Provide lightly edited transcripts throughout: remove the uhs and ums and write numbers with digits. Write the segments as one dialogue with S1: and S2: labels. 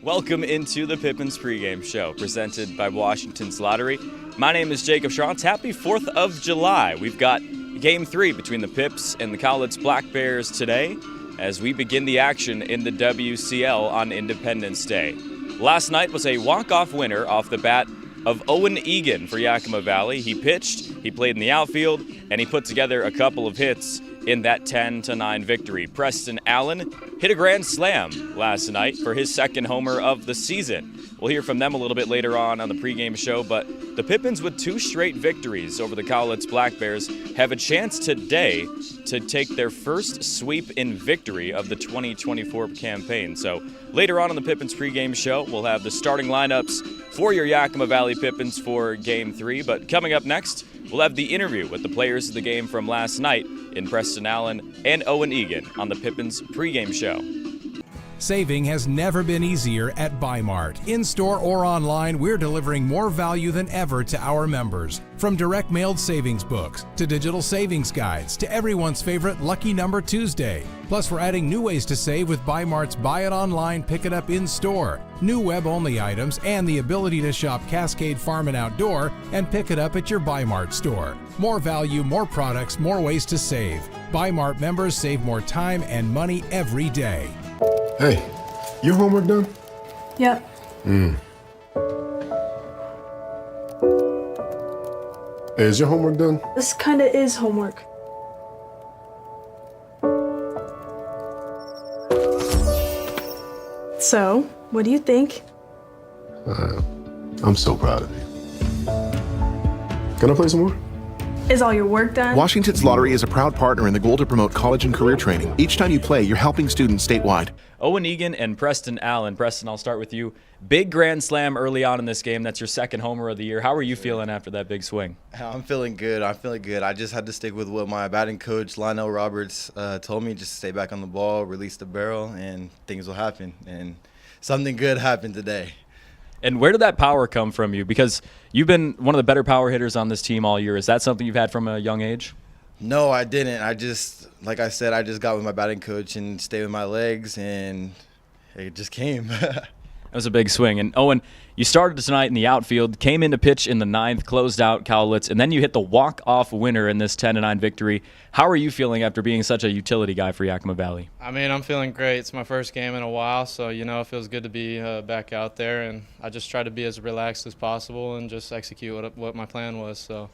S1: Welcome into the Pippins Pregame Show, presented by Washington's Lottery. My name is Jacob Schrantz. Happy 4th of July. We've got Game 3 between the Pips and the Cowlitz Black Bears today as we begin the action in the WCL on Independence Day. Last night was a walk-off winner off the bat of Owen Egan for Yakima Valley. He pitched, he played in the outfield, and he put together a couple of hits in that 10-9 victory. Preston Allen hit a grand slam last night for his second homer of the season. We'll hear from them a little bit later on the pregame show, but the Pippins, with 2 straight victories over the Cowlitz Black Bears, have a chance today to take their first sweep in victory of the 2024 campaign. So later on in the Pippins pregame show, we'll have the starting lineups for your Yakima Valley Pippins for Game 3. But coming up next, we'll have the interview with the players of the game from last night in Preston Allen and Owen Egan on the Pippins pregame show.
S2: Saving has never been easier at Bi-Mart. In-store or online, we're delivering more value than ever to our members. From direct mailed savings books to digital savings guides to everyone's favorite Lucky Number Tuesday. Plus, we're adding new ways to save with Bi-Mart's Buy It Online, Pick It Up in-store, new web-only items, and the ability to shop Cascade Farm and Outdoor and pick it up at your Bi-Mart store. More value, more products, more ways to save. Bi-Mart members save more time and money every day.
S3: Hey, your homework done?
S4: Yep.
S3: Hey, is your homework done?
S4: This kinda is homework. So, what do you think?
S3: I'm so proud of you. Can I play some more?
S4: Is all your work done?
S5: Washington's Lottery is a proud partner in the goal to promote college and career training. Each time you play, you're helping students statewide.
S1: Owen Egan and Preston Allen. Preston, I'll start with you. Big grand slam early on in this game. That's your second homer of the year. How are you feeling after that big swing?
S6: I'm feeling good. I just had to stick with what my batting coach, Lionel Roberts, told me. Just stay back on the ball, release the barrel, and things will happen. And something good happened today.
S1: And where did that power come from you? Because you've been one of the better power hitters on this team all year. Is that something you've had from a young age?
S6: No, I didn't. Like I said, I just got with my batting coach and stayed with my legs, and it just came.
S1: That was a big swing. And Owen, you started tonight in the outfield, came in to pitch in the 9th, closed out Cowlitz, and then you hit the walk-off winner in this 10-9 victory. How are you feeling after being such a utility guy for Yakima Valley?
S7: I mean, I'm feeling great. It's my first game in a while, so, it feels good to be back out there. And I just try to be as relaxed as possible and just execute what my plan was. So,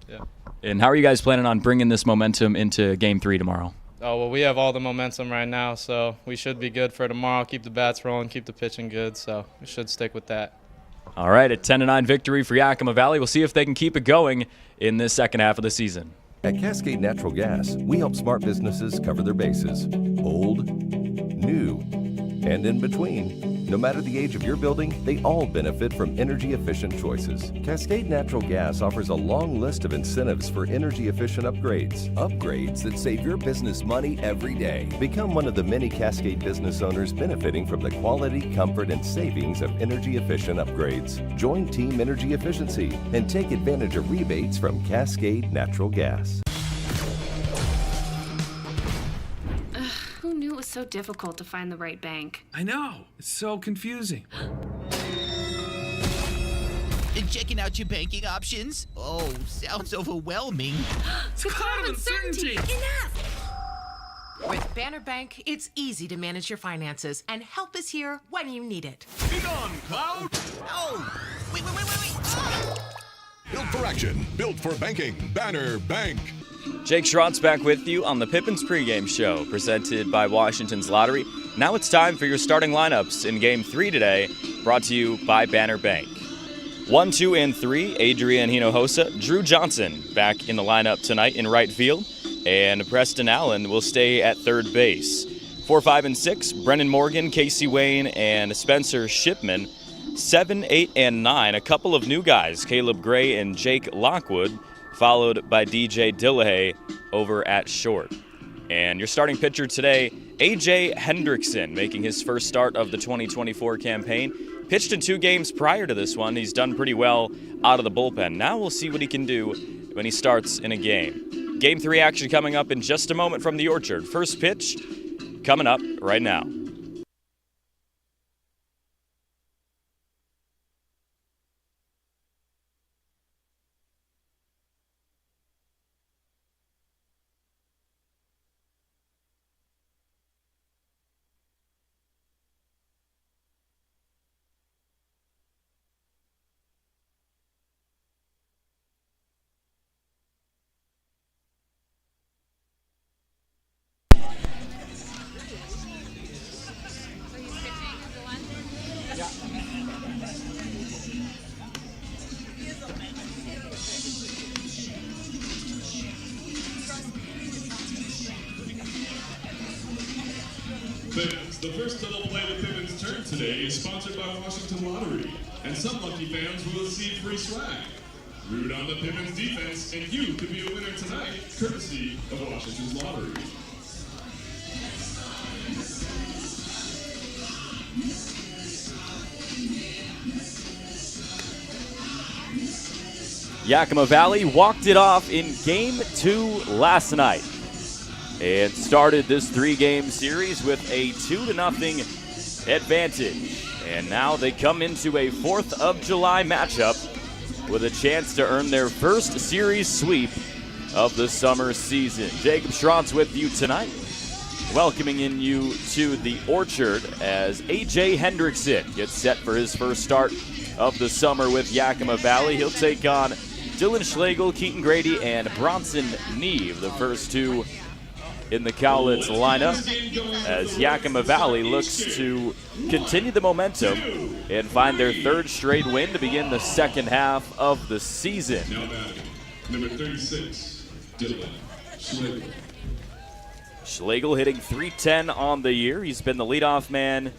S7: yeah.
S1: And how are you guys planning on bringing this momentum into Game 3 tomorrow?
S7: Oh, well, we have all the momentum right now, so we should be good for tomorrow. Keep the bats rolling, keep the pitching good, so we should stick with that.
S1: All right, a 10-9 victory for Yakima Valley. We'll see if they can keep it going in this second half of the season.
S8: At Cascade Natural Gas, we help smart businesses cover their bases. Old, new, and in between. No matter the age of your building, they all benefit from energy-efficient choices. Cascade Natural Gas offers a long list of incentives for energy-efficient upgrades. Upgrades that save your business money every day. Become one of the many Cascade business owners benefiting from the quality, comfort, and savings of energy-efficient upgrades. Join Team Energy Efficiency and take advantage of rebates from Cascade Natural Gas.
S9: Who knew it was so difficult to find the right bank?
S10: I know. It's so confusing.
S11: Checking out your banking options? Oh, sounds overwhelming.
S10: It's a cloud of uncertainty.
S12: Enough! With Banner Bank, it's easy to manage your finances, and help is here when you need it.
S10: Be gone, Cloud!
S11: Oh! Wait! Ah!
S13: Built for action, built for banking. Banner Bank.
S1: Jake Schrantz back with you on the Pippins pregame show, presented by Washington's Lottery. Now it's time for your starting lineups in Game 3 today, brought to you by Banner Bank. 1, 2, and 3, Adrian Hinojosa. Drew Johnson back in the lineup tonight in right field, and Preston Allen will stay at third base. 4, 5, and 6, Brennan Morgan, Casey Wayne, and Spencer Shipman. 7, 8, and 9, a couple of new guys, Caleb Gray and Jake Lockwood, followed by DJ Dillahay over at short. And your starting pitcher today, A.J. Hendrickson, making his first start of the 2024 campaign. Pitched in 2 games prior to this one. He's done pretty well out of the bullpen. Now we'll see what he can do when he starts in a game. Game 3 action coming up in just a moment from the Orchard. First pitch coming up right now.
S14: Fans, the first double play the Pippins turn today is sponsored by Washington Lottery, and some lucky fans will receive free swag. Root on the Pippins defense, and you could be a winner tonight, courtesy of Washington's Lottery.
S1: Yakima Valley walked it off in Game 2 last night and started this 3-game series with a 2-0 advantage. And now they come into a 4th of July matchup with a chance to earn their first series sweep of the summer season. Jacob Schrantz with you tonight, welcoming in you to the Orchard as A.J. Hendrickson gets set for his first start of the summer with Yakima Valley. He'll take on Dylan Schlegel, Keaton Grady, and Bronson Neve, the first two in the Cowlitz lineup, as Yakima Valley looks to continue the momentum and find their 3rd straight win to begin the second half of the season.
S14: Now batting, number 36, Dylan Schlegel.
S1: Schlegel hitting .310 on the year. He's been the leadoff man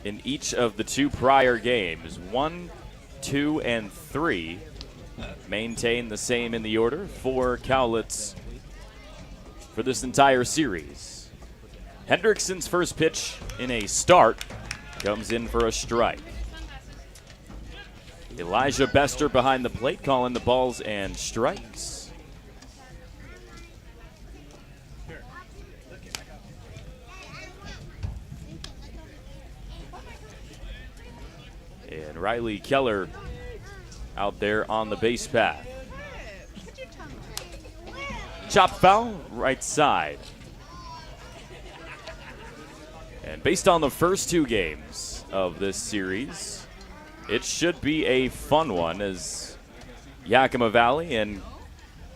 S1: in each of the 2 prior games. 1, 2, and 3 maintain the same in the order for Cowlitz for this entire series. Hendrickson's first pitch in a start comes in for a strike. Elijah Bester behind the plate calling the balls and strikes. And Riley Keller out there on the base path. Chop foul, right side. And based on the first 2 games of this series, it should be a fun one, as Yakima Valley and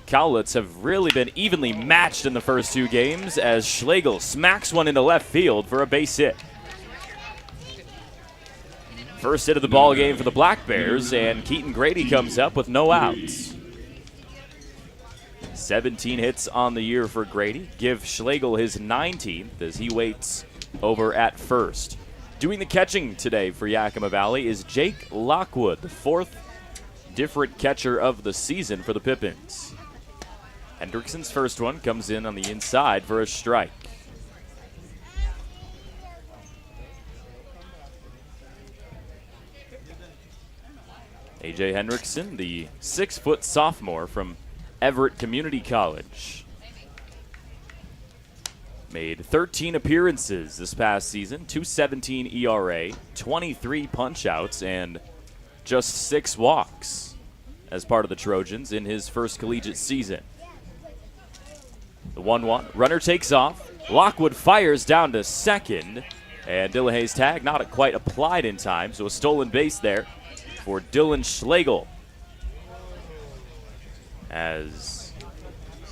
S1: Cowlitz have really been evenly matched in the first 2 games, as Schlegel smacks one into left field for a base hit. First hit of the ball game for the Black Bears, and Keaton Grady comes up with no outs. 17 hits on the year for Grady. Give Schlegel his 19th as he waits over at first. Doing the catching today for Yakima Valley is Jake Lockwood, the 4th different catcher of the season for the Pippins. Hendrickson's first one comes in on the inside for a strike. A.J. Hendrickson, the 6-foot sophomore from Everett Community College. Made 13 appearances this past season, .217 ERA, 23 punch-outs, and just 6 walks as part of the Trojans in his first collegiate season. The 1-1, runner takes off. Lockwood fires down to second, and Dillahay's tag not quite applied in time, so a stolen base there for Dylan Schlegel. As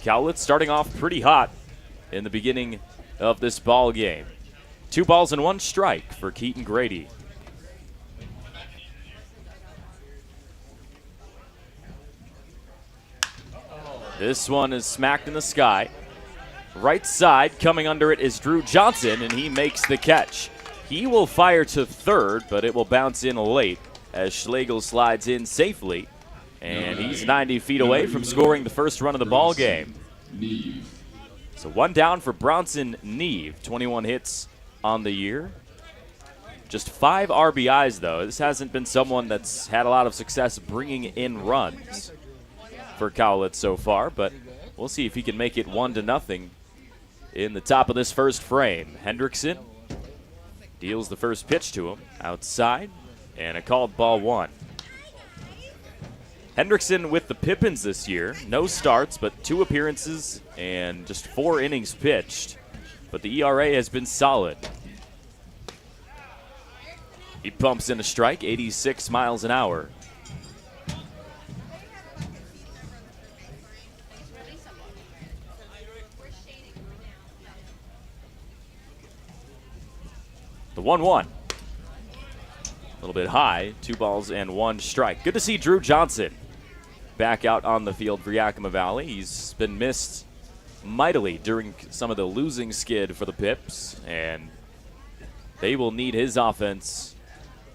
S1: Cowlitz starting off pretty hot in the beginning of this ball game. 2 balls and 1 strike for Keaton Grady. This one is smacked in the sky. Right side, coming under it is Drew Johnson, and he makes the catch. He will fire to third, but it will bounce in late as Schlegel slides in safely, and he's 90 feet away from scoring the first run of the ball game. So 1 down for Bronson Neve, 21 hits on the year. Just 5 RBIs, though. This hasn't been someone that's had a lot of success bringing in runs for Cowlitz so far, but we'll see if he can make it 1-0 in the top of this first frame. Hendrickson deals the first pitch to him outside, and a called ball 1. Hendrickson with the Pippins this year. No starts, but 2 appearances and just 4 innings pitched. But the ERA has been solid. He pumps in a strike, 86 miles an hour. The 1-1. A little bit high, 2 balls and 1 strike. Good to see Drew Johnson back out on the field for Yakima Valley. He's been missed mightily during some of the losing skid for the Pips, and they will need his offense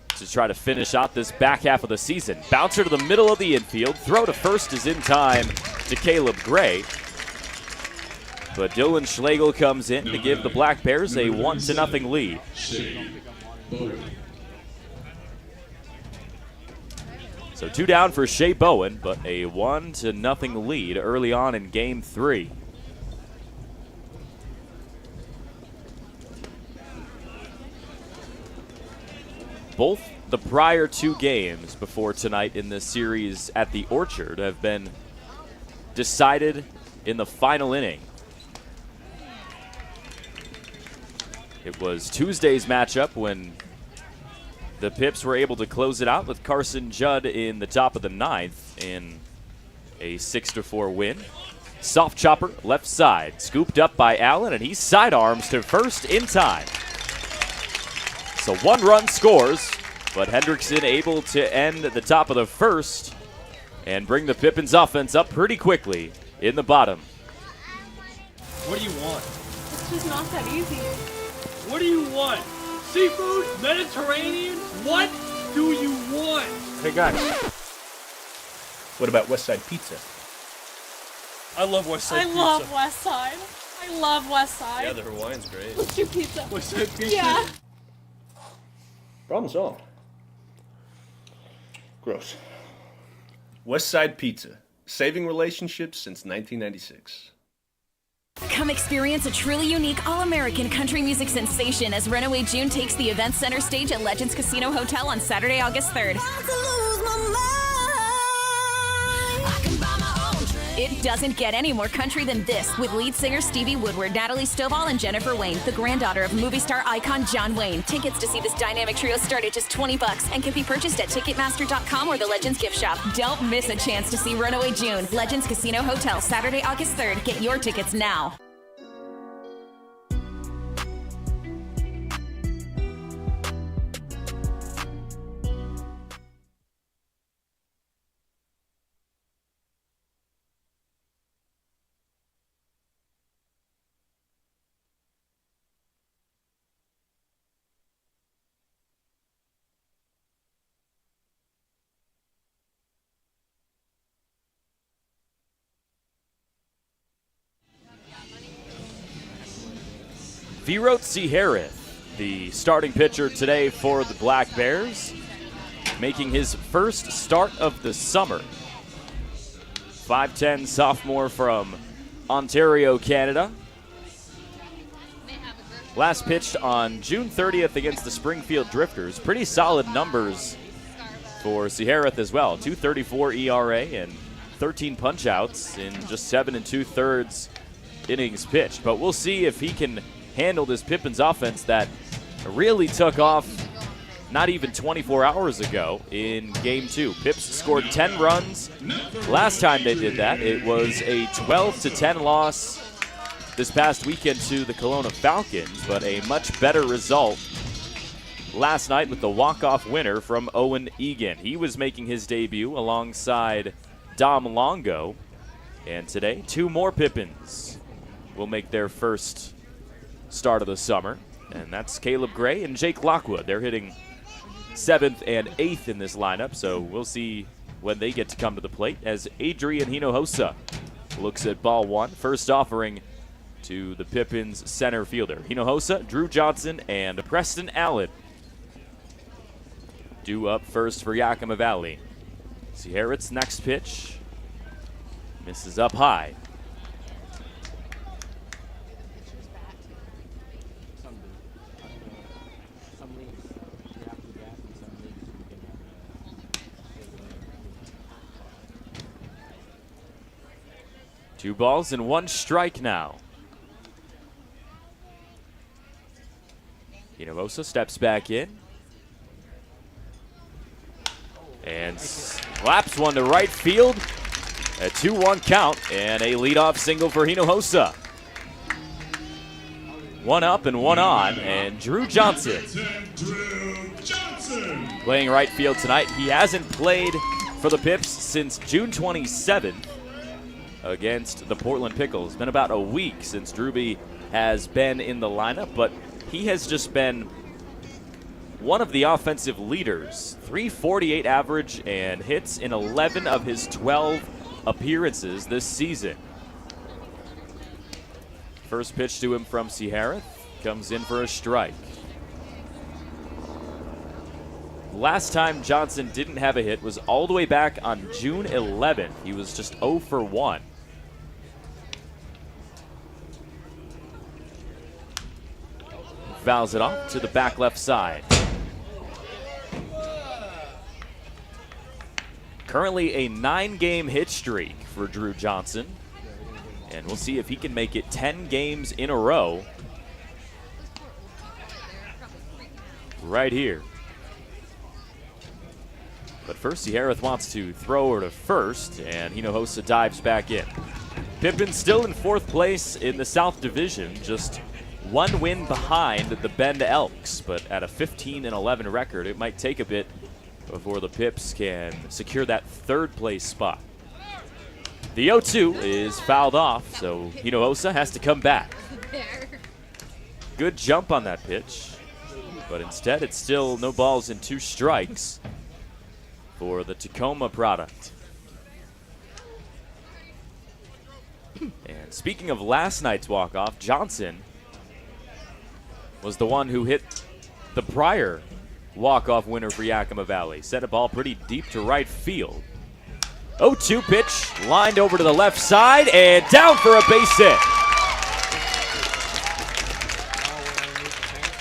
S1: to try to finish out this back half of the season. Bouncer to the middle of the infield. Throw to first is in time to Caleb Gray. But Dylan Schlegel comes in to give the Black Bears a 1-0 lead. So 2 down for Shea Bowen, but a 1-0 lead early on in Game 3. Both the prior 2 games before tonight in this series at the Orchard have been decided in the final inning. It was Tuesday's matchup when the Pips were able to close it out with Carson Judd in the top of the 9th in a 6-4 win. Soft chopper, left side, scooped up by Allen, and he sidearms to first in time. So 1 run scores, but Hendrickson able to end the top of the first and bring the Pippins offense up pretty quickly in the bottom.
S10: What do you want?
S4: It's just not that easy.
S10: What do you want? Seafood? Mediterranean? What do you want?
S15: Hey guys, what about West Side Pizza?
S10: I love West Side Pizza.
S16: I love West Side. I love West Side.
S10: Yeah, the Hawaiian's great.
S16: Let's do pizza.
S10: West Side Pizza?
S16: Yeah.
S15: Problem solved. Gross. West Side Pizza, saving relationships since 1996.
S17: Come experience a truly unique all-American country music sensation as Runaway June takes the event center stage at Legends Casino Hotel on Saturday, August 3rd. It doesn't get any more country than this, with lead singer Stevie Woodward, Natalie Stovall, and Jennifer Wayne, the granddaughter of movie star icon John Wayne. Tickets to see this dynamic trio start at just $20 and can be purchased at Ticketmaster.com or the Legends gift shop. Don't miss a chance to see Runaway June. Legends Casino Hotel, Saturday, August 3rd. Get your tickets now.
S1: Virotsi Harith, the starting pitcher today for the Black Bears, making his first start of the summer. 5'10" sophomore from Ontario, Canada. Last pitched on June 30th against the Springfield Drifters. Pretty solid numbers for Harith as well. 2.34 ERA and 13 punch-outs in just 7 2/3 innings pitched. But we'll see if he can handle this Pippins offense that really took off not even 24 hours ago in Game 2. Pips scored 10 runs. Last time they did that, it was a 12-10 loss this past weekend to the Kelowna Falcons, but a much better result last night with the walk-off winner from Owen Egan. He was making his debut alongside Dom Longo, and today 2 more Pippins will make their first start of the summer, and that's Caleb Gray and Jake Lockwood. They're hitting 7th and 8th in this lineup, so we'll see when they get to come to the plate as Adrian Hinojosa looks at ball 1. First offering to the Pippins center fielder. Hinojosa, Drew Johnson, and Preston Allen due up first for Yakima Valley. Harith's next pitch misses up high. Two balls and 1 strike now. Hinojosa steps back in and slaps one to right field. A 2-1 count and a leadoff single for Hinojosa. 1 up and 1 on, and Drew Johnson playing right field tonight. He hasn't played for the Pips since June 27th. Against the Portland Pickles. Been about a week since Drewby has been in the lineup, but he has just been one of the offensive leaders. 348 average and hits in 11 of his 12 appearances this season. First pitch to him from Sehareth comes in for a strike. Last time Johnson didn't have a hit was all the way back on June 11th. He was just 0 for 1. Fouls it off to the back left side. Currently a 9-game hit streak for Drew Johnson. And we'll see if he can make it 10 games in a row right here. But first, Sehareth wants to throw her to first, and Hinojosa dives back in. Pippins still in 4th place in the South Division, just 1 win behind the Bend Elks, but at a 15-11 record, it might take a bit before the Pips can secure that 3rd place spot. The 0-2 is fouled off, so Hinojosa has to come back. Good jump on that pitch, but instead it's still no balls and 2 strikes for the Tacoma product. And speaking of last night's walk-off, Johnson was the one who hit the prior walk-off winner for Yakima Valley. Set a ball pretty deep to right field. 0-2 pitch, lined over to the left side and down for a base hit.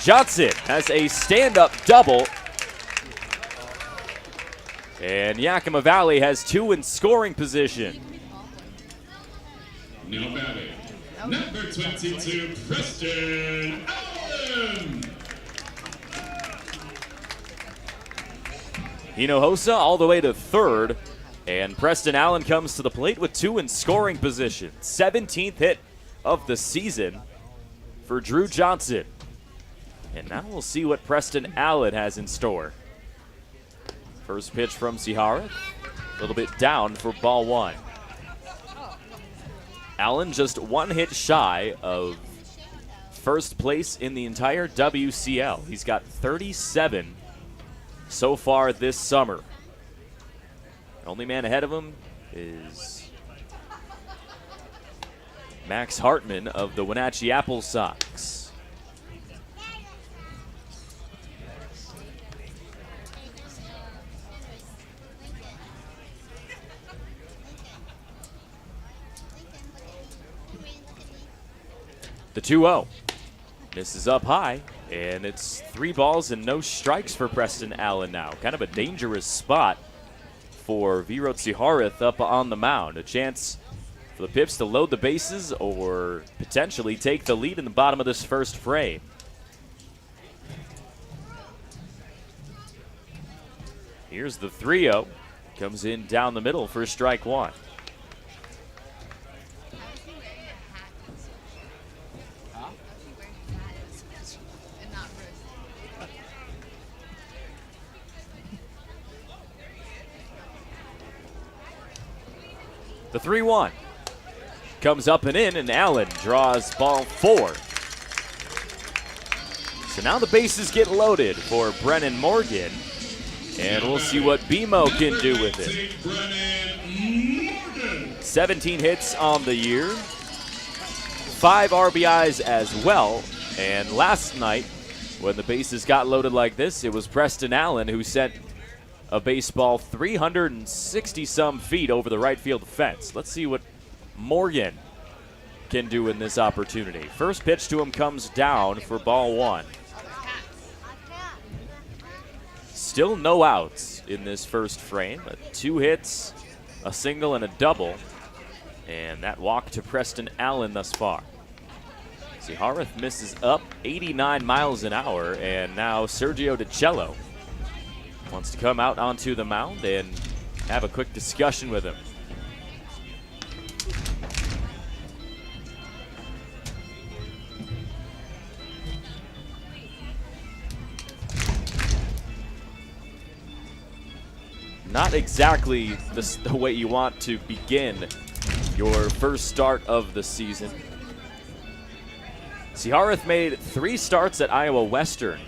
S1: Johnson has a stand-up double. And Yakima Valley has 2 in scoring position.
S14: Now batting, number 22, Preston Allen.
S1: Hinojosa all the way to 3rd. And Preston Allen comes to the plate with 2 in scoring position. 17th hit of the season for Drew Johnson. And now we'll see what Preston Allen has in store. First pitch from Sehareth, a little bit down for ball 1. Allen just 1 hit shy of 1st place in the entire WCL. He's got 37 so far this summer. The only man ahead of him is Max Hartman of the Wenatchee Apple Sox. The 2-0. Misses up high, and it's 3 balls and no strikes for Preston Allen now. Kind of a dangerous spot for Virot Sehareth up on the mound. A chance for the Pips to load the bases or potentially take the lead in the bottom of this first frame. Here's the 3-0. Comes in down the middle for strike 1. The 3-1 comes up and in, and Allen draws ball 4. So now the bases get loaded for Brennan Morgan, and we'll see what BMO can do with it. 17 hits on the year, 5 RBIs as well, and last night when the bases got loaded like this, it was Preston Allen who sent a baseball 360-some feet over the right field fence. Let's see what Morgan can do in this opportunity. First pitch to him comes down for ball 1. Still no outs in this first frame. 2 hits, a single, and a double. And that walk to Preston Allen thus far. Sehareth misses up 89 miles an hour, and now Sergio DiCello wants to come out onto the mound and have a quick discussion with him. Not exactly the way you want to begin your first start of the season. Sehareth made 3 starts at Iowa Western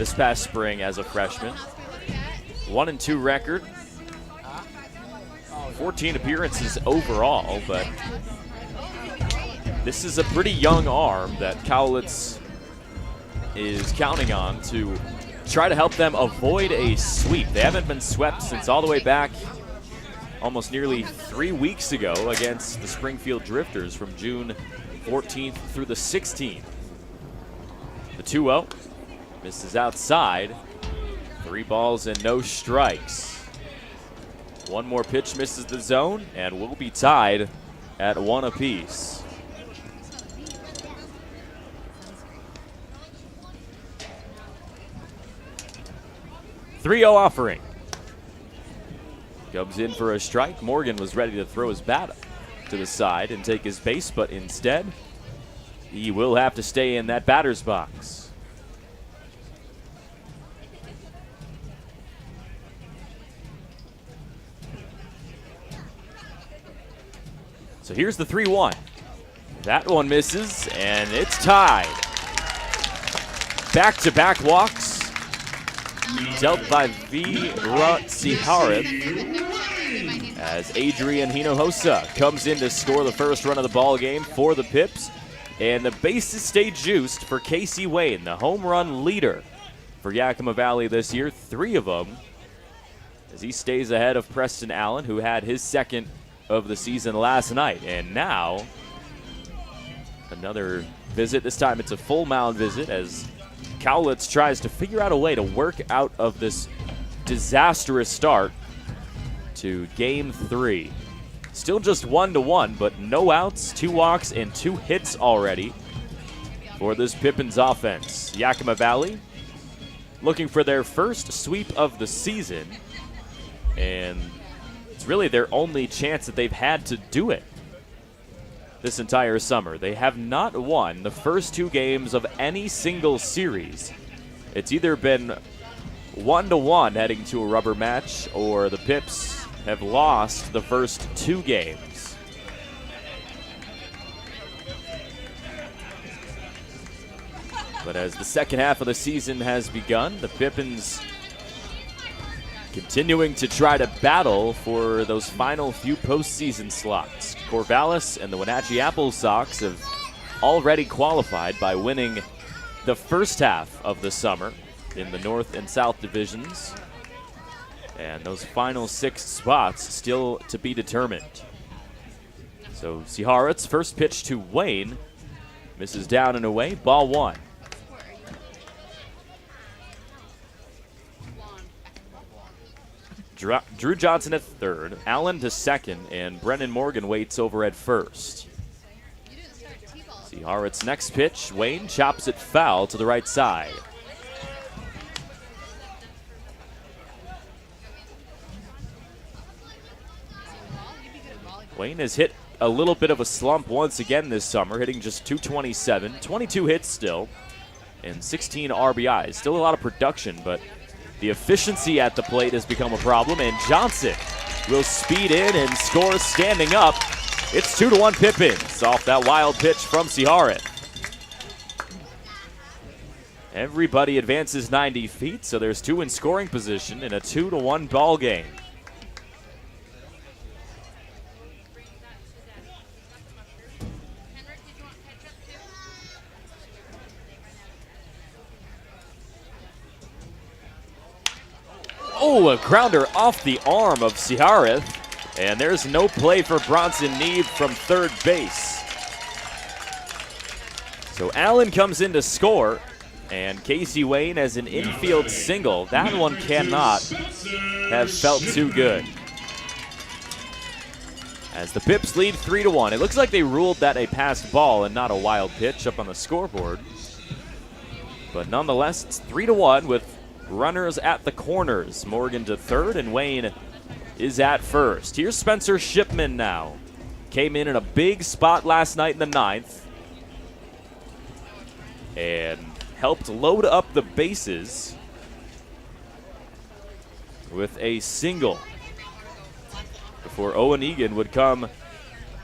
S1: this past spring as a freshman. 1-2 record. 14 appearances overall, but this is a pretty young arm that Cowlitz is counting on to try to help them avoid a sweep. They haven't been swept since all the way back almost nearly 3 weeks ago against the Springfield Drifters from June 14th through the 16th. The 2-0 misses outside. 3 balls and no strikes. One more pitch misses the zone, and we'll be tied at 1 apiece. .30 offering. Comes in for a strike. Morgan was ready to throw his bat to the side and take his base, but instead, he will have to stay in that batter's box. So here's the 3-1. That one misses, and it's tied. Back-to-back walks dealt by Siharith as Adrian Hinojosa comes in to score the first run of the ball game for the Pips. And the bases stay juiced for Casey Wayne, the home run leader for Yakima Valley this year. 3 of them as he stays ahead of Preston Allen, who had his second of the season last night. And now another visit. This time it's a full mound visit as Cowlitz tries to figure out a way to work out of this disastrous start to Game 3. Still just 1-1, but no outs, 2 walks, and 2 hits already for this Pippins offense. Yakima Valley looking for their first sweep of the season, and it's really their only chance that they've had to do it this entire summer. They have not won the first 2 games of any single series. It's either been 1-1 heading to a rubber match, or the Pips have lost the first 2 games. But as the second half of the season has begun, the Pippins continuing to try to battle for those final few postseason slots. Corvallis and the Wenatchee Apple Sox have already qualified by winning the first half of the summer in the North and South divisions. And those final 6 spots still to be determined. So Siharith's first pitch to Wayne misses down and away, ball 1. Drew Johnson at third, Allen to second, and Brennan Morgan waits over at first. Siharith's next pitch, Wayne chops it foul to the right side. Wayne has hit a little bit of a slump once again this summer, hitting just .227, 22 hits still, and 16 RBIs. Still a lot of production, but the efficiency at the plate has become a problem, and Johnson will speed in and score standing up. It's 2-1 Pippins off that wild pitch from Siharith. Everybody advances 90 feet, so there's 2 in scoring position in a 2-1 ball game. Oh, a grounder off the arm of Siharith, and there's no play for Bronson Neeb from third base. So Allen comes in to score, and Casey Wayne has an infield single. That one cannot have felt too good. As the Pips lead 3-1. It looks like they ruled that a passed ball and not a wild pitch up on the scoreboard. But nonetheless, it's 3-1 with runners at the corners. Morgan to third, and Wayne is at first. Here's Spencer Shipman now. Came in a big spot last night in the 9th and helped load up the bases with a single before Owen Egan would come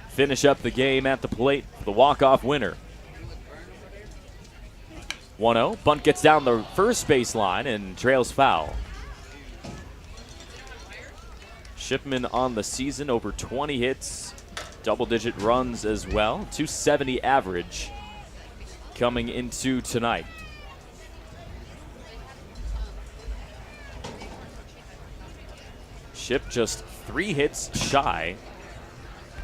S1: finish up the game at the plate for the walk-off winner. 1-0. Bunt gets down the first baseline and trails foul. Shipman on the season, over 20 hits, double-digit runs as well, 270 average coming into tonight. Ship just 3 hits shy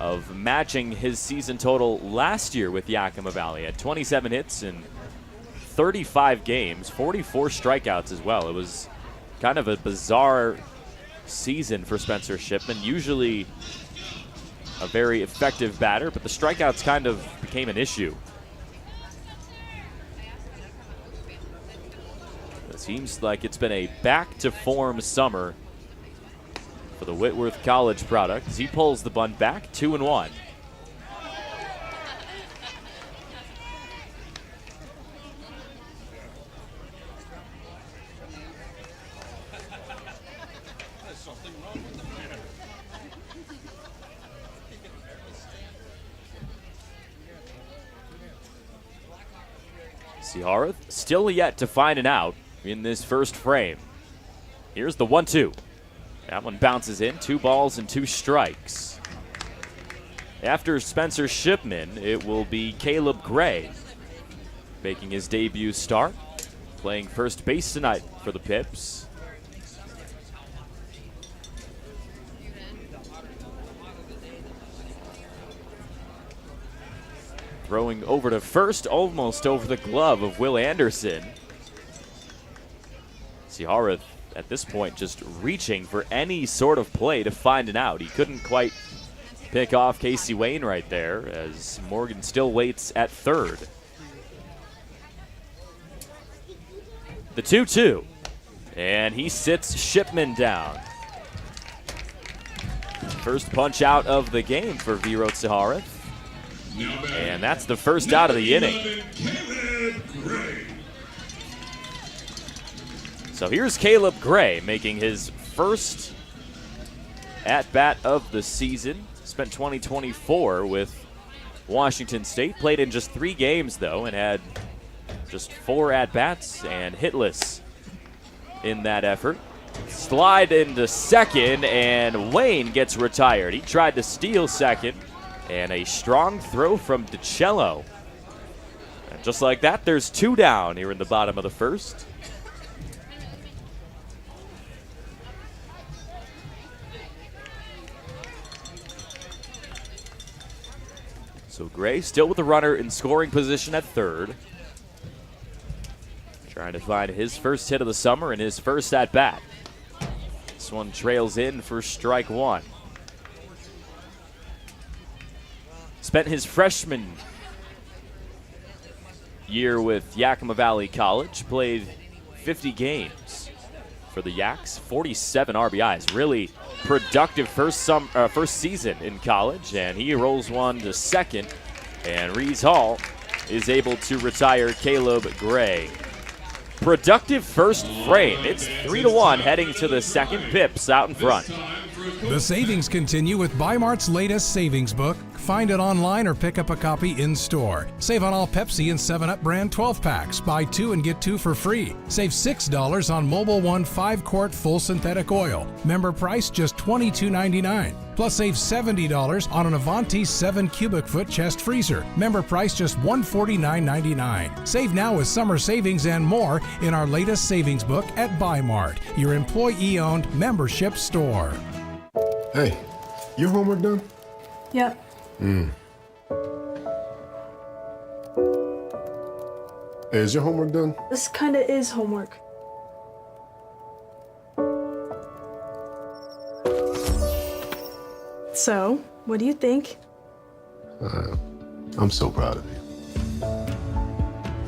S1: of matching his season total last year with Yakima Valley at 27 hits in 35 games, 44 strikeouts as well. It was kind of a bizarre season for Spencer Shipman. Usually a very effective batter, but the strikeouts kind of became an issue. It seems like it's been a back-to-form summer for the Whitworth College product as he pulls the bunt back, 2-1. Seaharath still yet to find an out in this first frame. Here's the 1-2. That one bounces in, 2 balls and 2 strikes. After Spencer Shipman, it will be Caleb Gray making his debut start, playing first base tonight for the Pips. Throwing over to first, almost over the glove of Will Anderson. Seaharath at this point just reaching for any sort of play to find an out. He couldn't quite pick off Casey Wayne right there as Morgan still waits at third. The 2-2, and he sits Shipman down. First punch out of the game for Viro Seaharath. And that's the first out of the inning. So here's Caleb Gray making his first at-bat of the season. Spent 2024 with Washington State. Played in just 3 games, though, and had just 4 at-bats and hitless in that effort. Slide into second, and Wayne gets retired. He tried to steal second, and a strong throw from DiCello. And just like that, there's 2 down here in the bottom of the first. So Gray still with the runner in scoring position at third. Trying to find his first hit of the summer and his first at-bat. This one trails in for strike 1. Spent his freshman year with Yakima Valley College. Played 50 games for the Yaks, 47 RBIs. Really productive first season in college, and he rolls one to second, and Rees Hall is able to retire Caleb Gray. Productive first frame. It's 3-1 heading to the second. Pips out in front.
S2: The savings continue with Bi-Mart's latest savings book. Find it online or pick up a copy in store. Save on all Pepsi and 7-Up brand 12-packs. Buy 2 and get 2 for free. Save $6 on Mobil 1 5-quart full synthetic oil. Member price just $22.99. Plus save $70 on an Avanti 7 cubic foot chest freezer. Member price just $149.99. Save now with summer savings and more in our latest savings book at Bi-Mart, your employee-owned membership store.
S3: Hey, your homework done?
S4: Yep.
S3: Hey, is your homework done?
S4: This kinda is homework. So, what do you think?
S3: I'm so proud of you.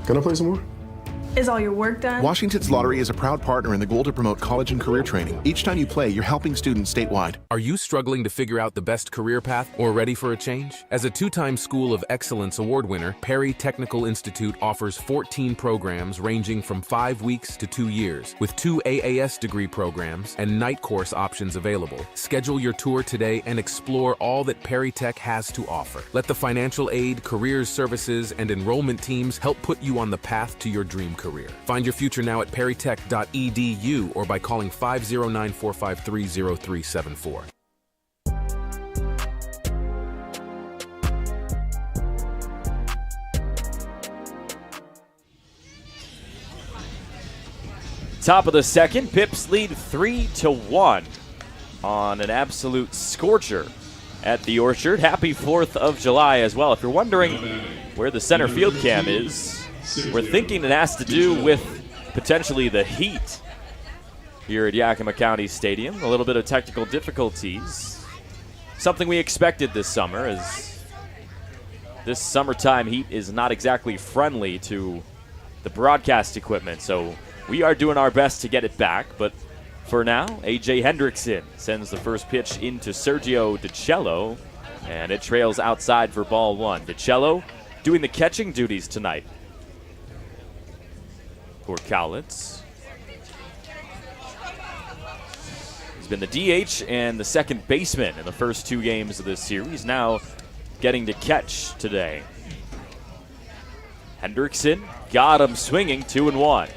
S3: Can I play some more?
S4: Is all your work done?
S5: Washington's Lottery is a proud partner in the goal to promote college and career training. Each time you play, you're helping students statewide.
S18: Are you struggling to figure out the best career path or ready for a change? As a two-time School of Excellence Award winner, Perry Technical Institute offers 14 programs ranging from 5 weeks to 2 years, with 2 AAS degree programs and night course options available. Schedule your tour today and explore all that Perry Tech has to offer. Let the financial aid, careers services, and enrollment teams help put you on the path to your dream career. Find your future now at perrytech.edu or by calling 509-453-0374.
S1: Top of the second, Pips lead 3-1 on an absolute scorcher at the Orchard. Happy 4th of July as well. If you're wondering where the center field cam is, we're thinking it has to do with potentially the heat here at Yakima County Stadium. A little bit of technical difficulties. Something we expected this summer, as this summertime heat is not exactly friendly to the broadcast equipment. So we are doing our best to get it back, but for now, A.J. Hendrickson sends the first pitch into Sergio DiCello, and it trails outside for ball one. DiCello doing the catching duties tonight for Cowlitz. He's been the DH and the second baseman in the first 2 games of this series, now getting to catch today. Hendrickson got him swinging, 2-1.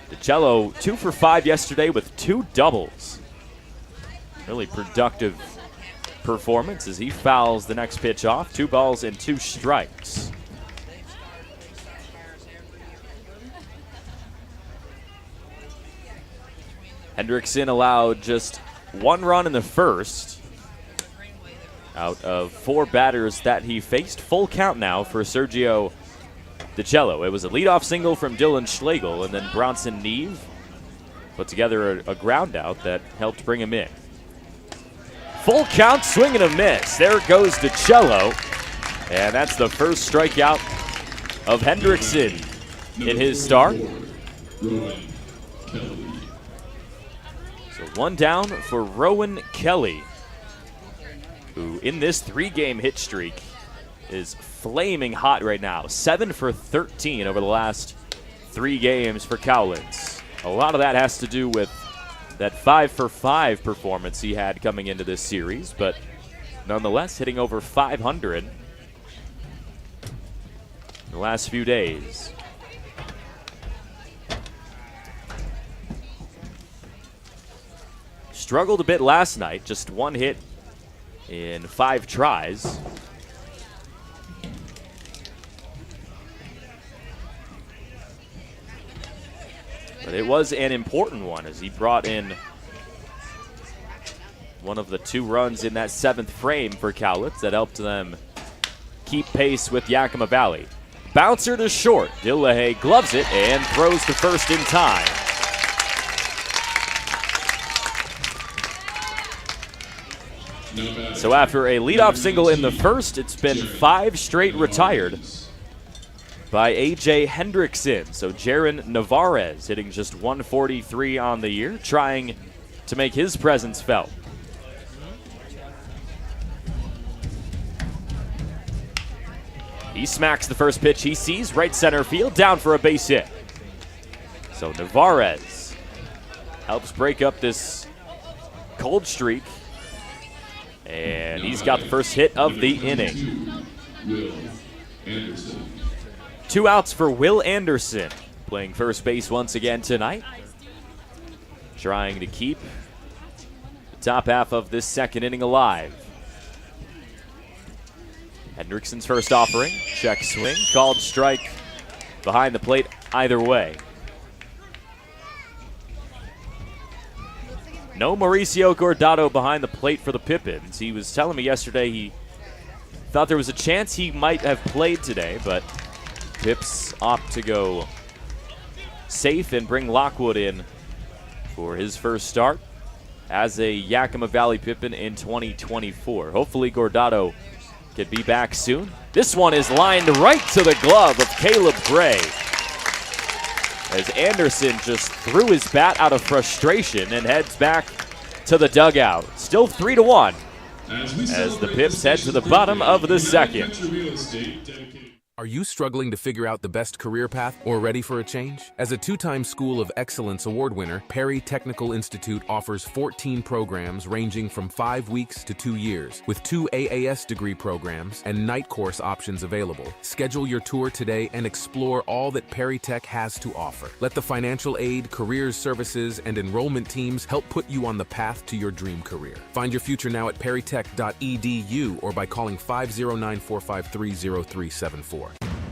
S1: DiCello 2 for 5 yesterday with 2 doubles. Really productive performance as he fouls the next pitch off. 2 balls and 2 strikes. Hendrickson allowed just 1 run in the first out of 4 batters that he faced. Full count now for Sergio DiCello. It was a leadoff single from Dylan Schlegel, and then Bronson Neve put together a ground out that helped bring him in. Full count, swing and a miss. There goes DiCello, and that's the first strikeout of Hendrickson in his start. So 1 down for Rowan Kelly, who in this 3-game hit streak is flaming hot right now. 7 for 13 over the last 3 games for Cowlitz. A lot of that has to do with that 5 for 5 performance he had coming into this series, but nonetheless hitting over 500 in the last few days. Struggled a bit last night, just 1 hit in 5 tries. But it was an important one as he brought in one of the 2 runs in that 7th frame for Cowlitz that helped them keep pace with Yakima Valley. Bouncer to short. Dillahay gloves it and throws to first in time. So after a leadoff single in the first, it's been 5 straight retired by A.J. Hendrickson. So Jaron Navarez hitting just 143 on the year, trying to make his presence felt. He smacks the first pitch he sees, right center field, down for a base hit. So Navarez helps break up this cold streak, and he's got the first hit of the inning. 2 outs for Will Anderson, playing first base once again tonight. Trying to keep the top half of this second inning alive. Hendrickson's first offering, check swing, called strike behind the plate either way. No Mauricio Gordado behind the plate for the Pippins. He was telling me yesterday he thought there was a chance he might have played today, but Pips opt to go safe and bring Lockwood in for his first start as a Yakima Valley Pippin in 2024. Hopefully Gordado could be back soon. This one is lined right to the glove of Caleb Gray, as Anderson just threw his bat out of frustration and heads back to the dugout. Still 3-1 as the Pips head to the bottom of the second.
S18: Are you struggling to figure out the best career path or ready for a change? As a two-time School of Excellence Award winner, Perry Technical Institute offers 14 programs ranging from 5 weeks to 2 years, with 2 AAS degree programs and night course options available. Schedule your tour today and explore all that Perry Tech has to offer. Let the financial aid, careers services, and enrollment teams help put you on the path to your dream career. Find your future now at perrytech.edu or by calling 509-453-0374.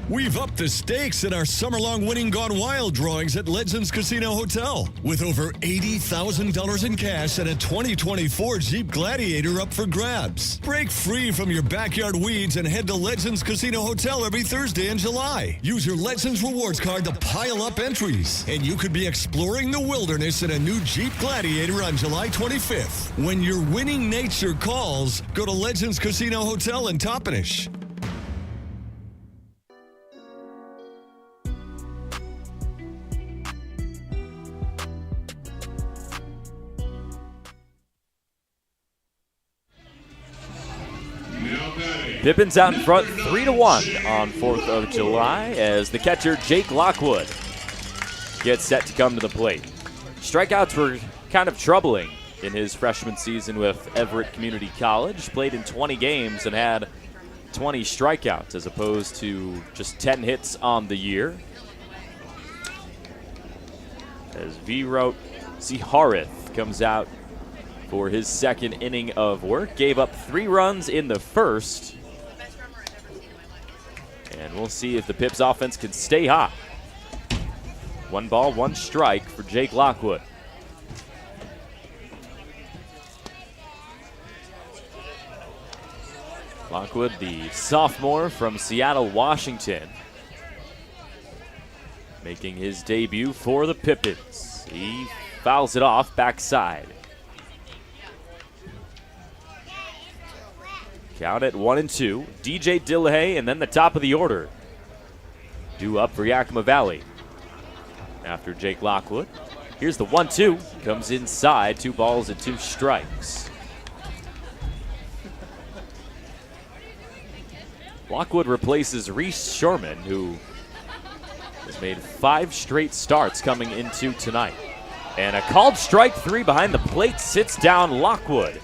S13: We've upped the stakes in our summer-long winning Gone Wild drawings at Legends Casino Hotel, with over $80,000 in cash and a 2024 Jeep Gladiator up for grabs. Break free from your backyard weeds and head to Legends Casino Hotel every Thursday in July. Use your Legends Rewards card to pile up entries, and you could be exploring the wilderness in a new Jeep Gladiator on July 25th. When your winning nature calls, go to Legends Casino Hotel in Toppenish.
S1: Pippins out in front 3-1 on 4th of July as the catcher Jake Lockwood gets set to come to the plate. Strikeouts were kind of troubling in his freshman season with Everett Community College. Played in 20 games and had 20 strikeouts as opposed to just 10 hits on the year. As Ciharith comes out for his second inning of work. Gave up 3 runs in the first. And we'll see if the Pips offense can stay hot. 1 ball, 1 strike for Jake Lockwood. Lockwood, the sophomore from Seattle, Washington, making his debut for the Pippins. He fouls it off backside. Count at 1-2. DJ Dillahay, and then the top of the order. Due up for Yakima Valley. After Jake Lockwood. Here's the 1-2. Comes inside. 2 balls and 2 strikes. Lockwood replaces Reese Sherman, who has made 5 straight starts coming into tonight. And a called strike 3 behind the plate sits down Lockwood.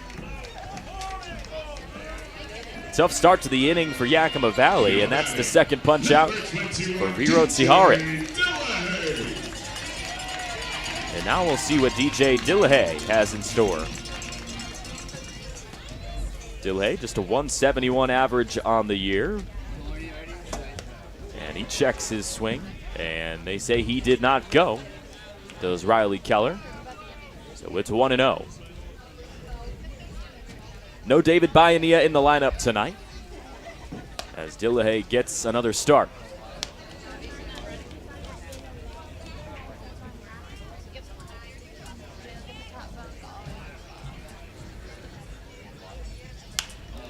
S1: Tough start to the inning for Yakima Valley, and that's the second punch out for Ciharith. And now we'll see what DJ Dillahay has in store. Dillahay, just a 171 average on the year. And he checks his swing, and they say he did not go. Does Riley Keller. So it's 1-0. No David Bayonia in the lineup tonight as Dillahay gets another start.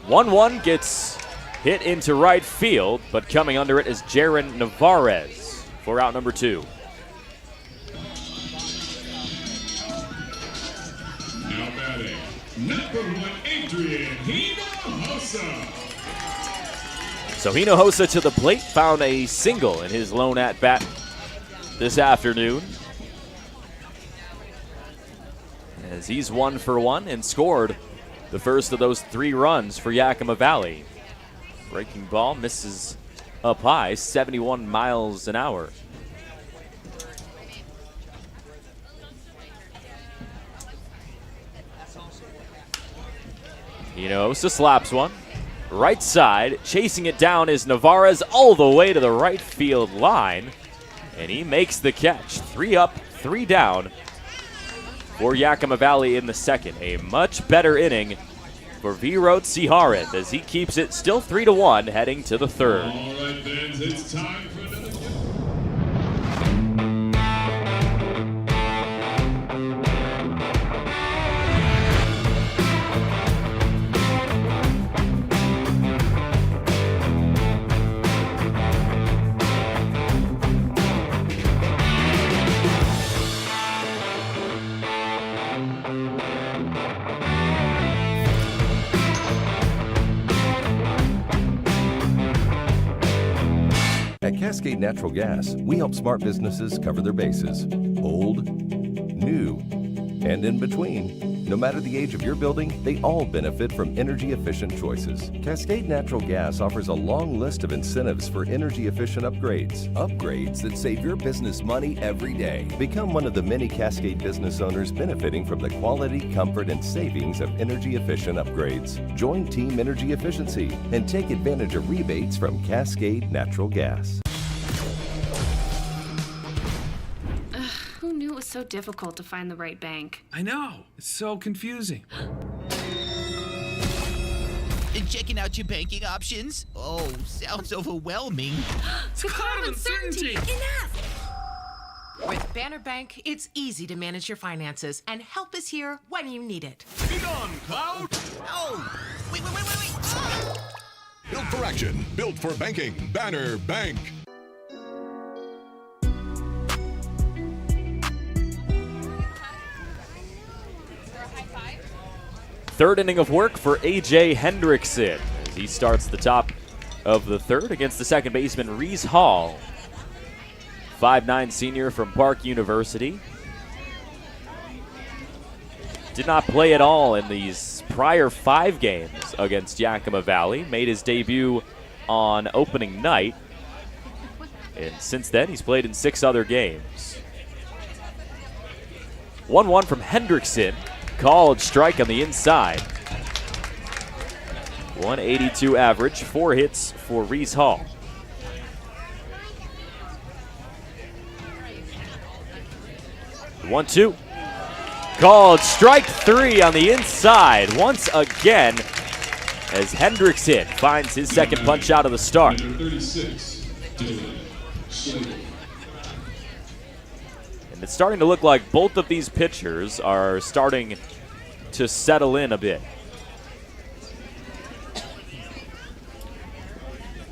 S1: One gets hit into right field, but coming under it is Jaron Navarez for out number 2.
S14: Now batting, number 1, Adrian Hinojosa.
S1: So Hinojosa to the plate, found a single in his lone at-bat this afternoon. As he's 1 for 1 and scored the first of those 3 runs for Yakima Valley. Breaking ball misses up high, 71 miles an hour. Hinojosa slaps one. Right side, chasing it down is Navarez all the way to the right field line. And he makes the catch. 3 up, 3 down for Yakima Valley in the second. A much better inning for Ciharith as he keeps it still 3-1 heading to the third.
S14: All right, fans, it's time for another.
S8: At Cascade Natural Gas, we help smart businesses cover their bases. Old, new, and in between. No matter the age of your building, they all benefit from energy-efficient choices. Cascade Natural Gas offers a long list of incentives for energy-efficient upgrades. Upgrades that save your business money every day. Become one of the many Cascade business owners benefiting from the quality, comfort, and savings of energy-efficient upgrades. Join Team Energy Efficiency and take advantage of rebates from Cascade Natural Gas.
S9: Who knew it was so difficult to find the right bank?
S19: I know. It's so confusing.
S11: Checking out your banking options? Oh, sounds overwhelming.
S16: It's a cloud of uncertainty.
S12: Enough! With Banner Bank, it's easy to manage your finances, and help is here when you need it.
S14: Be gone, Cloud!
S11: Oh, wait. Ah!
S14: Built for action, built for banking. Banner Bank.
S1: Third inning of work for A.J. Hendrickson as he starts the top of the third against the second baseman, Reese Hall. 5'9" senior from Park University. Did not play at all in these prior 5 games against Yakima Valley. Made his debut on opening night. And since then, he's played in 6 other games. 1-1 from Hendrickson. Called strike on the inside. 182 average, 4 hits for Reese Hall. The 1-2. Called strike 3 on the inside once again as Hendrickson finds his second punch out of the start.
S14: Number 36, Dylan Schlegel.
S1: And it's starting to look like both of these pitchers are starting to settle in a bit.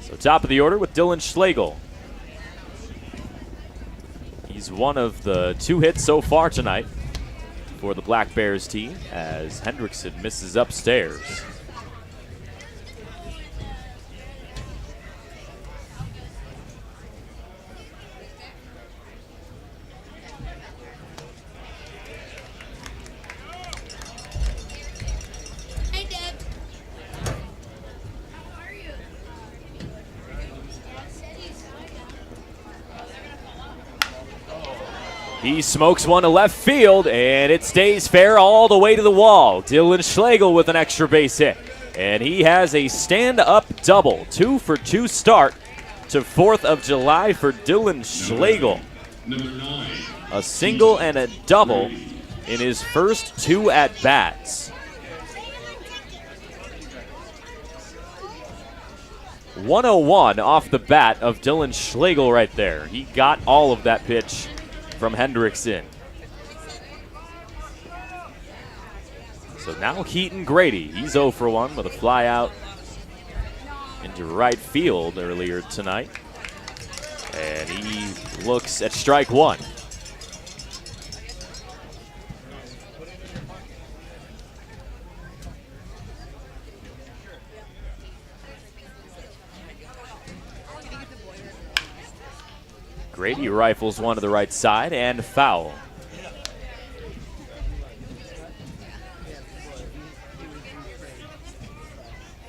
S1: So top of the order with Dylan Schlegel. He's one of the 2 hits so far tonight for the Black Bears team as Hendrickson misses upstairs. He smokes one to left field, and it stays fair all the way to the wall. Dylan Schlegel with an extra base hit. And he has a stand-up double. 2 for 2 start to 4th of July for Dylan Schlegel.
S14: Number 9.
S1: A single and a double in his first 2 at-bats. 101 off the bat of Dylan Schlegel right there. He got all of that pitch from Hendrickson. So now Keaton Grady. He's 0 for 1 with a fly out into right field earlier tonight. And he looks at strike 1. Grady rifles one to the right side and foul.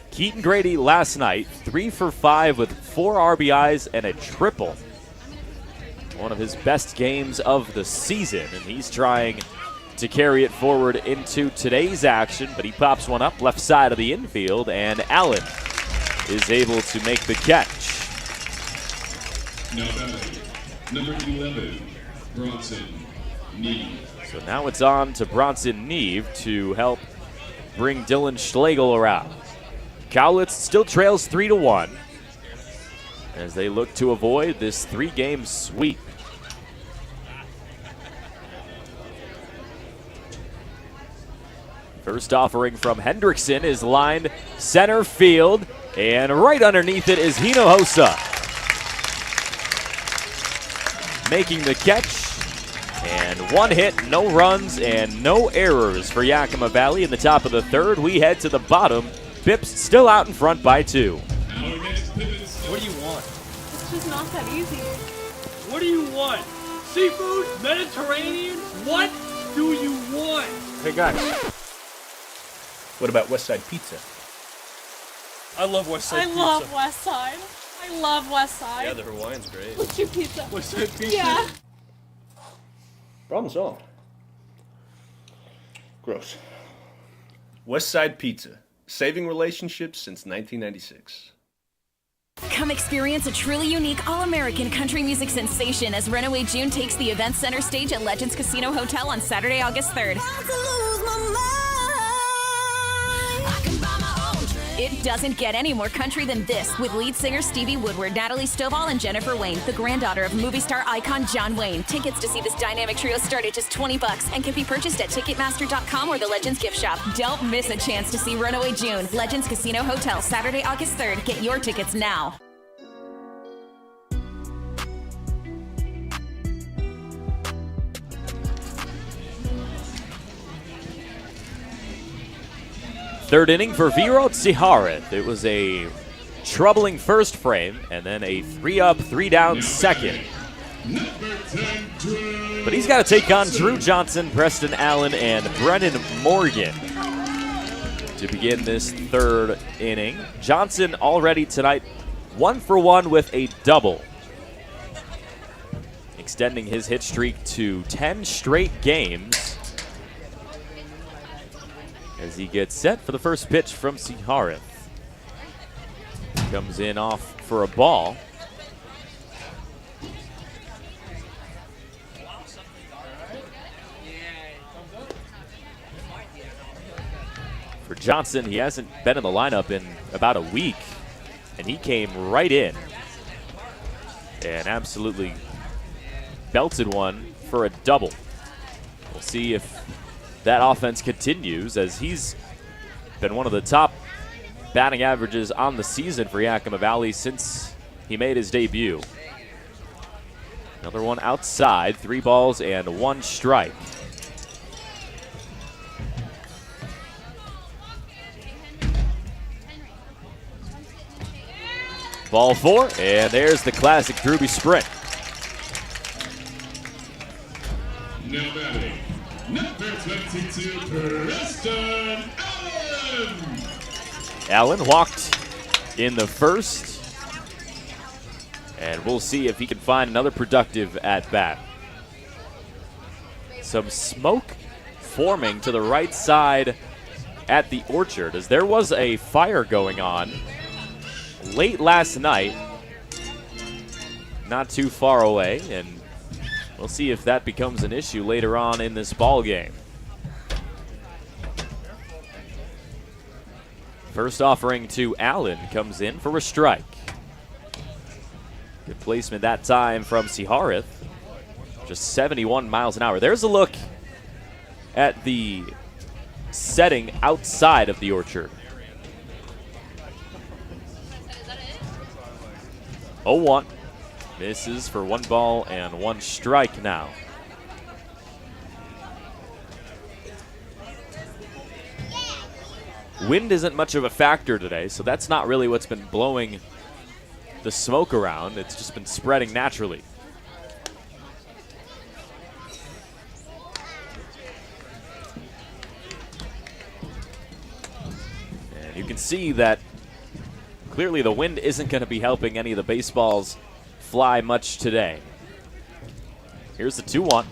S1: Keaton Grady last night, 3 for 5 with 4 RBIs and a triple. One of his best games of the season, and he's trying to carry it forward into today's action, but he pops one up left side of the infield, and Allen is able to make the catch.
S14: Now batting, number 11, Bronson Neve.
S1: So now it's on to Bronson Neve to help bring Dylan Schlegel around. Cowlitz still trails 3-1 as they look to avoid this 3-game sweep. First offering from Hendrickson is lined center field, and right underneath it is Hinojosa. Making the catch, and 1 hit, no runs, and no errors for Yakima Valley in the top of the third. We head to the bottom. Pips still out in front by 2.
S10: What do you want?
S16: It's just not that easy.
S10: What do you want? Seafood? Mediterranean? What do you want?
S15: Hey guys, what about West Side Pizza?
S10: I love West Side
S16: I
S10: Pizza.
S16: love West Side. I love West Side.
S1: Yeah, the Hawaiian's great.
S16: What's your pizza?
S10: West Side Pizza?
S16: Yeah.
S15: Problem solved. Gross. West Side Pizza, saving relationships since 1996.
S17: Come experience a truly unique all-American country music sensation as Runaway June takes the event center stage at Legends Casino Hotel on Saturday, August 3rd. It doesn't get any more country than this, with lead singer Stevie Woodward, Natalie Stovall, and Jennifer Wayne, the granddaughter of movie star icon John Wayne. Tickets to see this dynamic trio start at just $20 and can be purchased at Ticketmaster.com or the Legends gift shop. Don't miss a chance to see Runaway June. Legends Casino Hotel, Saturday, August 3rd. Get your tickets now.
S1: Third inning for Virot Siharith. It was a troubling first frame and then a 3-up, 3-down second. But he's got to take on Drew Johnson, Preston Allen, and Brennan Morgan to begin this third inning. Johnson already tonight 1 for 1 with a double, extending his hit streak to 10 straight games as he gets set for the first pitch from Siharith. Comes in off for a ball. For Johnson, he hasn't been in the lineup in about a week, and he came right in and absolutely belted one for a double. We'll see if that offense continues, as he's been one of the top batting averages on the season for Yakima Valley since he made his debut. Another one outside, 3 balls and 1 strike. Ball 4, and there's the classic Drewby sprint.
S14: Now batting, number 22, Preston Allen.
S1: Allen walked in the first, and we'll see if he can find another productive at-bat. Some smoke forming to the right side at the orchard, as there was a fire going on late last night, not too far away, and we'll see if that becomes an issue later on in this ball game. First offering to Allen comes in for a strike. Good placement that time from Siharith. Just 71 miles an hour. There's a look at the setting outside of the orchard. 0-1. Misses for 1 ball and 1 strike now. Wind isn't much of a factor today, so that's not really what's been blowing the smoke around. It's just been spreading naturally. And you can see that clearly the wind isn't going to be helping any of the baseballs fly much today. Here's the 2-1,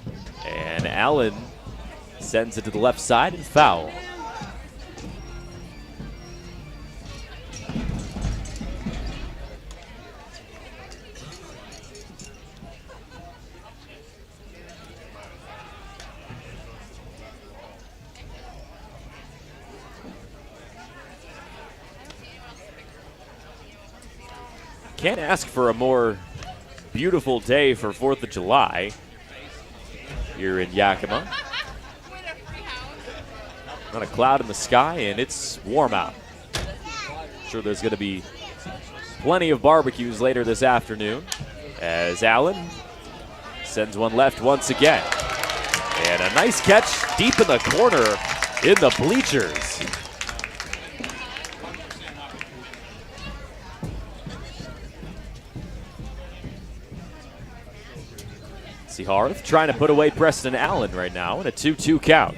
S1: and Allen sends it to the left side and foul. Can't ask for a more beautiful day for 4th of July here in Yakima. Not a cloud in the sky, and it's warm out. I'm sure there's going to be plenty of barbecues later this afternoon, as Allen sends one left once again. And a nice catch deep in the corner in the bleachers.
S20: Seharth trying to put away Preston Allen right now in a 2-2 count.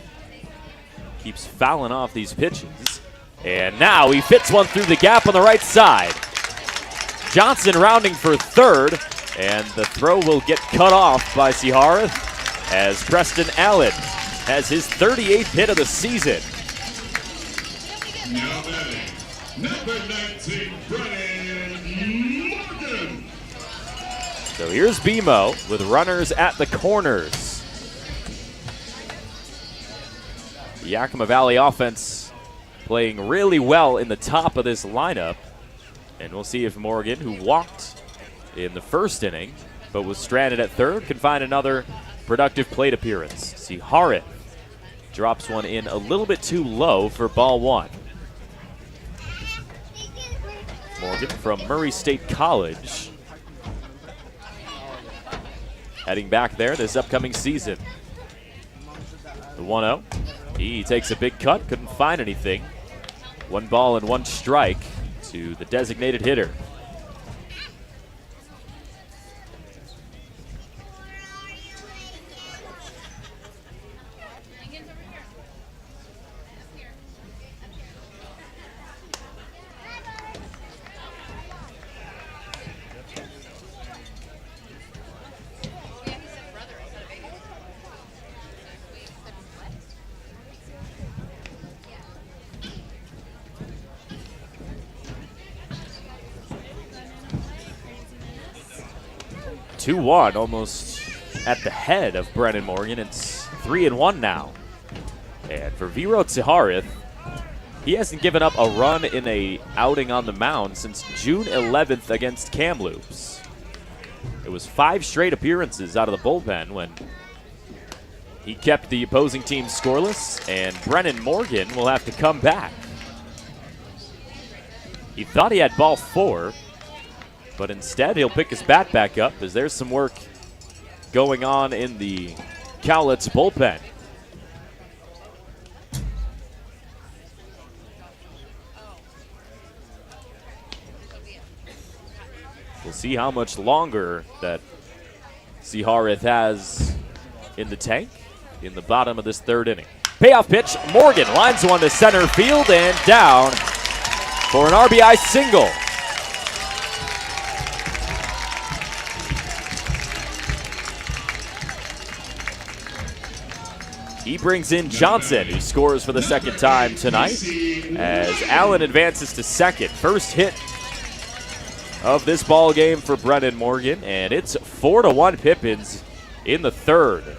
S20: Keeps fouling off these pitches. And now he fits one through the gap on the right side. Johnson rounding for third, and the throw will get cut off by Seharth as Preston Allen has his 38th hit of the season.
S14: Now batting, number 19, Brennan Morgan.
S20: So here's BMO with runners at the corners. The Yakima Valley offense playing really well in the top of this lineup. And we'll see if Morgan, who walked in the first inning but was stranded at third, can find another productive plate appearance. Seharth drops one in a little bit too low for ball one. Morgan from Murray State College heading back there this upcoming season. The 1-0. He takes a big cut, couldn't find anything. 1 ball and 1 strike to the designated hitter. Two-one, almost at the head of Brennan Morgan. It's 3-1 now. And for Viro Seharth, he hasn't given up a run in a outing on the mound since June 11th against Kamloops. It was 5 straight appearances out of the bullpen when he kept the opposing team scoreless, and Brennan Morgan will have to come back. He thought he had ball 4, but instead he'll pick his bat back up as there's some work going on in the Cowlitz bullpen. We'll see how much longer that Seharth has in the tank in the bottom of this 3rd inning. Payoff pitch, Morgan lines one to center field and down for an RBI single. He brings in Johnson, who scores for the 2nd time tonight, as Allen advances to second. First hit of this ball game for Brennan Morgan, and it's 4-1 Pippins in the 3rd.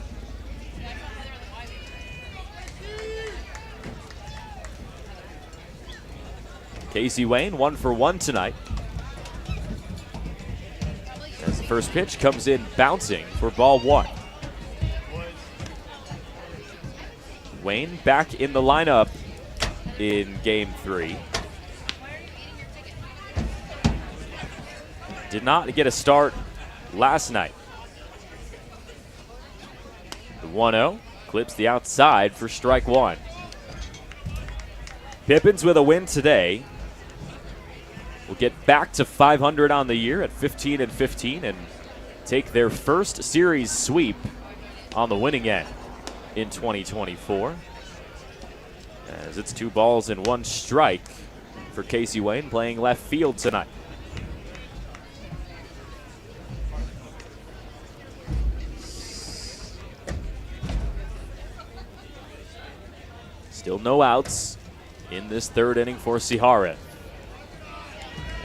S20: Casey Wayne 1 for 1 tonight, as the first pitch comes in bouncing for ball 1. Wayne back in the lineup in game 3. Did not get a start last night. The 1-0 clips the outside for strike 1. Pippins with a win today will get back to 500 on the year at 15-15 and take their first series sweep on the winning end in 2024. As it's 2 balls and 1 strike for Casey Wayne playing left field tonight. Still no outs in this 3rd inning for Seharth.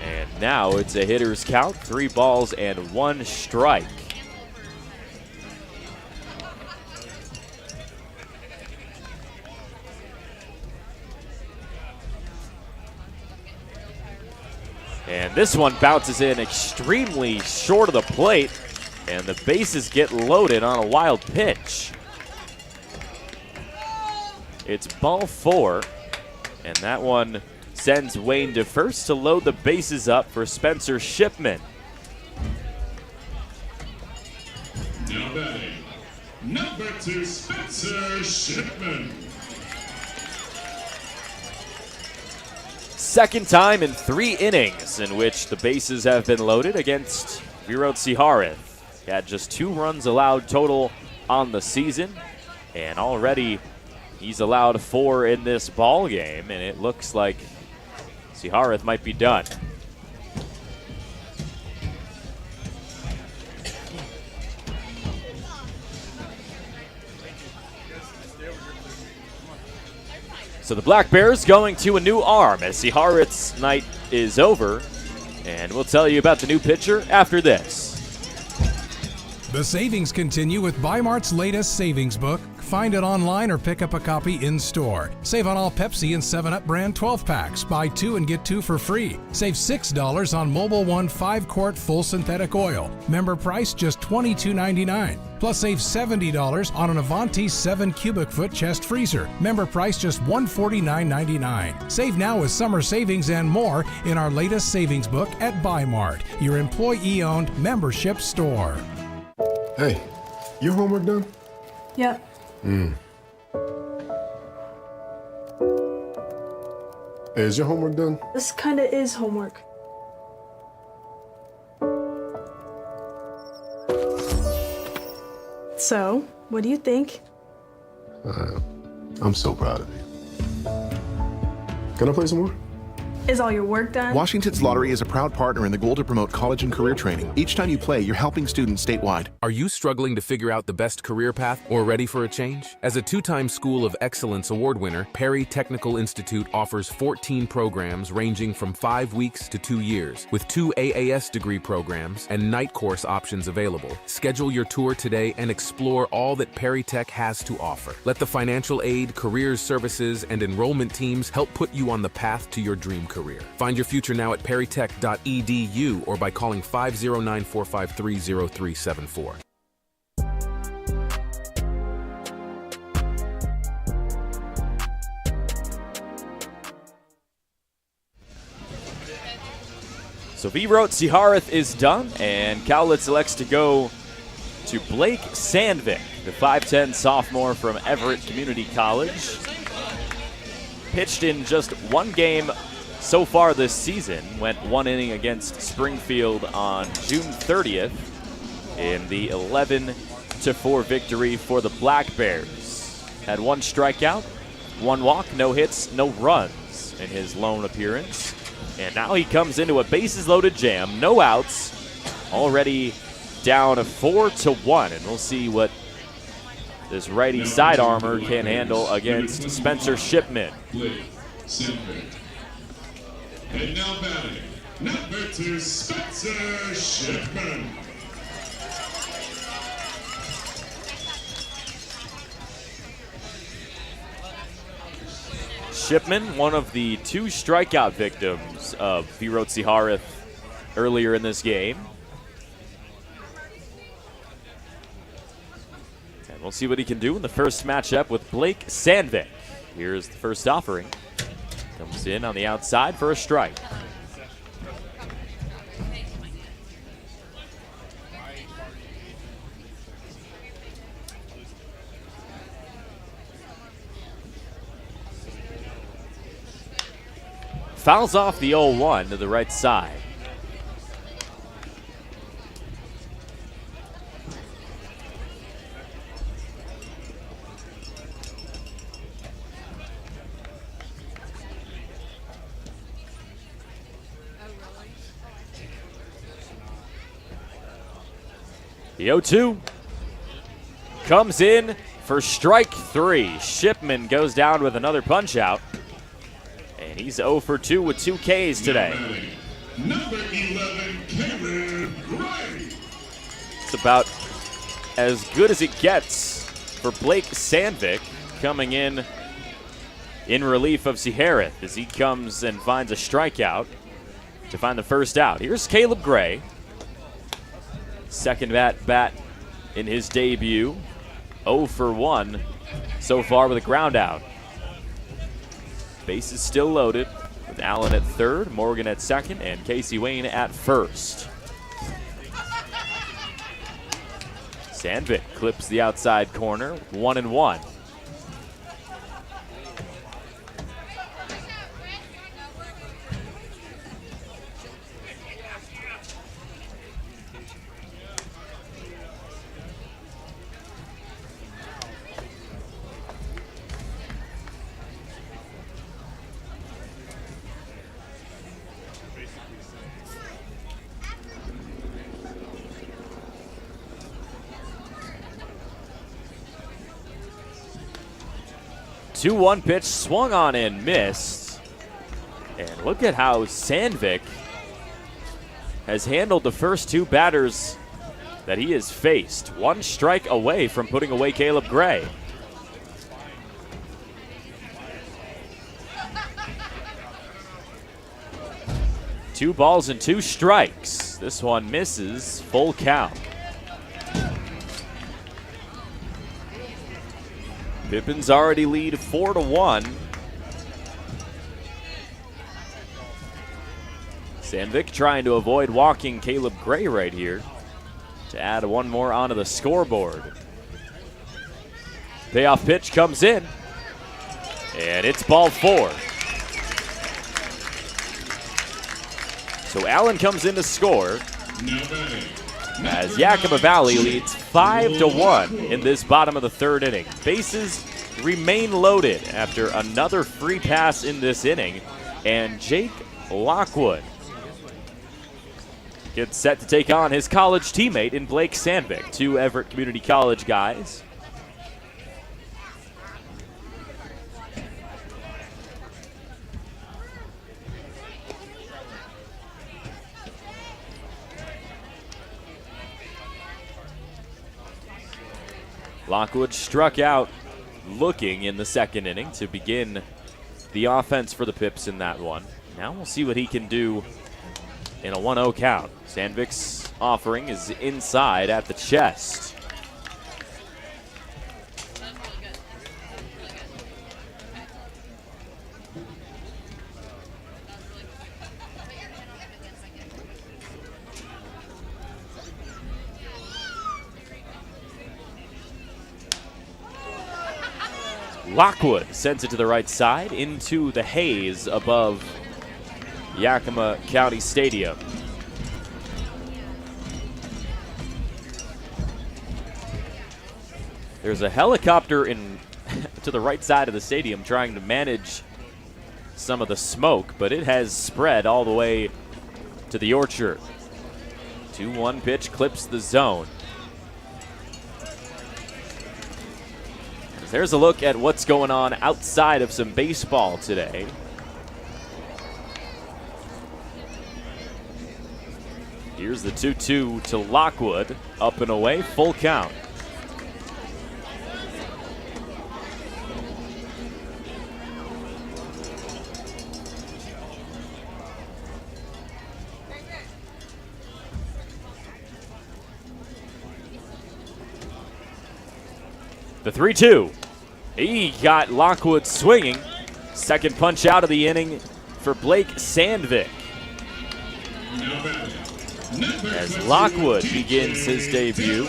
S20: And now it's a hitter's count, 3 balls and 1 strike. And this one bounces in extremely short of the plate, and the bases get loaded on a wild pitch. It's ball 4, and that one sends Wayne to first to load the bases up for Spencer Shipman.
S14: Now batting, number 2, Spencer Shipman.
S20: 2nd time in 3 innings in which the bases have been loaded against Viro Seharth. had just 2 runs allowed total on the season, and already he's allowed 4 in this ball game, and it looks like Ciharith might be done. So the Black Bears going to a new arm as Ciharith's night is over, and we'll tell you about the new pitcher after this.
S2: The savings continue with Bi-Mart's latest savings book. Find it online or pick up a copy in store. Save on all Pepsi and 7-Up brand 12-packs. Buy 2 and get 2 for free. Save $6 on Mobile One 5-quart full synthetic oil. Member price just $22.99. Plus save $70 on an Avanti 7 cubic foot chest freezer. Member price just $149.99. Save now with summer savings and more in our latest savings book at Bi-Mart, your employee-owned membership store.
S3: Hey, your homework done?
S4: Yep.
S3: Hey, is your homework done?
S4: This kinda is homework. So, what do you think?
S3: I'm so proud of you. Can I play some more?
S4: Is all your work done?
S5: Washington's Lottery is a proud partner in the goal to promote college and career training. Each time you play, you're helping students statewide.
S18: Are you struggling to figure out the best career path or ready for a change? As a 2-time School of Excellence award winner, Perry Technical Institute offers 14 programs ranging from 5 weeks to 2 years, with 2 AAS degree programs and night course options available. Schedule your tour today and explore all that Perry Tech has to offer. Let the financial aid, careers services, and enrollment teams help put you on the path to your dream career. Find your future now at perrytech.edu or by calling 509-453-0374.
S20: So V-Rote Ciharith is done, and Cowlitz elects to go to Blake Sandvik, the 5'10 sophomore from Everett Community College. Pitched in just 1 game so far this season, went 1 inning against Springfield on June 30th in the 11-4 victory for the Black Bears. Had 1 strikeout, 1 walk, no hits, no runs in his lone appearance. And now he comes into a bases-loaded jam, no outs, already down 4-1, and we'll see what this righty side armor can handle against Spencer Shipman.
S14: And now batting, number 2, Spencer Shipman.
S20: Shipman, one of the 2 strikeout victims of V-Rote Ciharith earlier in this game. And we'll see what he can do in the first matchup with Blake Sandvik. Here's the first offering. Comes in on the outside for a strike. Fouls off the 0-1 to the right side. The 0-2 comes in for strike 3. Shipman goes down with another punch out. And he's 0 for 2 with 2 Ks today.
S14: Number 11, Cameron Gray.
S20: It's about as good as it gets for Blake Sandvik, coming in relief of Ciharith as he comes and finds a strikeout to find the first out. Here's Caleb Gray. Second bat in his debut. 0 for 1 so far with a ground out. Bases still loaded with Allen at third, Morgan at second, and Casey Wayne at first. Sandvik clips the outside corner, 1-1. 2-1 pitch swung on and missed. And look at how Sandvik has handled the first two batters that he has faced. One strike away from putting away Caleb Gray. Two balls and two strikes. This one misses, full count. Pippins already lead 4-1. Sandvik trying to avoid walking Caleb Gray right here to add one more onto the scoreboard. Payoff pitch comes in, and it's ball 4. So Allen comes in to score as Yakima Valley leads 5-1 in this bottom of the third inning. Bases remain loaded after another free pass in this inning, and Jake Lockwood gets set to take on his college teammate in Blake Sandvik, two Everett Community College guys. Lockwood struck out looking in the second inning to begin the offense for the Pips in that one. Now we'll see what he can do in a 1-0 count. Sandvik's offering is inside at the chest. Lockwood sends it to the right side into the haze above Yakima County Stadium. There's a helicopter to the right side of the stadium trying to manage some of the smoke, but it has spread all the way to the orchard. 2-1 pitch clips the zone. There's a look at what's going on outside of some baseball today. Here's the 2-2 to Lockwood, up and away, full count. The 3-2. He got Lockwood swinging. Second punch out of the inning for Blake Sandvik. As Lockwood begins his debut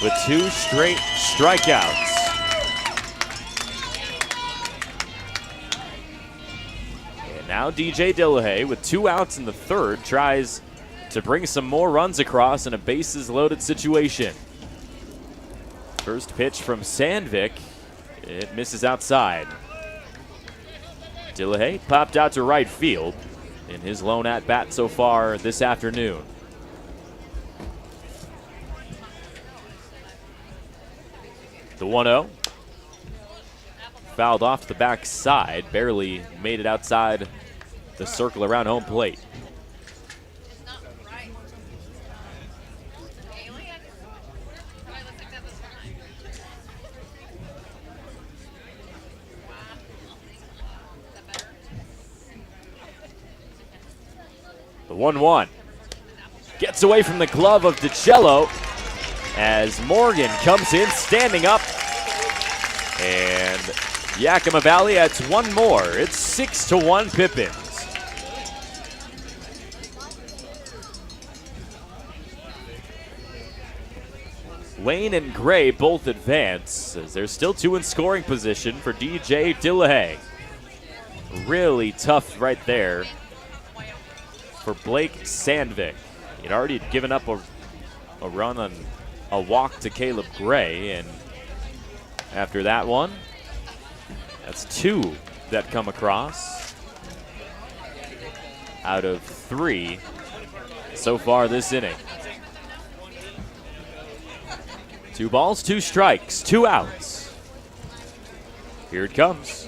S20: with 2 straight strikeouts. And now DJ Dillahay with 2 outs in the third tries to bring some more runs across in a bases loaded situation. First pitch from Sandvik, it misses outside. Dillahay popped out to right field in his lone at-bat so far this afternoon. The 1-0. Fouled off the backside, barely made it outside the circle around home plate. The 1-1 gets away from the glove of DiCello as Morgan comes in standing up, and Yakima Valley adds one more. It's 6-1 Pippins. Wayne and Gray both advance as there's still 2 in scoring position for DJ Dillahay. Really tough right there for Blake Sandvik. He'd already given up a run on a walk to Caleb Gray, and after that one, that's 2 that come across out of 3 so far this inning. 2 balls, 2 strikes, 2 outs. Here it comes.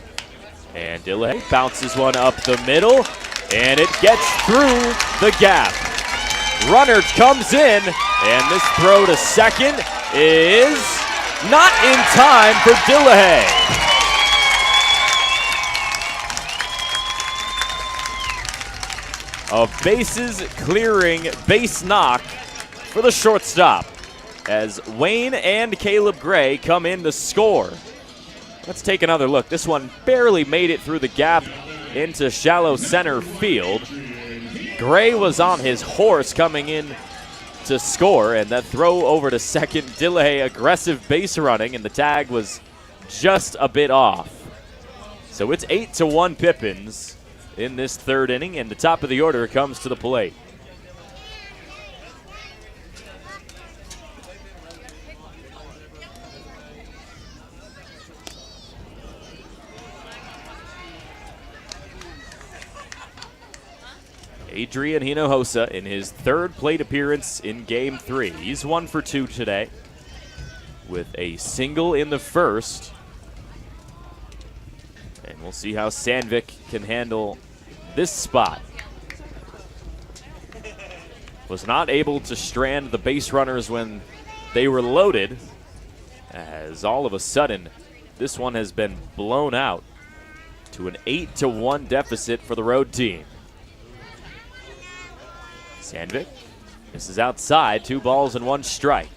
S20: And Dillay bounces one up the middle, and it gets through the gap. Runner comes in, and this throw to second is not in time for Dillay. A bases clearing base knock for the shortstop as Wayne and Caleb Gray come in to score. Let's take another look. This one barely made it through the gap into shallow center field. Gray was on his horse coming in to score, and that throw over to second, Dillay aggressive base running, and the tag was just a bit off. So it's 8-1 Pippins in this third inning, and the top of the order comes to the plate. Adrian Hinojosa in his third plate appearance in Game 3. He's 1 for 2 today with a single in the first. And we'll see how Sandvik can handle this spot. Was not able to strand the base runners when they were loaded, as all of a sudden this one has been blown out to an 8-1 deficit for the road team. Sandvik misses outside, 2 balls and 1 strike.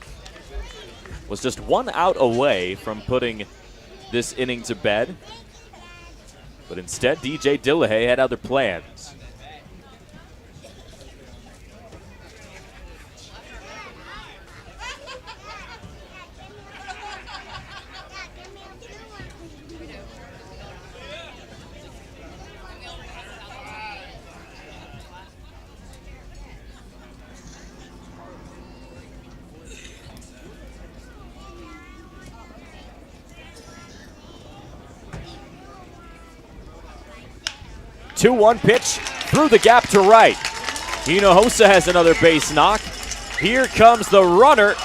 S20: Was just 1 out away from putting this inning to bed, but instead DJ Dillay had other plans. Two-one pitch through the gap to right. Hinojosa has another base knock. Here comes the runner,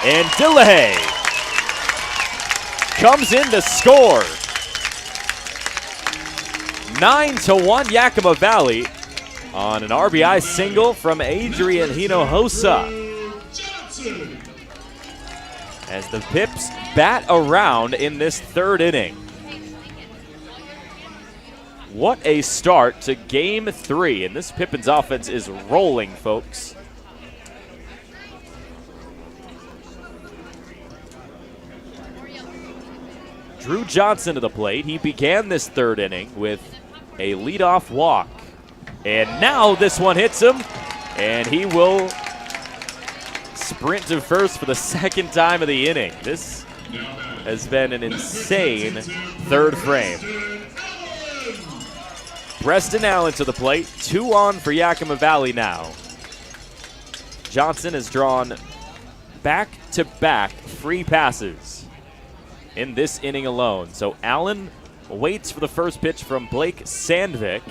S20: and Dillay comes in to score. 9-1 Yakima Valley on an RBI single from Adrian Hinojosa. As the Pips bat around in this third inning. What a start to Game 3, and this Pippins offense is rolling, folks. Drew Johnson to the plate. He began this third inning with a leadoff walk, and now this one hits him, and he will sprint to first for the second time of the inning. This has been an insane third frame. Preston Allen to the plate, 2 on for Yakima Valley now. Johnson has drawn back-to-back free passes in this inning alone. So Allen waits for the first pitch from Blake Sandvik,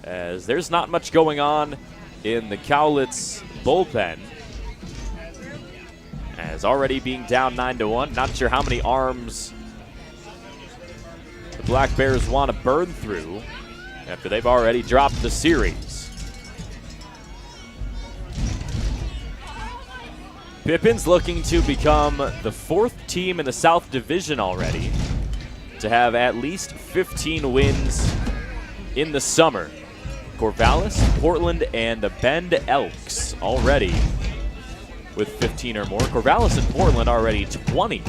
S20: as there's not much going on in the Cowlitz bullpen. As already being down 9-1, not sure how many arms the Black Bears want to burn through after they've already dropped the series. Pippins looking to become the 4th team in the South Division already to have at least 15 wins in the summer. Corvallis, Portland, and the Bend Elks already with 15 or more. Corvallis and Portland already 20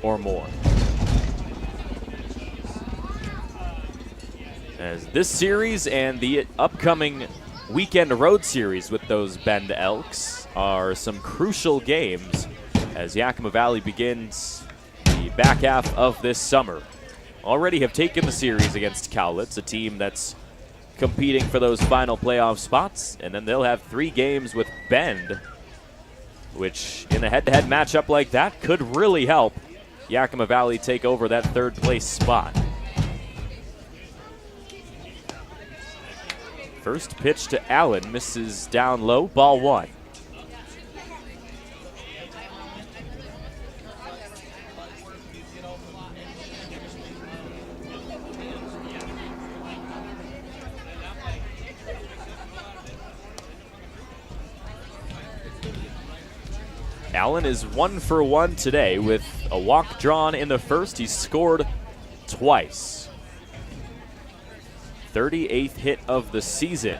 S20: or more. As this series and the upcoming weekend road series with those Bend Elks are some crucial games as Yakima Valley begins the back half of this summer. Already have taken the series against Cowlitz, a team that's competing for those final playoff spots, and then they'll have 3 games with Bend, which in a head-to-head matchup like that could really help Yakima Valley take over that 3rd place spot. First pitch to Allen, misses down low, ball 1. Allen is 1 for 1 today with a walk drawn in the first. He's scored twice. 38th hit of the season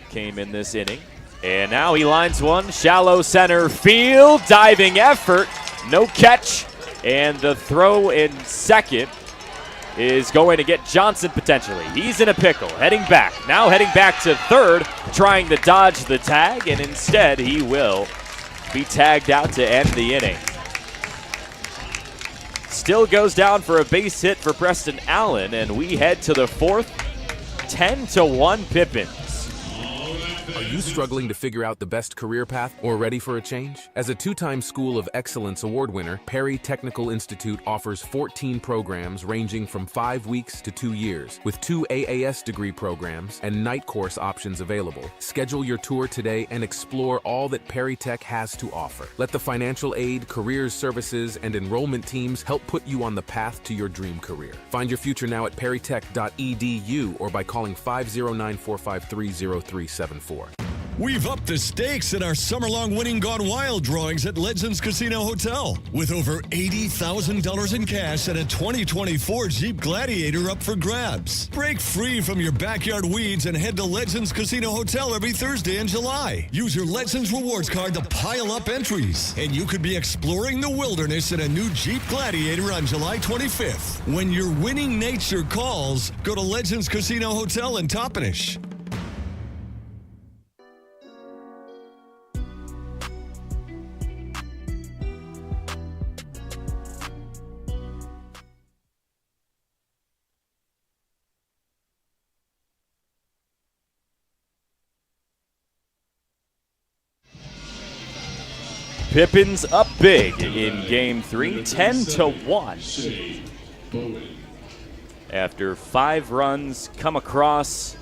S20: came in this inning. And now he lines one, shallow center field, diving effort, no catch. And the throw in second is going to get Johnson potentially. He's in a pickle, heading back. Now heading back to third, trying to dodge the tag, and instead he will be tagged out to end the inning. Still goes down for a base hit for Preston Allen, and we head to the fourth, 10-1 Pippins.
S18: Are you struggling to figure out the best career path or ready for a change? As a two-time School of Excellence award winner, Perry Technical Institute offers 14 programs ranging from 5 weeks to 2 years, with 2 AAS degree programs and night course options available. Schedule your tour today and explore all that Perry Tech has to offer. Let the financial aid, careers services, and enrollment teams help put you on the path to your dream career. Find your future now at perrytech.edu or by calling 509-453-0374.
S13: We've upped the stakes in our summer-long winning Gone Wild drawings at Legends Casino Hotel. With over $80,000 in cash and a 2024 Jeep Gladiator up for grabs. Break free from your backyard weeds and head to Legends Casino Hotel every Thursday in July. Use your Legends Rewards card to pile up entries. And you could be exploring the wilderness in a new Jeep Gladiator on July 25th. When your winning nature calls, go to Legends Casino Hotel in Toppenish.
S20: Pippins up big in Game 3, 10-1. After 5 runs come across.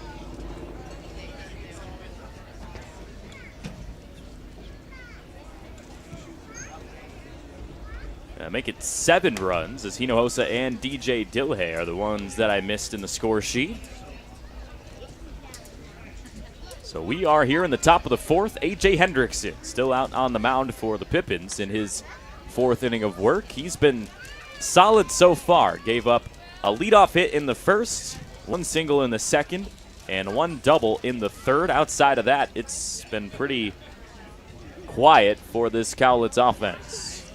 S20: Make it 7 runs as Hinojosa and DJ Dilhay are the ones that I missed in the score sheet. So we are here in the top of the fourth. A.J. Hendrickson still out on the mound for the Pippins in his 4th inning of work. He's been solid so far. Gave up a leadoff hit in the first, 1 single in the second, and 1 double in the third. Outside of that, it's been pretty quiet for this Cowlitz offense.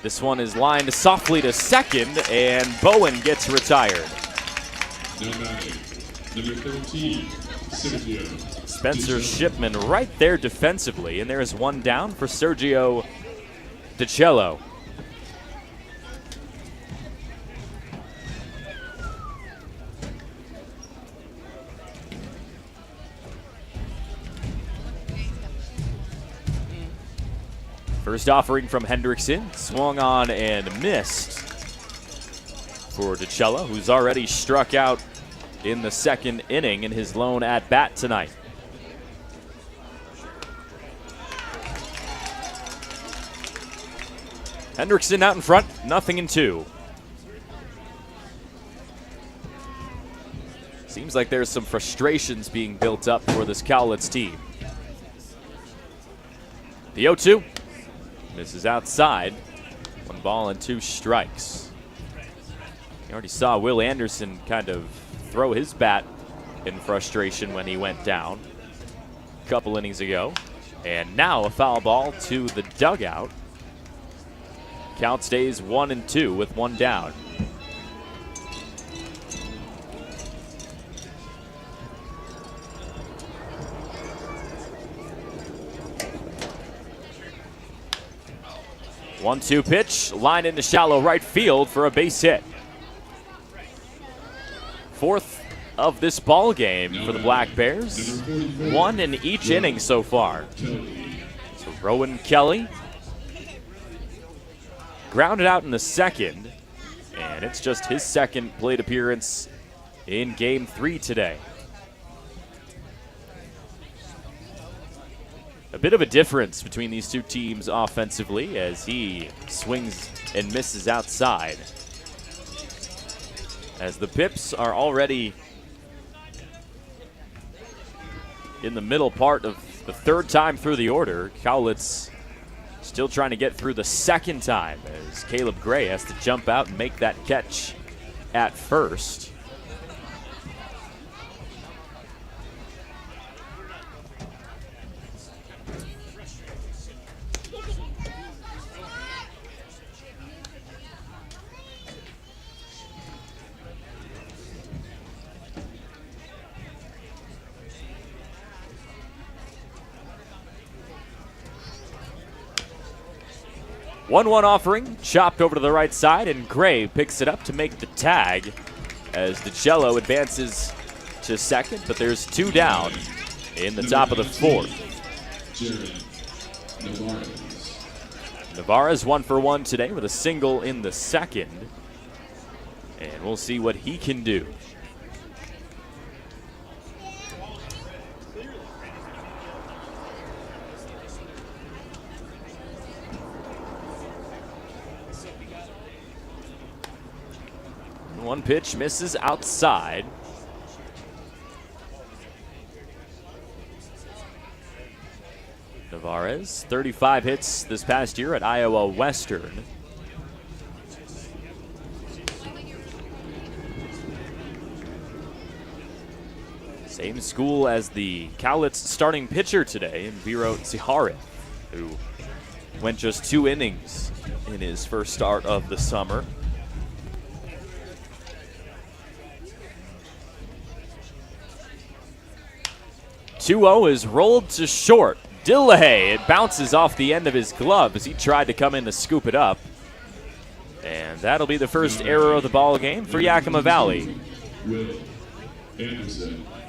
S20: This one is lined softly to second, and Bowen gets retired.
S14: Number 13, Sergio.
S20: Spencer Shipman right there defensively, and there is 1 down for Sergio DiCello. First offering from Hendrickson, swung on and missed for DiCello, who's already struck out in the 2nd inning in his lone at-bat tonight. Hendrickson out in front, 0-2. Seems like there's some frustrations being built up for this Cowlitz team. The 0-2 misses outside. 1 ball and 2 strikes. You already saw Will Anderson kind of throw his bat in frustration when he went down a couple innings ago. And now a foul ball to the dugout. Count stays 1-2 with 1 down. One-two pitch, line into shallow right field for a base hit. 4th of this ball game for the Black Bears. 1 in each inning so far. So Rowan Kelly grounded out in the 2nd, and it's just his 2nd plate appearance in Game 3 today. A bit of a difference between these two teams offensively as he swings and misses outside. As the Pips are already in the middle part of the third time through the order. Cowlitz still trying to get through the second time as Caleb Gray has to jump out and make that catch at first. One offering, chopped over to the right side, and Gray picks it up to make the tag as DiCello advances to second, but there's two down in the top of the fourth. Navarez 1 for 1 today with a single in the second, and we'll see what he can do. One pitch misses outside. Navarez, 35 hits this past year at Iowa Western. Same school as the Cowlitz starting pitcher today, Viro Tsiharith, who went just 2 innings in his first start of the summer. Two-0 is rolled to short. Dillahay, it bounces off the end of his glove as he tried to come in to scoop it up. And that'll be the first error of the ball game for Yakima Valley.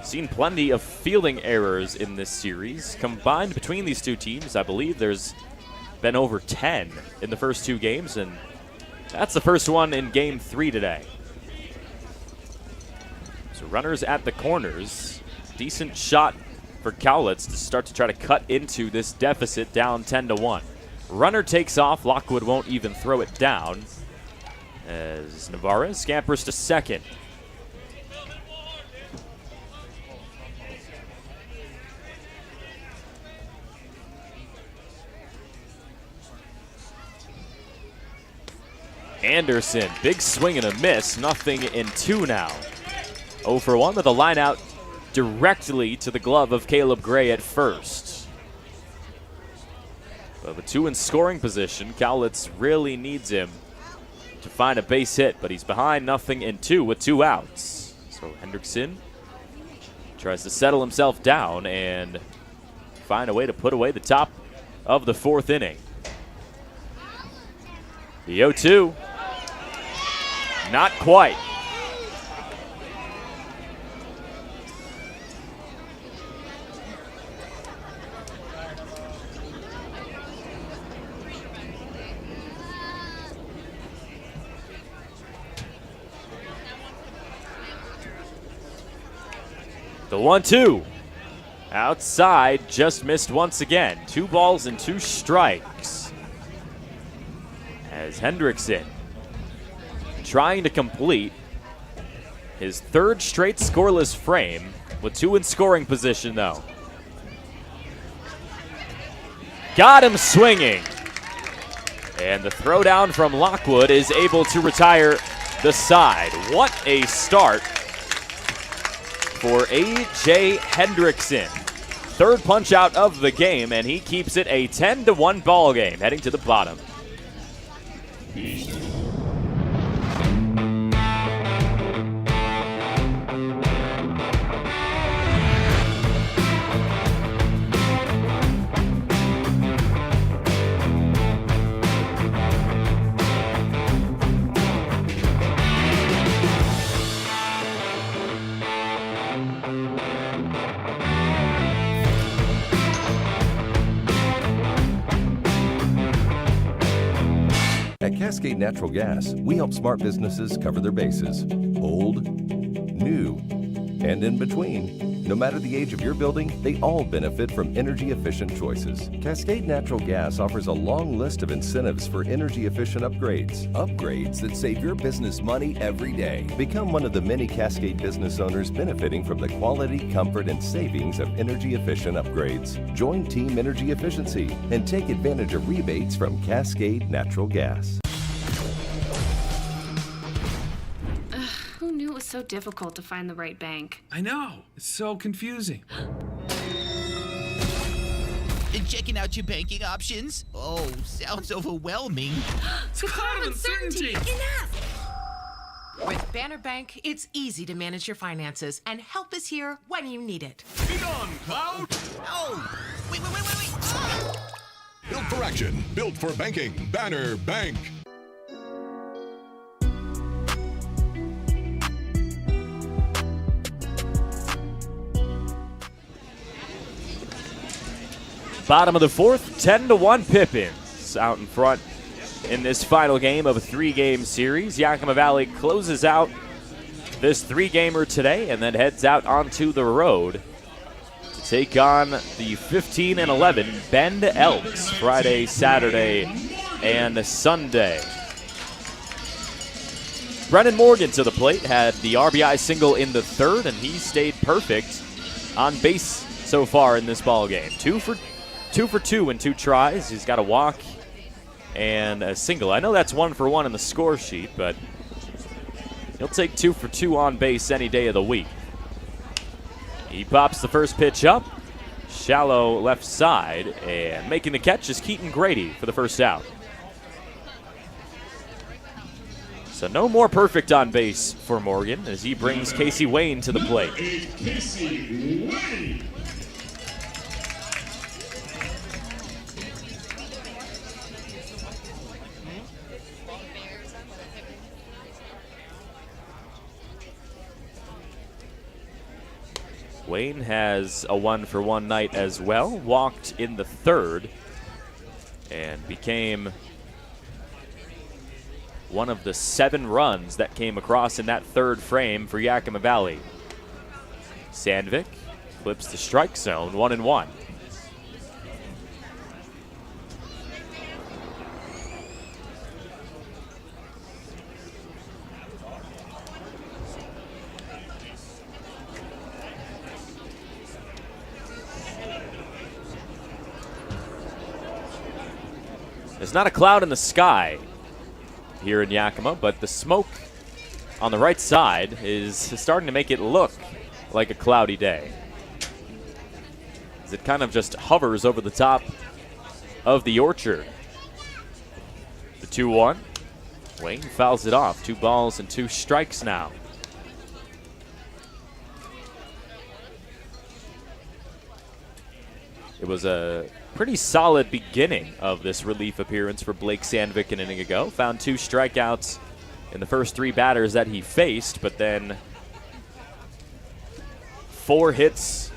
S20: Seen plenty of fielding errors in this series. Combined between these two teams, I believe there's been over 10 in the first 2 games, and that's the first one in Game 3 today. So runners at the corners. Decent shot for Cowlitz to start to try to cut into this deficit down 10-1. Runner takes off. Lockwood won't even throw it down as Navarez scampers to second. Anderson, big swing and a miss. Nothing in 2 now. 0 for 1 with a line out directly to the glove of Caleb Gray at first. But with 2 in scoring position, Cowlitz really needs him to find a base hit, but he's behind 0-2 with 2 outs. So Hendrickson tries to settle himself down and find a way to put away the top of the 4th inning. The 0-2, not quite. The 1-2. Outside, just missed once again. 2 balls and 2 strikes. As Hendrickson trying to complete his 3rd straight scoreless frame with 2 in scoring position, though. Got him swinging. And the throwdown from Lockwood is able to retire the side. What a start for A.J. Hendrickson. 3rd punch out of the game, and he keeps it a 10-1 ball game, heading to the bottom.
S8: At Cascade Natural Gas, we help smart businesses cover their bases. Old, new, and in between. No matter the age of your building, they all benefit from energy-efficient choices. Cascade Natural Gas offers a long list of incentives for energy-efficient upgrades. Upgrades that save your business money every day. Become one of the many Cascade business owners benefiting from the quality, comfort, and savings of energy-efficient upgrades. Join Team Energy Efficiency and take advantage of rebates from Cascade Natural Gas.
S9: Who knew it was so difficult to find the right bank?
S19: I know. It's so confusing.
S11: Checking out your banking options? Oh, sounds overwhelming.
S12: It's a cloud of uncertainty. Enough! With Banner Bank, it's easy to manage your finances, and help is here when you need it.
S14: Be gone, Cloud!
S11: Oh, wait. Ah!
S14: Built for action, built for banking. Banner Bank.
S20: Bottom of the fourth, 10-1 Pippins out in front in this final game of a three-game series. Yakima Valley closes out this three-gamer today and then heads out onto the road to take on the 15-11 Bend Elks Friday, Saturday, and Sunday. Brennan Morgan to the plate, had the RBI single in the third, and he stayed perfect on base so far in this ball game. Two for two in two tries. He's got a walk and a single. I know that's 1 for 1 in the score sheet, but he'll take 2 for 2 on base any day of the week. He pops the first pitch up, shallow left side, and making the catch is Keaton Grady for the first out. So no more perfect on base for Morgan as he brings Casey Wayne to the plate.
S14: Casey Wayne.
S20: Wayne has a 1 for 1 night as well. Walked in the third and became one of the 7 runs that came across in that third frame for Yakima Valley. Sandvik flips the strike zone, 1-1. There's not a cloud in the sky here in Yakima, but the smoke on the right side is starting to make it look like a cloudy day, as it kind of just hovers over the top of the orchard. The 2-1. Wayne fouls it off. 2 balls and 2 strikes now. It was a pretty solid beginning of this relief appearance for Blake Sandvik an inning ago. Found 2 strikeouts in the first 3 batters that he faced, but then 4 hits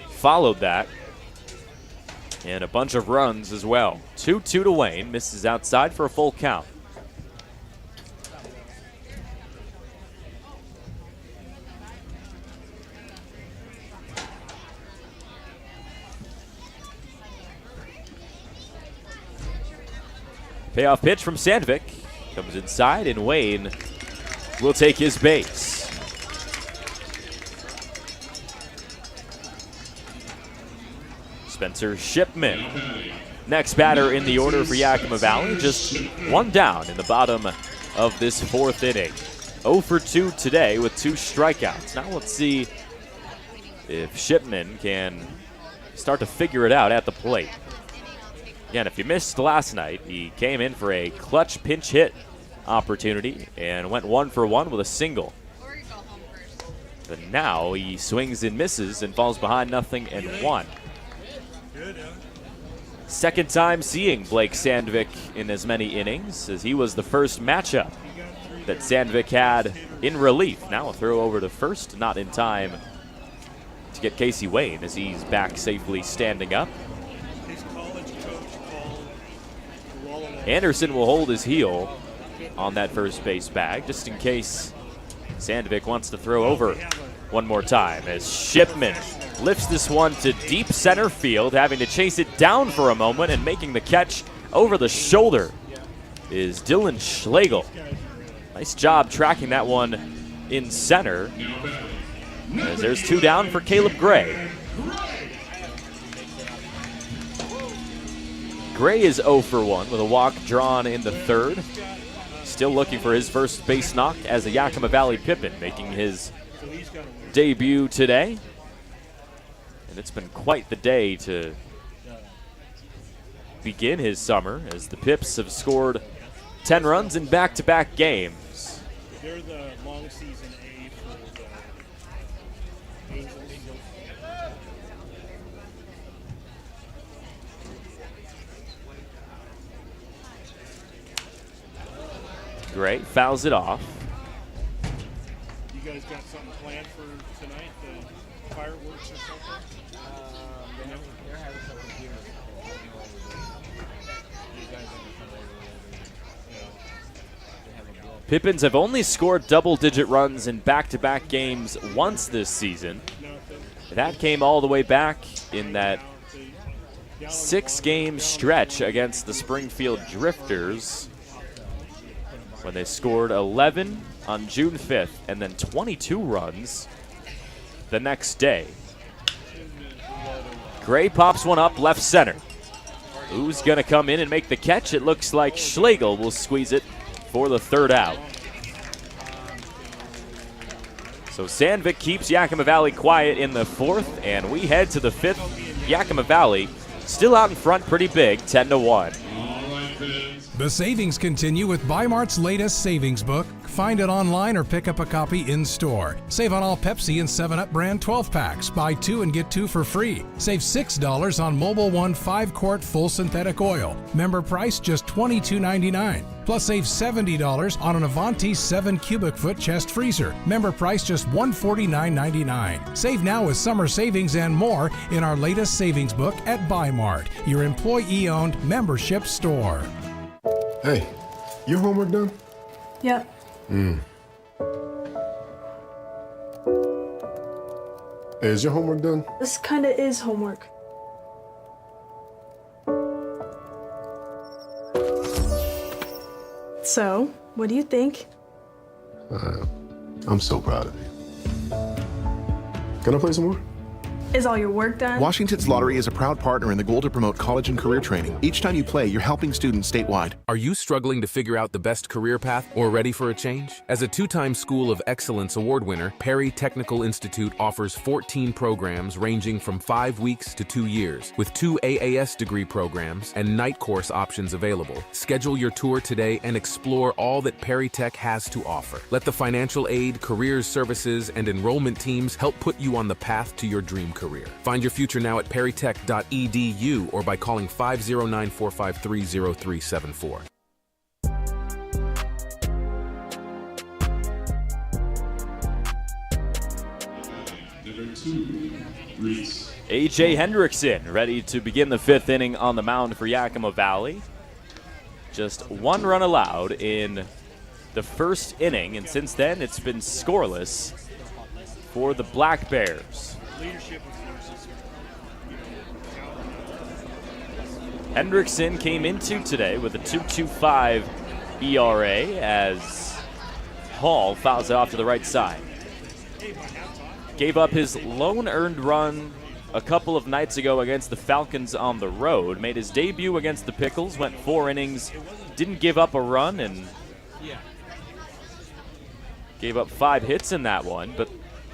S20: followed that, and a bunch of runs as well. 2-2 to Wayne, misses outside for a full count. Payoff pitch from Sandvik. Comes inside, and Wayne will take his base. Spencer Shipman, next batter in the order for Yakima Valley. Just 1 down in the bottom of this 4th inning. 0 for 2 today with 2 strikeouts. Now let's see if Shipman can start to figure it out at the plate. Again, if you missed last night, he came in for a clutch pinch hit opportunity and went 1 for 1 with a single. But now he swings and misses and falls behind 0-1. Second time seeing Blake Sandvik in as many innings, as he was the first matchup that Sandvik had in relief. Now a throw over to first, not in time to get Casey Wayne as he's back safely standing up. Anderson will hold his heel on that first base bag just in case Sandvik wants to throw over one more time as Shipman lifts this one to deep center field, having to chase it down for a moment, and making the catch over the shoulder is Dylan Schlegel. Nice job tracking that one in center, as there's 2 down for Caleb Gray. Gray is 0 for 1 with a walk drawn in the 3rd. Still looking for his first base knock as a Yakima Valley Pippin, making his debut today. And it's been quite the day to begin his summer, as the Pips have scored 10 runs in back-to-back games.
S10: They're the long season A for the Angels.
S20: Gray fouls it off.
S10: You guys got something planned for tonight? The fireworks or something?
S21: They're having something here.
S20: Pippins have only scored double-digit runs in back-to-back games once this season. That came all the way back in that 6-game stretch against the Springfield Drifters, when they scored 11 on June 5th and then 22 runs the next day. Gray pops one up left center. Who's going to come in and make the catch? It looks like Schlegel will squeeze it for the 3rd out. So Sandvik keeps Yakima Valley quiet in the 4th, and we head to the 5th. Yakima Valley still out in front pretty big, 10-1.
S2: The savings continue with Bi-Mart's latest savings book. Find it online or pick up a copy in store. Save on all Pepsi and 7-Up brand 12-packs. Buy 2 and get 2 for free. Save $6 on Mobil 1 5-quart full synthetic oil. Member price just $22.99. Plus save $70 on an Avanti 7 cubic foot chest freezer. Member price just $149.99. Save now with summer savings and more in our latest savings book at Bi-Mart, your employee-owned membership store.
S3: Hey, your homework done?
S4: Yep.
S3: Hey, is your homework done?
S4: This kinda is homework. So, what do you think?
S3: I'm so proud of you. Can I play some more?
S4: Is all your work done?
S5: Washington's Lottery is a proud partner in the goal to promote college and career training. Each time you play, you're helping students statewide.
S18: Are you struggling to figure out the best career path or ready for a change? As a 2-time School of Excellence award winner, Perry Technical Institute offers 14 programs ranging from 5 weeks to 2 years, with 2 AAS degree programs and night course options available. Schedule your tour today and explore all that Perry Tech has to offer. Let the financial aid, careers services, and enrollment teams help put you on the path to your dream career. Find your future now at perrytech.edu or by calling 509-453-0374.
S14: Number 2, Reese.
S20: A.J. Hendrickson ready to begin the 5th inning on the mound for Yakima Valley. Just 1 run allowed in the 1st inning, and since then it's been scoreless for the Black Bears. Hendrickson came into today with a 2.25 ERA as Hall fouls it off to the right side. Gave up his lone earned run a couple of nights ago against the Falcons on the road. Made his debut against the Pickles, went 4 innings, didn't give up a run, and gave up 5 hits in that one. But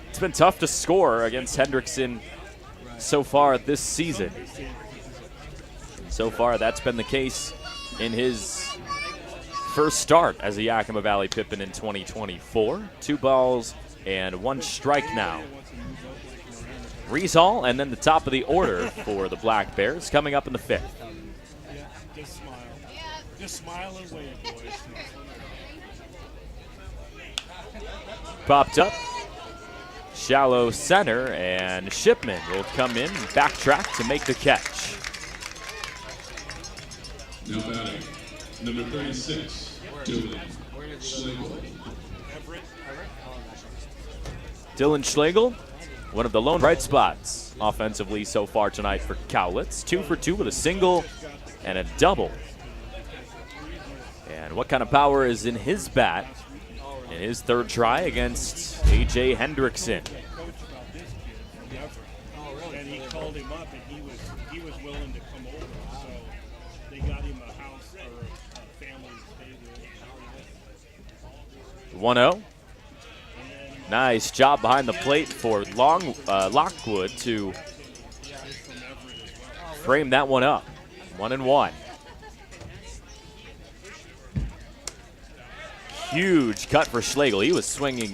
S20: it's been tough to score against Hendrickson so far this season. So far, that's been the case in his first start as a Yakima Valley Pippin in 2024. 2 balls and 1 strike now. Reese Hall, and then the top of the order for the Black Bears coming up in the 5th.
S10: Just smile. Just smile and wave, boys.
S20: Popped up. Shallow center, and Shipman will come in and backtrack to make the catch.
S14: Now batting, number 36, Dylan Schlegel.
S20: Dylan Schlegel, one of the lone bright spots offensively so far tonight for Cowlitz. 2 for 2 with a single and a double. And what kind of power is in his bat in his third try against A.J. Hendrickson?
S10: And he called him up, and he was willing to come over. So they got him a house or a family to stay with.
S20: 1-0. Nice job behind the plate for Lockwood to frame that one up. 1-1. Huge cut for Schlegel. He was swinging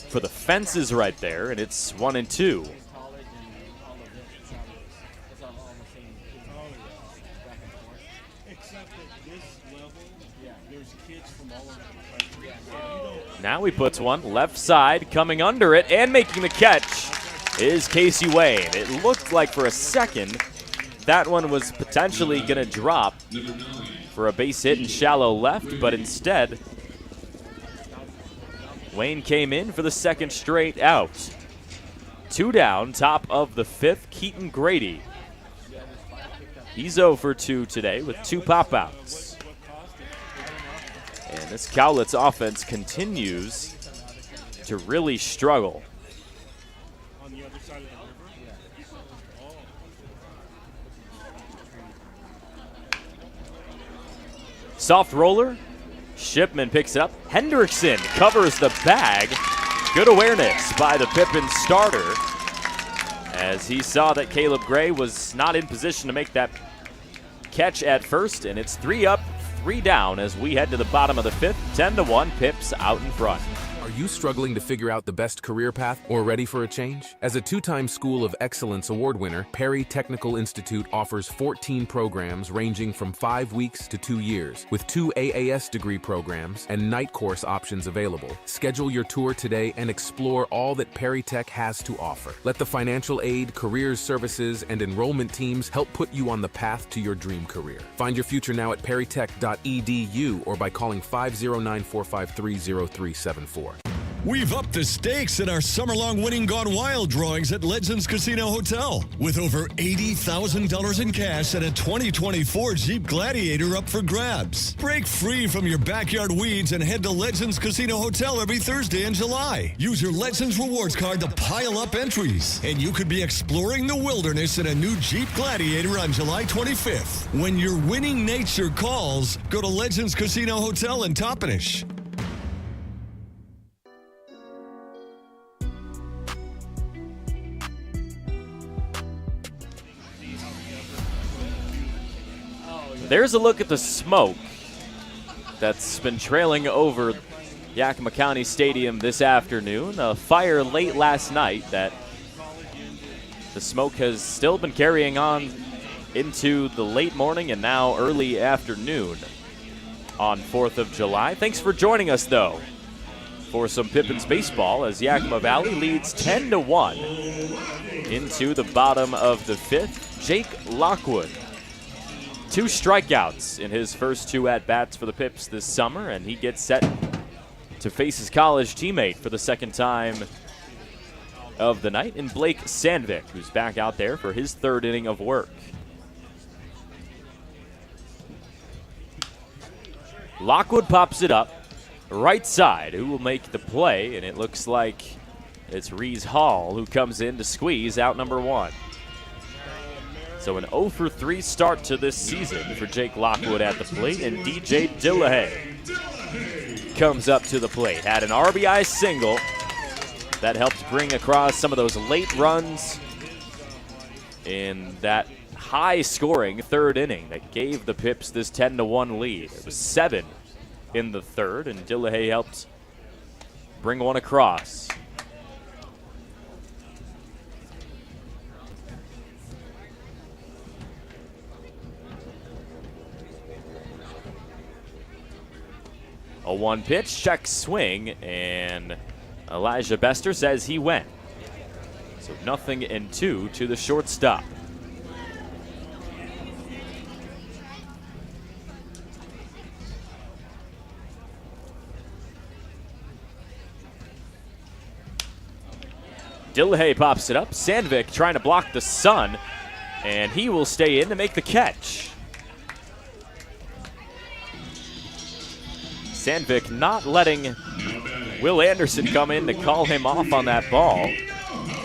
S20: for the fences right there, and it's 1-2. Now he puts one left side, coming under it, and making the catch is Casey Wayne. It looked like for a second that one was potentially going to drop for a base hit in shallow left, but instead Wayne came in for the second straight out. 2 down, top of the 5th, Keaton Grady. He's 0 for 2 today with 2 pop-outs. And this Cowlitz offense continues to really struggle. Soft roller. Shipman picks it up. Hendrickson covers the bag. Good awareness by the Pippins starter as he saw that Caleb Gray was not in position to make that catch at first, and it's 3 up, 3 down as we head to the bottom of the 5th. 10-1, Pips out in front.
S18: Are you struggling to figure out the best career path or ready for a change? As a 2-time School of Excellence award winner, Perry Technical Institute offers 14 programs ranging from 5 weeks to 2 years, with 2 AAS degree programs and night course options available. Schedule your tour today and explore all that Perry Tech has to offer. Let the financial aid, careers services, and enrollment teams help put you on the path to your dream career. Find your future now at perrytech.edu or by calling 509-453-0374.
S13: We've upped the stakes in our summer-long Winning Gone Wild drawings at Legends Casino Hotel with over $80,000 in cash and a 2024 Jeep Gladiator up for grabs. Break free from your backyard weeds and head to Legends Casino Hotel every Thursday in July. Use your Legends Rewards card to pile up entries, and you could be exploring the wilderness in a new Jeep Gladiator on July 25th. When your winning nature calls, go to Legends Casino Hotel in Toppenish.
S20: There's a look at the smoke that's been trailing over Yakima County Stadium this afternoon. A fire late last night that the smoke has still been carrying on into the late morning and now early afternoon on 4th of July. Thanks for joining us, though, for some Pippins baseball as Yakima Valley leads 10-1 into the bottom of the 5th. Jake Lockwood, 2 strikeouts in his first 2 at-bats for the Pips this summer, and he gets set to face his college teammate for the second time of the night in Blake Sandvik, who's back out there for his 3rd inning of work. Lockwood pops it up, right side. Who will make the play? And it looks like it's Reese Hall who comes in to squeeze out number 1. So an 0 for 3 start to this season for Jake Lockwood at the plate, and DJ Dillahay comes up to the plate. Had an RBI single that helped bring across some of those late runs in that high-scoring 3rd inning that gave the Pips this 10-1 lead. It was 7 in the 3rd, and Dillahay helped bring one across. A 1 pitch, check swing, and Elijah Bester says he went. So 0-2 to the shortstop. Dillahay pops it up. Sandvik trying to block the sun, and he will stay in to make the catch. Sandvik not letting Will Anderson come in to call him off on that ball,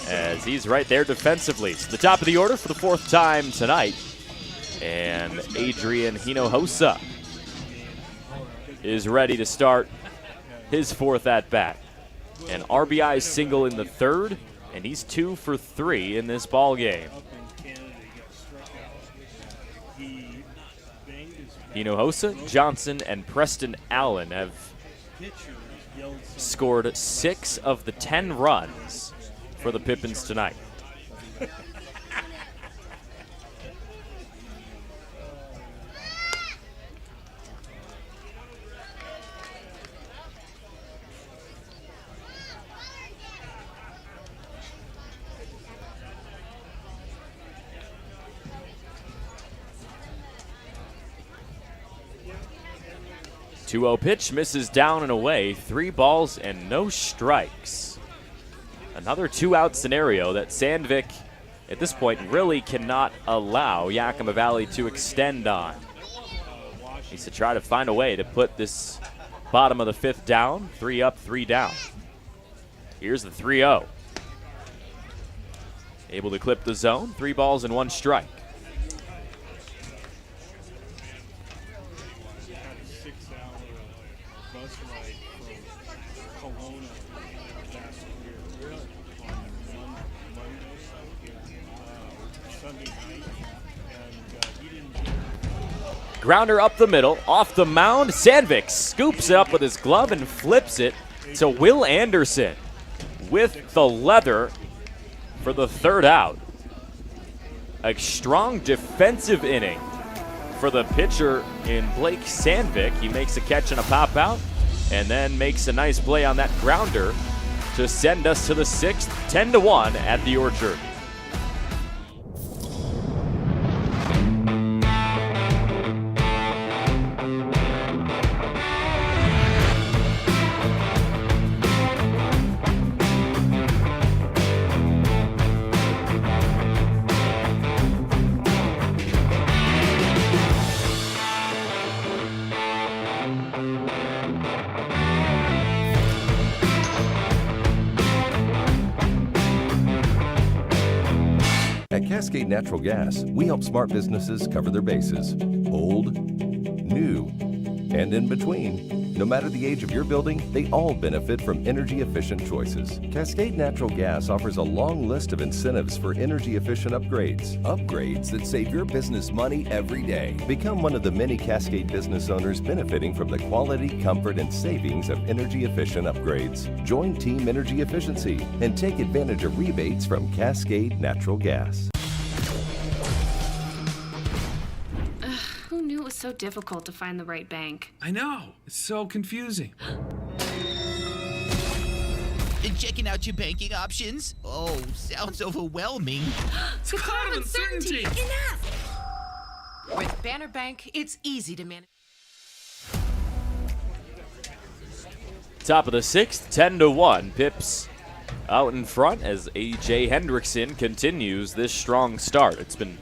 S20: as he's right there defensively. So the top of the order for the 4th time tonight, and Adrian Hinojosa is ready to start his 4th at-bat. An RBI single in the 3rd, and he's 2 for 3 in this ball game. Hinojosa, Johnson, and Preston Allen have scored 6 of the 10 runs for the Pippins tonight. Two-0 pitch, misses down and away. 3 balls and no strikes. Another 2-out scenario that Sandvik, at this point, really cannot allow Yakima Valley to extend on. Needs to try to find a way to put this bottom of the 5th down. 3 up, 3 down. Here's the 3-0. Able to clip the zone. 3 balls and 1 strike. Grounder up the middle, off the mound. Sandvik scoops it up with his glove and flips it to Will Anderson with the leather for the 3rd out. A strong defensive inning for the pitcher in Blake Sandvik. He makes a catch and a pop out, and then makes a nice play on that grounder to send us to the 6th, 10-1 at the Orchard.
S8: At Cascade Natural Gas, we help smart businesses cover their bases. Old, new, and in between. No matter the age of your building, they all benefit from energy-efficient choices. Cascade Natural Gas offers a long list of incentives for energy-efficient upgrades. Upgrades that save your business money every day. Become one of the many Cascade business owners benefiting from the quality, comfort, and savings of energy-efficient upgrades. Join Team Energy Efficiency and take advantage of rebates from Cascade Natural Gas.
S9: Who knew it was so difficult to find the right bank?
S19: I know. It's so confusing.
S11: Checking out your banking options? Oh, sounds overwhelming.
S12: The cloud of uncertainty! Enough! With Banner Bank, it's easy to manage.
S20: Top of the 6th, 10-1. Pips out in front as A.J. Hendrickson continues this strong start. It's been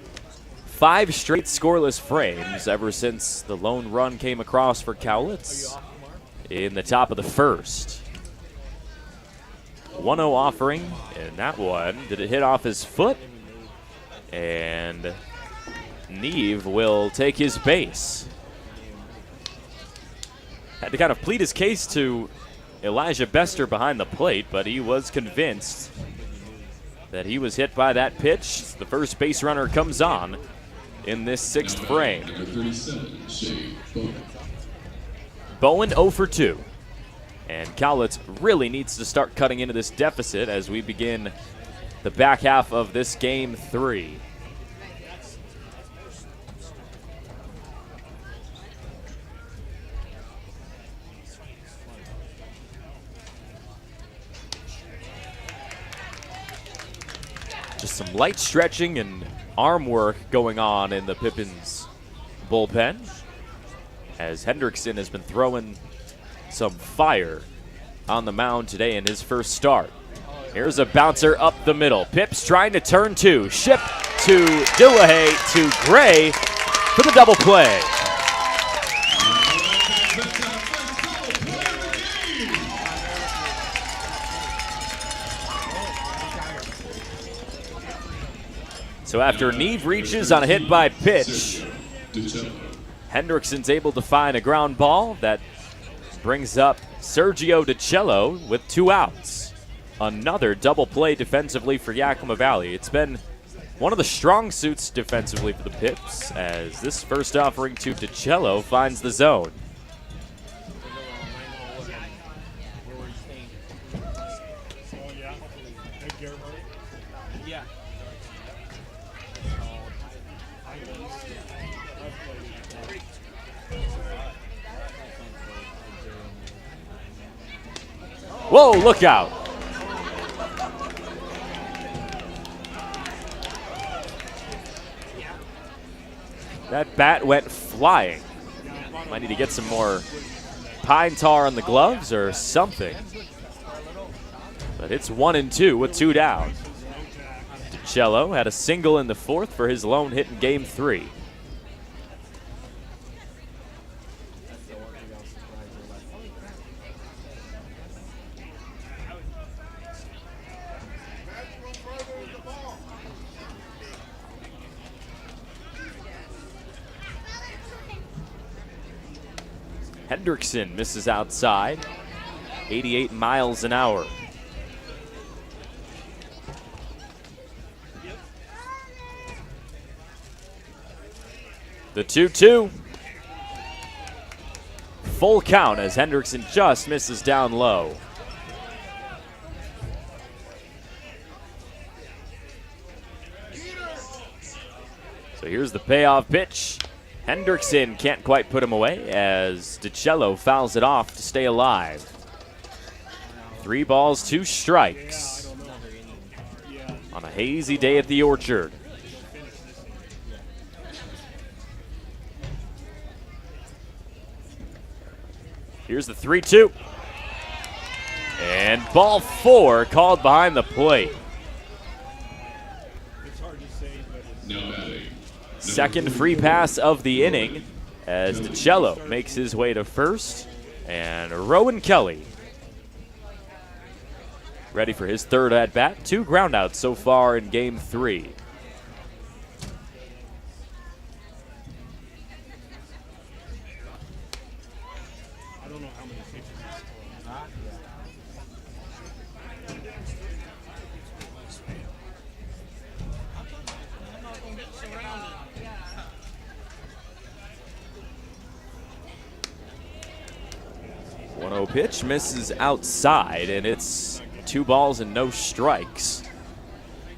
S20: 5 straight scoreless frames ever since the lone run came across for Cowlitz in the top of the 1st. 1-0 offering, and that one, did it hit off his foot? And Neve will take his base. Had to kind of plead his case to Elijah Bester behind the plate, but he was convinced that he was hit by that pitch. The first base runner comes on in this 6th frame. Bowen 0 for 2. And Cowlitz really needs to start cutting into this deficit as we begin the back half of this game 3. Just some light stretching and arm work going on in the Pippins bullpen, as Hendrickson has been throwing some fire on the mound today in his first start. Here's a bouncer up the middle. Pips trying to turn two. Ship to Dillahay to Gray for the double play. So after Neve reaches on a hit by pitch, Hendrickson's able to find a ground ball that brings up Sergio DiCello with 2 outs. Another double play defensively for Yakima Valley. It's been one of the strong suits defensively for the Pips, as this first offering to DiCello finds the zone. Whoa, look out. That bat went flying. Might need to get some more pine tar on the gloves or something. But it's 1-2 with 2 down. DiCello had a single in the 4th for his lone hit in Game 3. Hendrickson misses outside, 88 miles an hour. The 2-2. Full count as Hendrickson just misses down low. So here's the payoff pitch. Hendrickson can't quite put him away as DiCello fouls it off to stay alive. 3 balls, 2 strikes on a hazy day at the Orchard. Here's the 3-2. And ball 4 called behind the plate. Second free pass of the inning as DiCello makes his way to first, and Rowan Kelly ready for his 3rd at-bat. 2 groundouts so far in Game 3.
S10: I don't know how many pitches he's thrown.
S20: Pitch misses outside, and it's 2 balls and no strikes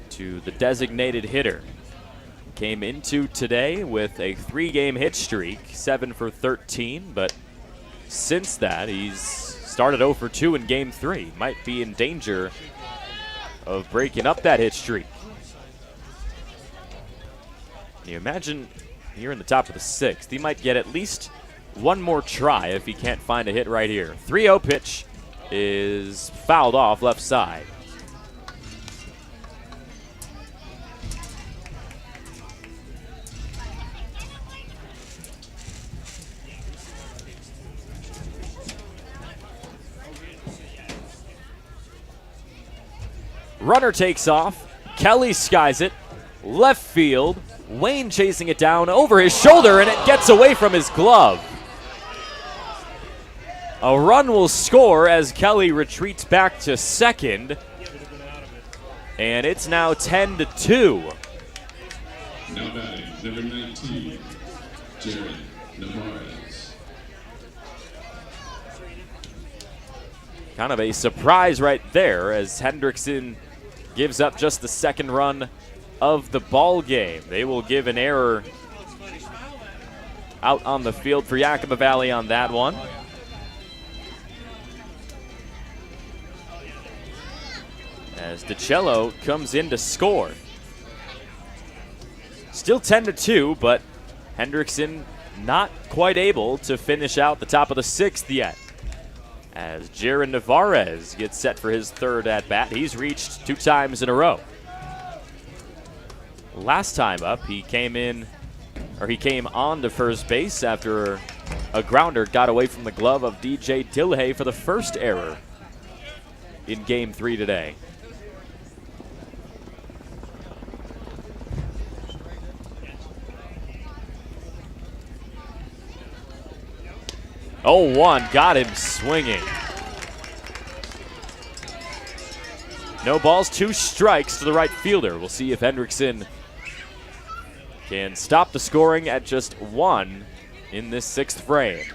S20: to the designated hitter. Came into today with a 3-game hit streak, 7 for 13, but since that, he's started 0 for 2 in Game 3. Might be in danger of breaking up that hit streak. Can you imagine you're in the top of the 6th? He might get at least 1 more try if he can't find a hit right here. 3-0 pitch is fouled off left side. Runner takes off. Kelly skies it. Left field. Wayne chasing it down over his shoulder, and it gets away from his glove. A run will score as Kelly retreats back to second. And it's now 10-2.
S14: Now batting, number 19, Jared Navarez.
S20: Kind of a surprise right there as Hendrickson gives up just the 2nd run of the ball game. They will give an error out on the field for Yakima Valley on that one. As DiCello comes in to score. Still 10-2, but Hendrickson not quite able to finish out the top of the 6th yet. as Jaron Navarez gets set for his third at-bat. He's reached 2 times in a row. Last time up, he came on to first base after a grounder got away from the glove of DJ Dillehay for the first error in Game 3 today. Oh, 1 got him swinging. No balls, 2 strikes to the right fielder. We'll see if Hendrickson can stop the scoring at just 1 in this 6th frame.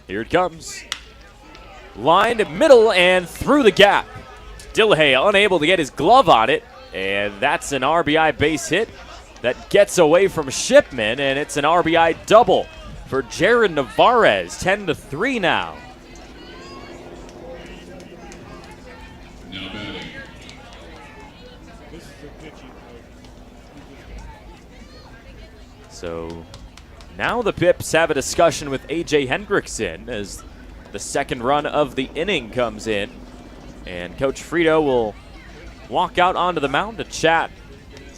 S20: Here it comes. Lined middle and through the gap. Dillehay unable to get his glove on it, and that's an RBI base hit that gets away from Shipman, and it's an RBI double for Jaron Navarez. 10-3 now.
S14: Now batting.
S20: So now the Pips have a discussion with A.J. Hendrickson as the second run of the inning comes in. And Coach Frito will walk out onto the mound to chat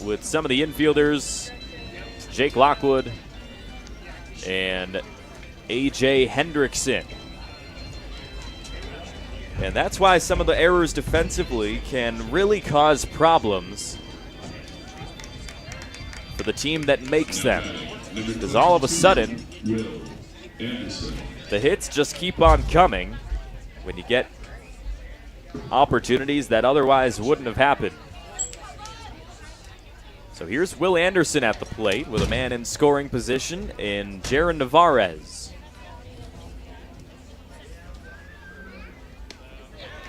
S20: with some of the infielders, Jake Lockwood and A.J. Hendrickson. And that's why some of the errors defensively can really cause problems for the team that makes them. Because all of a sudden, the hits just keep on coming when you get opportunities that otherwise wouldn't have happened. So here's Will Anderson at the plate with a man in scoring position in Jaron Navarez.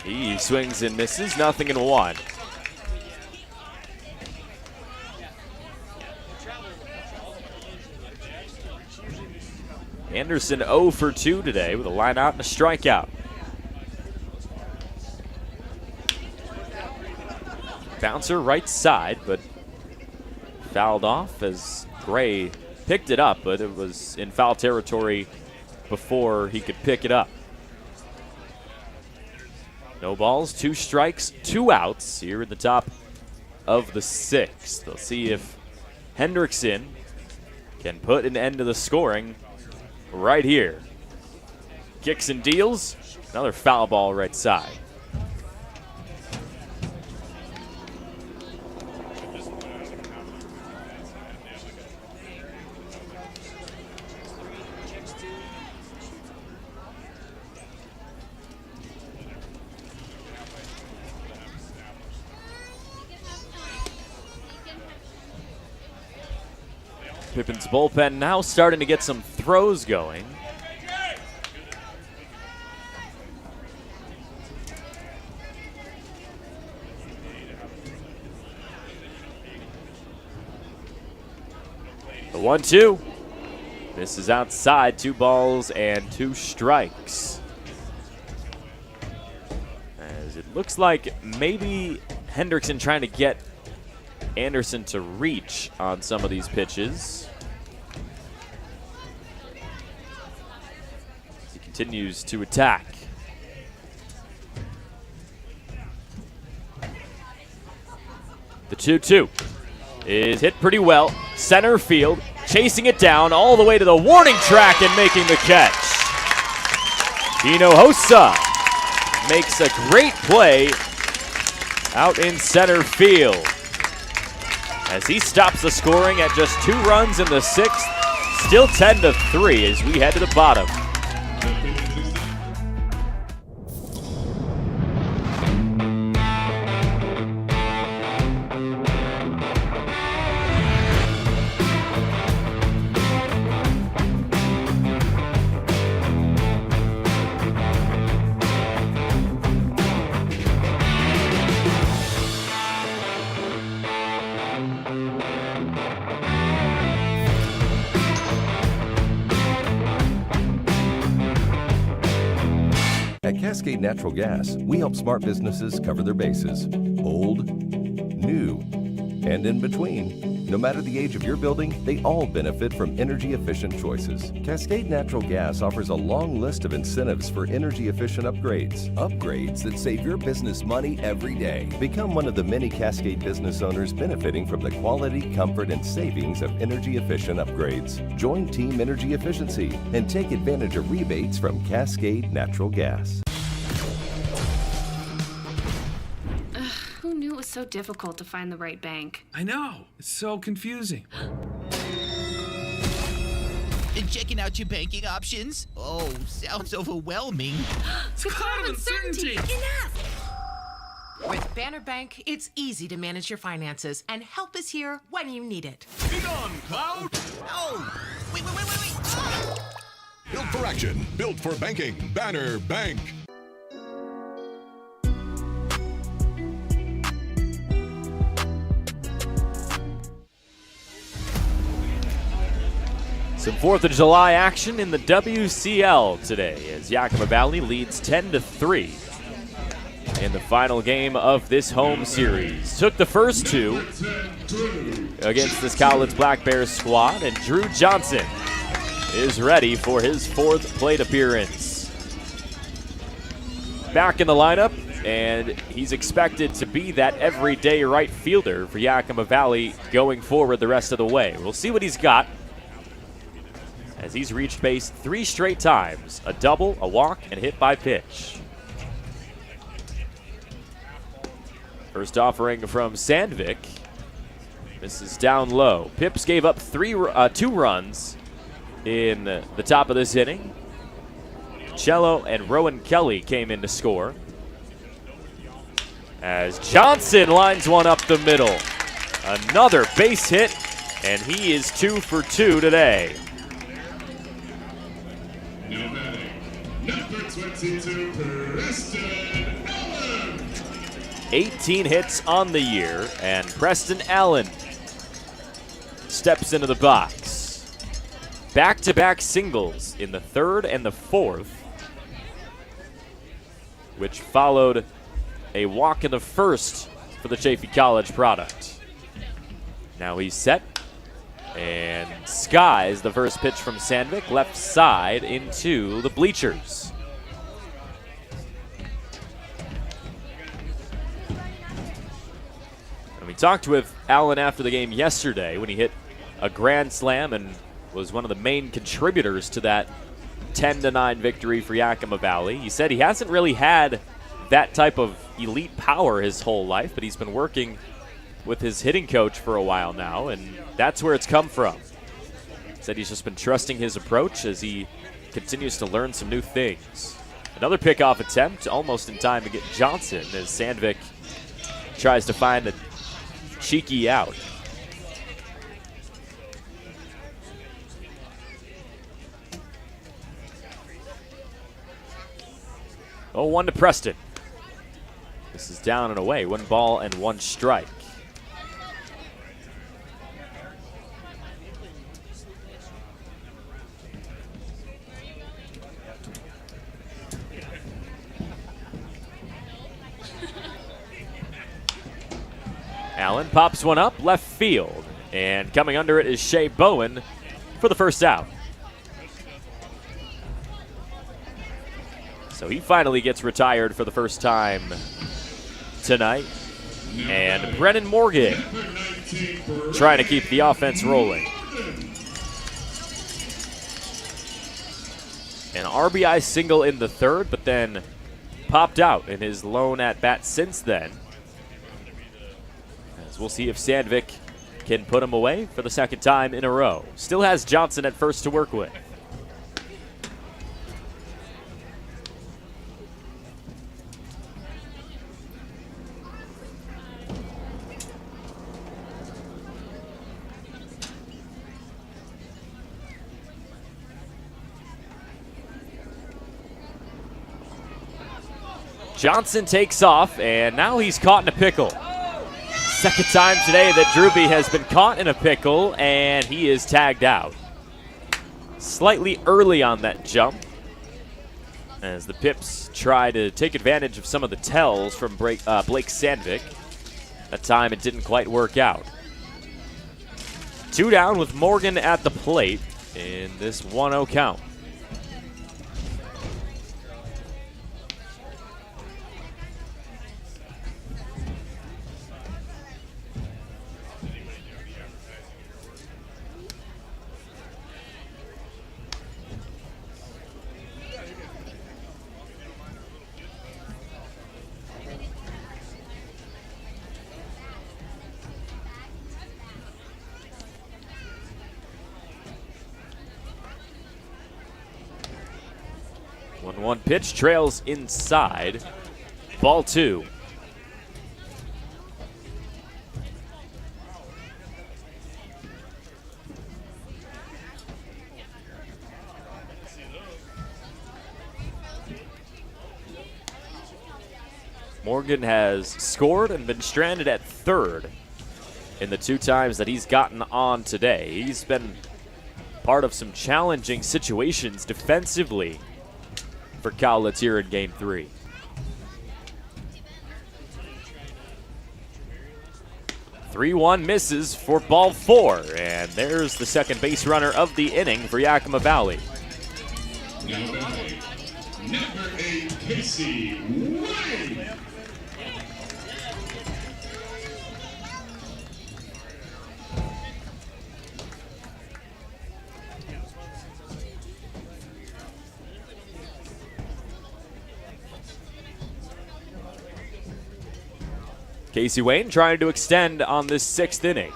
S20: He swings and misses, nothing in 1. Anderson 0 for 2 today with a line out and a strikeout. Bouncer right side, but fouled off as Gray picked it up, but it was in foul territory before he could pick it up. No balls, 2 strikes, 2 outs here in the top of the 6th. They'll see if Hendrickson can put an end to the scoring right here. Kicks and deals, another foul ball right side. Pippins bullpen now starting to get some throws going. The 1-2. This is outside, 2 balls and 2 strikes. As it looks like maybe Hendrickson trying to get Anderson to reach on some of these pitches. He continues to attack. The 2-2 is hit pretty well. Center field, chasing it down all the way to the warning track and making the catch. Hinojosa makes a great play out in center field as he stops the scoring at just 2 runs in the 6th. Still 10-3 as we head to the bottom.
S8: At Cascade Natural Gas, we help smart businesses cover their bases, old, new, and in between. No No matter the age of your building, they all benefit from energy-efficient choices. Cascade Natural Gas offers a long list of incentives for energy-efficient upgrades. Upgrades that save your business money every day. Become one of the many Cascade business owners benefiting from the quality, comfort, and savings of energy-efficient upgrades. Join Team Energy Efficiency and take advantage of rebates from Cascade Natural Gas.
S9: Who knew it was so difficult to find the right bank?
S19: I know. It's so confusing.
S11: Checking out your banking options? Oh, sounds overwhelming.
S12: The cloud of uncertainty! Enough! With Banner Bank, it's easy to manage your finances, and help is here when you need it.
S14: Be gone, Cloud!
S11: Oh! Wait! Ah!
S3: Built for action, built for banking. Banner Bank.
S20: Some 4th of July action in the WCL today as Yakima Valley leads 10-3 in the final game of this home series. Took the first two against this Cowlitz Black Bears squad, and Drew Johnson is ready for his 4th plate appearance. Back in the lineup, and he's expected to be that everyday right fielder for Yakima Valley going forward the rest of the way. We'll see what he's got, as he's reached base 3 straight times, a double, a walk, and hit by pitch. First offering from Sandvik. This is down low. Pips gave up 2 runs in the top of this inning. Cello and Rowan Kelly came in to score, as Johnson lines one up the middle. Another base hit, and he is 2 for 2 today.
S14: Now batting, number 22, Preston Allen.
S20: 18 hits on the year, and Preston Allen steps into the box. Back-to-back singles in the 3rd and the 4th, which followed a walk in the 1st for the Chaffey College product. Now he's set, and skies the first pitch from Sandvik, left side into the bleachers. And we talked with Allen after the game yesterday when he hit a grand slam and was one of the main contributors to that 10-9 victory for Yakima Valley. He said he hasn't really had that type of elite power his whole life, but he's been working with his hitting coach for a while now, and that's where it's come from. Said he's just been trusting his approach as he continues to learn some new things. Another pickoff attempt, almost in time to get Johnson, as Sandvik tries to find a cheeky out. Oh, 1 to Preston. This is down and away. 1 ball and 1 strike. Allen pops one up left field, and coming under it is Shea Bowen for the first out. So he finally gets retired for the first time tonight. And Brennan Morgan trying to keep the offense rolling. An RBI single in the 3rd, but then popped out in his lone at-bat since then. As we'll see if Sandvik can put him away for the 2nd time in a row. Still has Johnson at first to work with. Johnson takes off, and now he's caught in a pickle. 2nd time today that Drewby has been caught in a pickle, and he is tagged out. Slightly early on that jump, as the Pips try to take advantage of some of the tells from Blake Sandvik. That time it didn't quite work out. Two down with Morgan at the plate in this 1-0 count. One pitch, trails inside. Ball 2. Morgan has scored and been stranded at third in the 2 times that he's gotten on today. He's been part of some challenging situations defensively for Cowlitz here in Game 3. (3-1) misses for ball 4, and there's the second base runner of the inning for Yakima Valley.
S14: Number 8, Casey Wayne.
S20: Casey Wayne trying to extend on this 6th inning.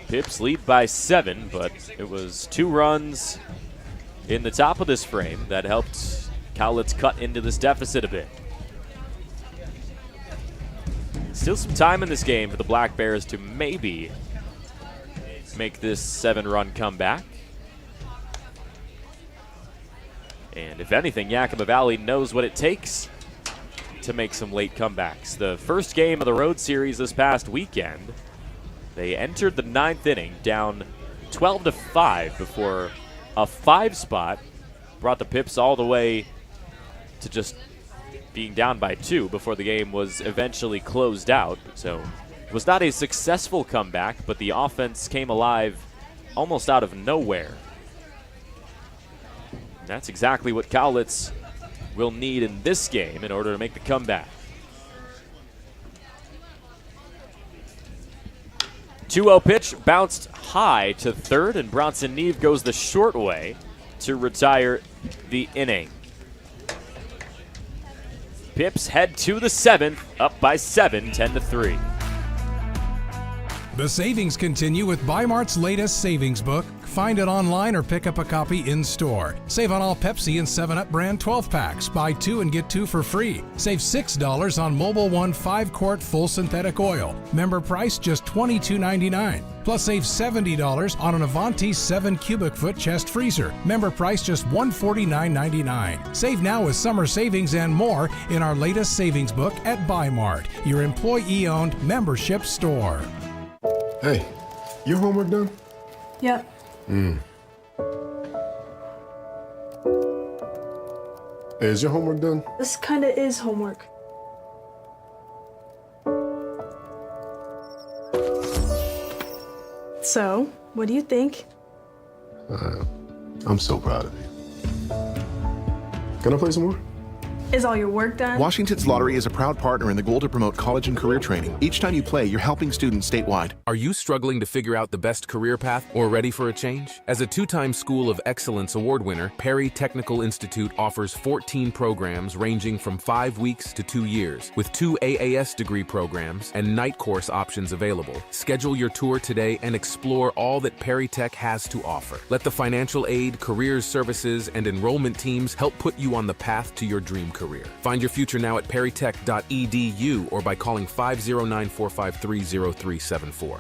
S20: Pips lead by 7, but it was 2 runs in the top of this frame that helped Cowlitz cut into this deficit a bit. Still some time in this game for the Black Bears to maybe make this 7-run comeback. And if anything, Yakima Valley knows what it takes to make some late comebacks. The first game of the road series this past weekend, they entered the 9th inning down 12-5 before a 5 spot brought the Pips all the way to just being down by 2 before the game was eventually closed out. So it was not a successful comeback, but the offense came alive almost out of nowhere. And that's exactly what Cowlitz will need in this game in order to make the comeback. 2-0 pitch bounced high to third, and Bronson Neve goes the short way to retire the inning. Pips head to the 7th, up by 7, 10-3.
S2: The savings continue with Bi-Mart's latest savings book. Find it online or pick up a copy in store. Save on all Pepsi and 7-Up brand 12-packs. Buy 2 and get 2 for free. Save $6 on Mobil 1 5-quart full synthetic oil. Member price just $22.99. Plus save $70 on an Avanti 7 cubic foot chest freezer. Member price just $149.99. Save now with summer savings and more in our latest savings book at Bi-Mart, your employee-owned membership store.
S3: Hey, your homework done?
S4: Yep.
S3: Hey, is your homework done?
S4: This kinda is homework. So, what do you think?
S3: I'm so proud of you. Can I play some more?
S4: Is all your work done?
S5: Washington's Lottery is a proud partner in the goal to promote college and career training. Each time you play, you're helping students statewide.
S18: Are you struggling to figure out the best career path or ready for a change? As a 2-time School of Excellence award winner, Perry Technical Institute offers 14 programs ranging from 5 weeks to 2 years, with 2 AAS degree programs and night course options available. Schedule your tour today and explore all that Perry Tech has to offer. Let the financial aid, careers services, and enrollment teams help put you on the path to your dream career. Find your future now at perrytech.edu or by calling 509-453-0374.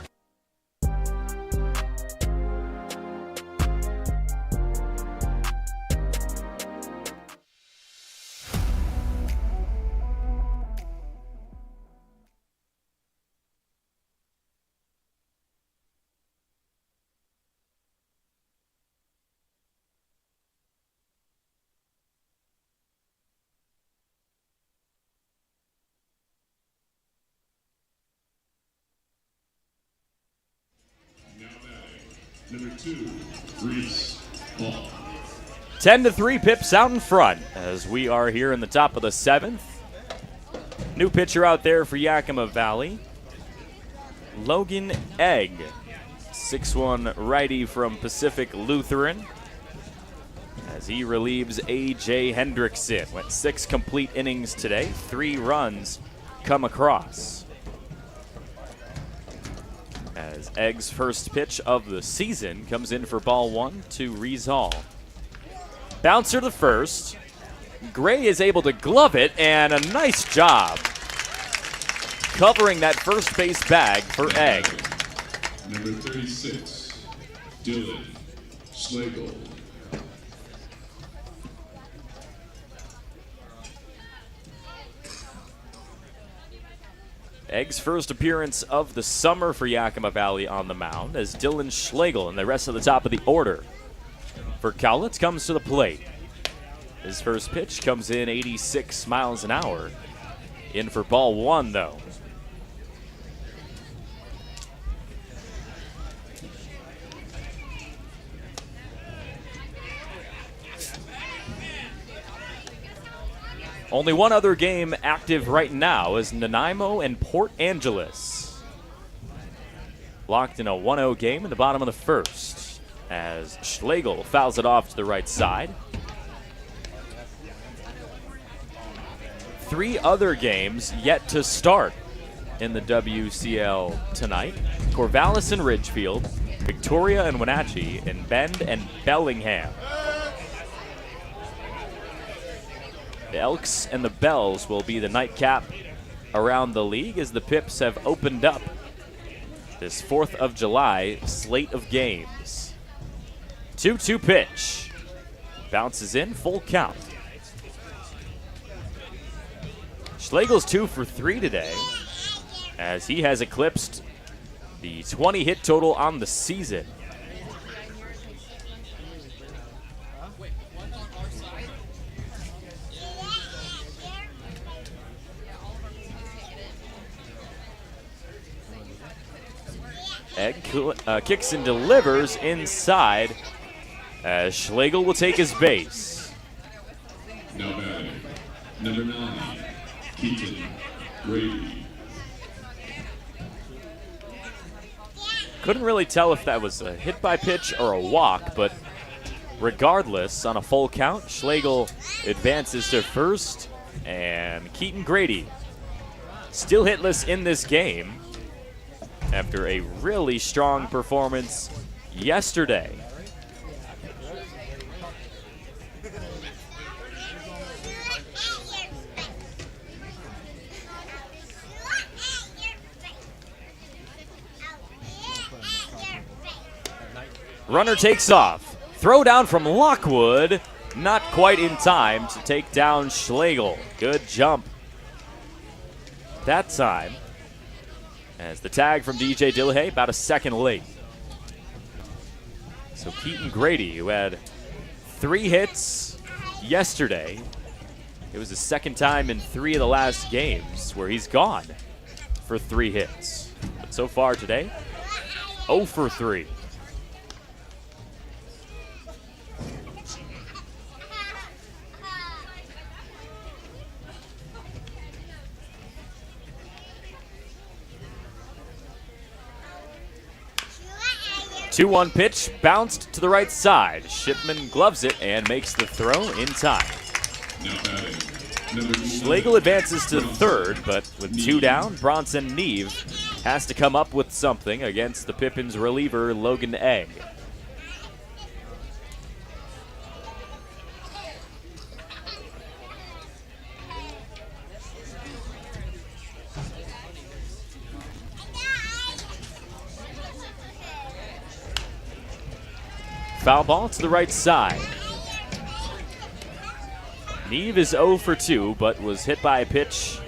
S14: Number 2, Reese Hall.
S20: 10-3 Pips out in front as we are here in the top of the 7th. New pitcher out there for Yakima Valley, Logan Egg, 6'1" righty from Pacific Lutheran, as he relieves A.J. Hendrickson. Went 6 complete innings today, 3 runs come across. As Egg's first pitch of the season comes in for ball 1 to Reese Hall. Bouncer to first. Gray is able to glove it, and a nice job covering that first base bag for Egg.
S14: Number 36, Dylan Schlegel.
S20: Egg's first appearance of the summer for Yakima Valley on the mound as Dylan Schlegel and the rest of the top of the order for Cowlitz comes to the plate. His first pitch comes in 86 miles an hour. In for ball 1, though. Only one other game active right now is Nanaimo and Port Angeles. Locked in a 1-0 game in the bottom of the first as Schlegel fouls it off to the right side. 3 other games yet to start in the WCL tonight. Corvallis and Ridgefield, Victoria and Wenatchee, and Bend and Bellingham. The Elks and the Bells will be the nightcap around the league as the Pips have opened up this 4th of July slate of games. 2-2 pitch. Bounces in, full count. Schlegel's 2 for 3 today as he has eclipsed the 20 hit total on the season. Egg kicks and delivers inside as Schlegel will take his base.
S14: Now batting, number 9, Keaton Grady.
S20: Couldn't really tell if that was a hit by pitch or a walk, but regardless, on a full count, Schlegel advances to first, and Keaton Grady still hitless in this game after a really strong performance yesterday. Runner takes off. Throw down from Lockwood. Not quite in time to take down Schlegel. Good jump that time. As the tag from DJ Dillahay, about a second late. So Keaton Grady, who had 3 hits yesterday, it was the second time in 3 of the last games where he's gone for 3 hits. But so far today, 0 for 3. Two-one pitch, bounced to the right side. Shipman gloves it and makes the throw in time.
S14: Now batting,
S20: Schlegel advances to third, but with 2 down, Bronson Neve has to come up with something against the Pippins reliever Logan Egg. Foul ball to the right side. Neve is 0 for 2, but was hit by a pitch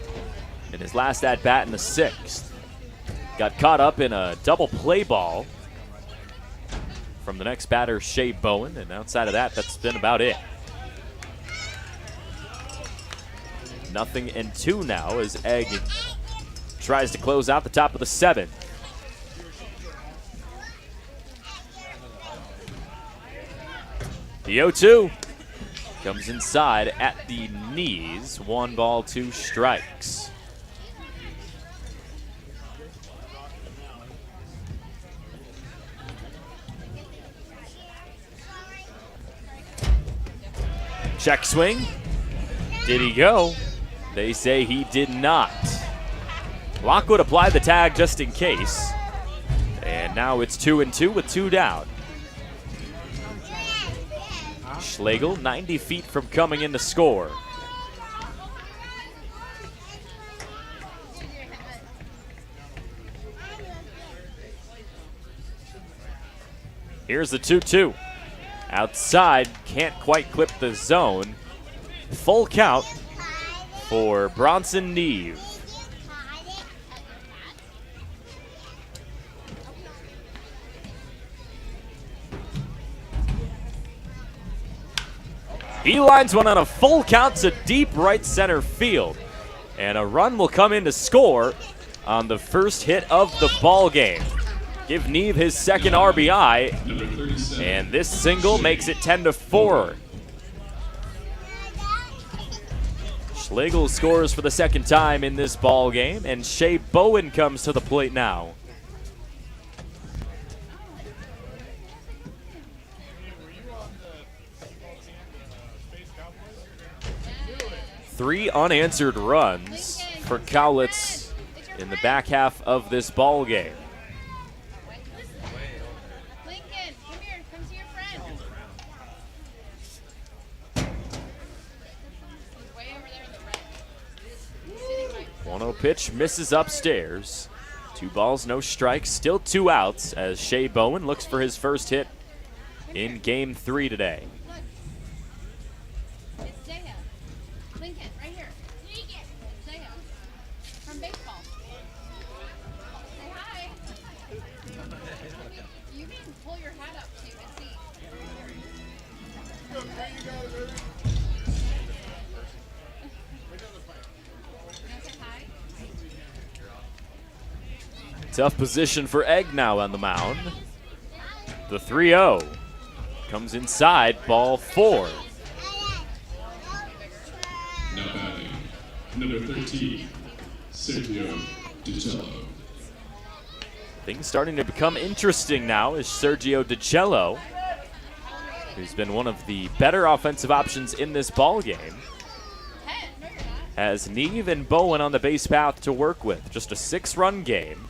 S20: in his last at-bat in the 6th. Got caught up in a double play ball from the next batter, Shea Bowen, and outside of that, that's been about it. 0-2 now as Egg tries to close out the top of the 7th. The 0-2 comes inside at the knees. 1 ball, 2 strikes. Check swing. Did he go? They say he did not. Lockwood applied the tag just in case. And now it's 2-2 with 2 down. Schlegel 90 feet from coming in to score. Here's the 2-2. Outside, can't quite clip the zone. Full count for Bronson Neve. He lines one on a full count to deep right center field. And a run will come in to score on the first hit of the ball game. Give Neve his second RBI, and this single makes it 10-4. Schlegel scores for the second time in this ball game, and Shea Bowen comes to the plate now. Three unanswered runs for Cowlitz in the back half of this ball game.
S6: Lincoln, come here, come see your friend.
S20: 1-0 pitch misses upstairs. 2 balls, no strikes, still 2 outs as Shea Bowen looks for his first hit in Game 3 today.
S6: It's Zaya. Lincoln, right here. Zaya. From baseball. Say hi. You can pull your hat up so you can see. You want to say hi?
S20: Tough position for Egg now on the mound. The 3-0 comes inside, ball 4.
S14: Now batting, number 13, Sergio DiCello.
S20: Things starting to become interesting now as Sergio DiCello, who's been one of the better offensive options in this ball game, has Neve and Bowen on the base path to work with. Just a 6-run game.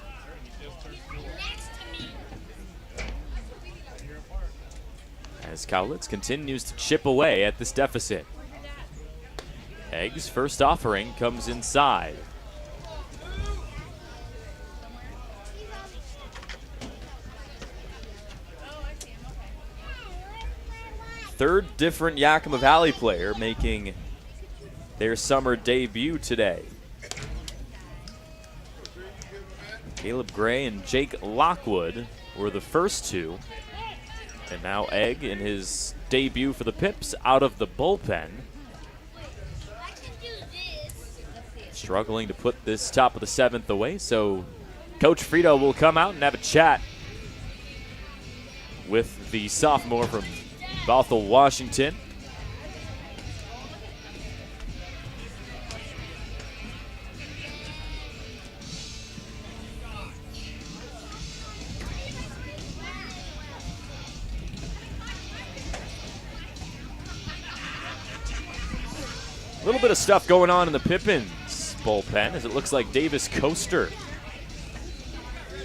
S20: As Cowlitz continues to chip away at this deficit. Egg's first offering comes inside. Third different Yakima Valley player making their summer debut today. Caleb Gray and Jake Lockwood were the first two. And now Egg in his debut for the Pips out of the bullpen. Struggling to put this top of the 7th away, so Coach Frito will come out and have a chat with the sophomore from Bothell, Washington. A little bit of stuff going on in the Pippins bullpen as it looks like Davis Coaster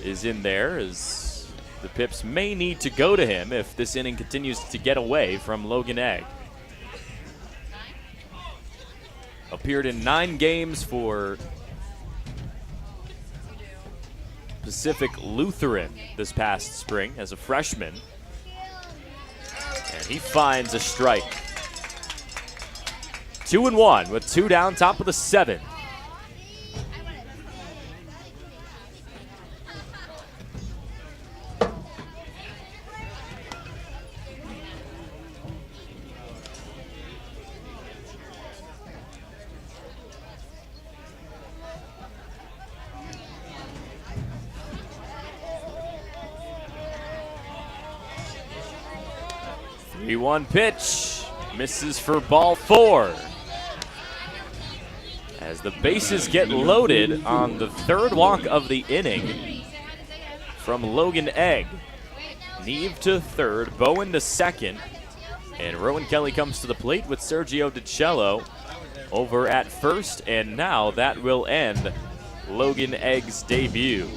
S20: is in there as the Pips may need to go to him if this inning continues to get away from Logan Egg. Appeared in 9 games for Pacific Lutheran this past spring as a freshman. And he finds a strike. 2-1 with 2 down, top of the 7th. 3-1 pitch. Misses for ball 4. As the bases get loaded on the third walk of the inning from Logan Egg. Neve to third, Bowen to second, and Rowan Kelly comes to the plate with Sergio DiCello over at first, and now that will end Logan Egg's debut.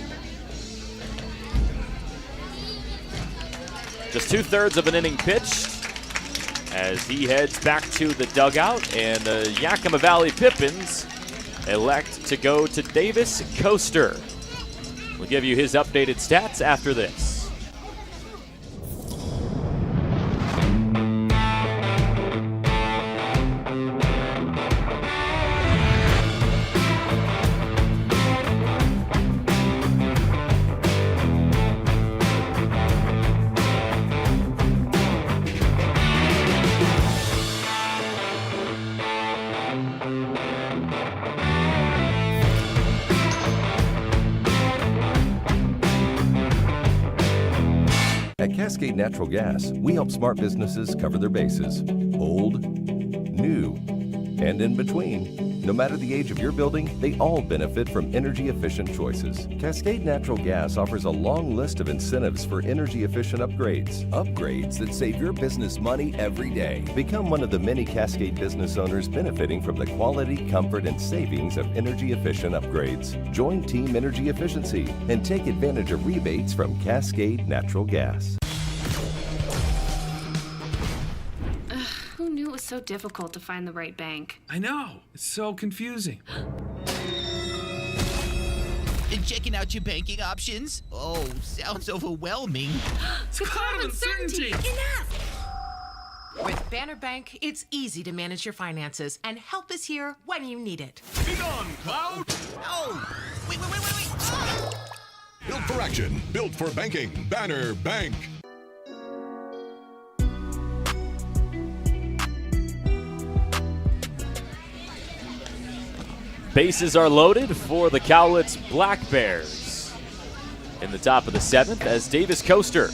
S20: Just 2/3 of an inning pitched as he heads back to the dugout, and the Yakima Valley Pippins elect to go to Davis Coaster. We'll give you his updated stats after this.
S8: At Cascade Natural Gas, we help smart businesses cover their bases. Old, new, and in between. No matter the age of your building, they all benefit from energy-efficient choices. Cascade Natural Gas offers a long list of incentives for energy-efficient upgrades. Upgrades that save your business money every day. Become one of the many Cascade business owners benefiting from the quality, comfort, and savings of energy-efficient upgrades. Join Team Energy Efficiency and take advantage of rebates from Cascade Natural Gas.
S9: Who knew it was so difficult to find the right bank?
S19: I know. It's so confusing.
S11: Checking out your banking options? Oh, sounds overwhelming.
S16: It's a cloud of uncertainty.
S12: With Banner Bank, it's easy to manage your finances, and help is here when you need it.
S14: Be gone, Cloud!
S11: Oh, wait.
S3: Built for action, built for banking. Banner Bank.
S20: Bases are loaded for the Cowlitz Black Bears in the top of the 7th as Davis Coaster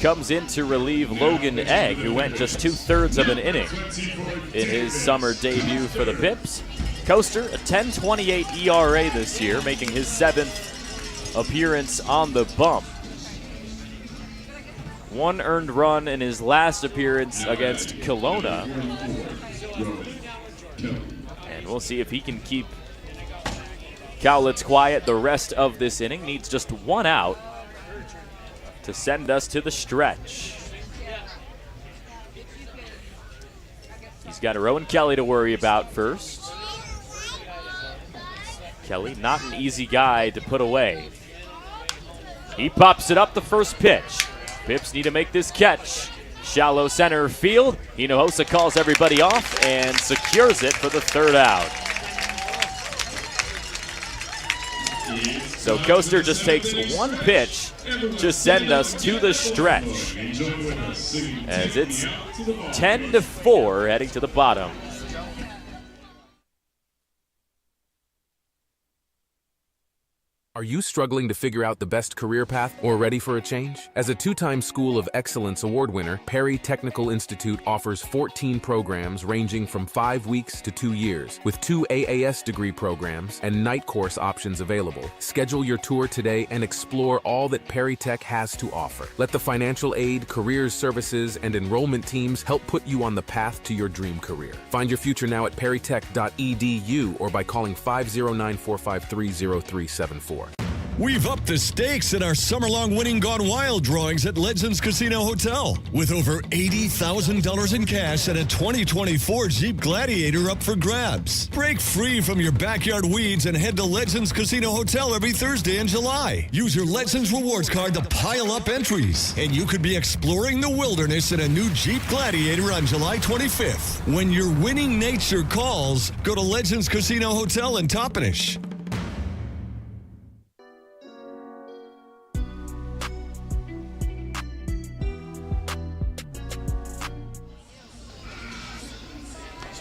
S20: comes in to relieve Logan Egg, who went just 2/3 of an inning in his summer debut for the Pips. Coaster, a 10.28 ERA this year, making his 7th appearance on the bump. 1 earned run in his last appearance against Kelowna. And we'll see if he can keep Cowlitz quiet the rest of this inning. Needs just 1 out to send us to the stretch. He's got Rowan Kelly to worry about first. Kelly, not an easy guy to put away. He pops it up the first pitch. Pips need to make this catch. Shallow center field. Hinojosa calls everybody off and secures it for the 3rd out. So Coaster just takes 1 pitch to send us to the stretch, as it's 10-4 heading to the bottom.
S18: Are you struggling to figure out the best career path or ready for a change? As a 2-time School of Excellence award winner, Perry Technical Institute offers 14 programs ranging from 5 weeks to 2 years, with 2 AAS degree programs and night course options available. Schedule your tour today and explore all that Perry Tech has to offer. Let the financial aid, careers services, and enrollment teams help put you on the path to your dream career. Find your future now at perrytech.edu or by calling 509-453-0374.
S13: We've upped the stakes in our summer-long Winning Gone Wild drawings at Legends Casino Hotel, with over $80,000 in cash and a 2024 Jeep Gladiator up for grabs. Break free from your backyard weeds and head to Legends Casino Hotel every Thursday in July. Use your Legends Rewards card to pile up entries, and you could be exploring the wilderness in a new Jeep Gladiator on July 25th. When your winning nature calls, go to Legends Casino Hotel in Toppenish.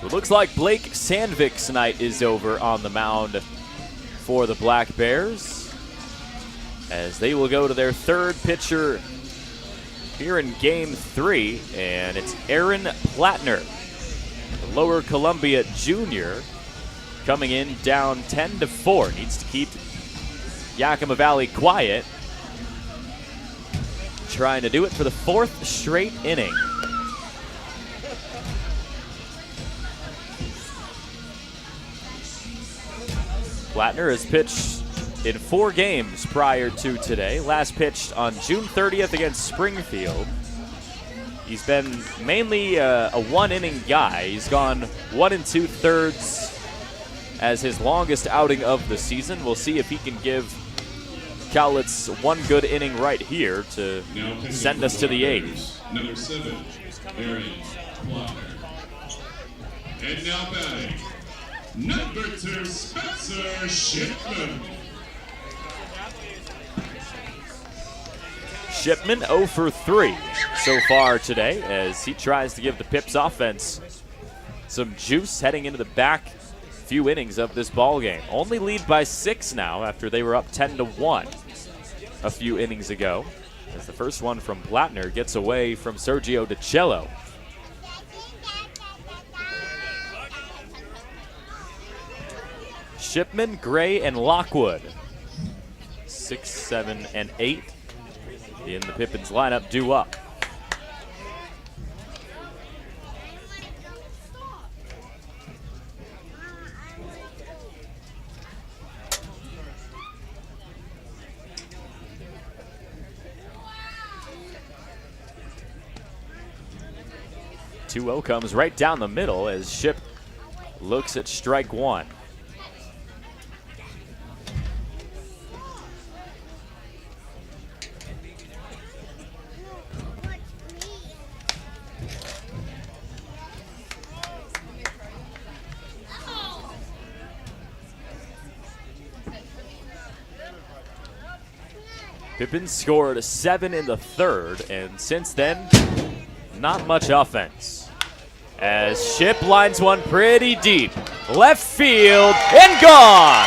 S20: It looks like Blake Sandvik's night is over on the mound for the Black Bears, as they will go to their 3rd pitcher here in Game 3, and it's Aaron Plattner, the Lower Columbia junior, coming in down 10-4. Needs to keep Yakima Valley quiet. Trying to do it for the 4th straight inning. Plattner has pitched in 4 games prior to today. Last pitched on June 30th against Springfield. He's been mainly a 1-inning guy. He's gone 1 2/3 as his longest outing of the season. We'll see if he can give Cowlitz 1 good inning right here to send us to the 8th.
S14: Number 7, Aaron Plattner. And now batting, number 2, Spencer Shipman.
S20: Shipman 0 for 3 so far today as he tries to give the Pips offense some juice heading into the back few innings of this ball game. Only lead by 6 now after they were up 10-1 a few innings ago, as the first one from Plattner gets away from Sergio DiCello. Shipman, Gray, and Lockwood, 6, 7, and 8 in the Pippins lineup due up. Two 2-0 comes right down the middle as Ship looks at strike 1. Pippins scored 7 in the 3rd, and since then, not much offense. As Ship lines one pretty deep. Left field and gone!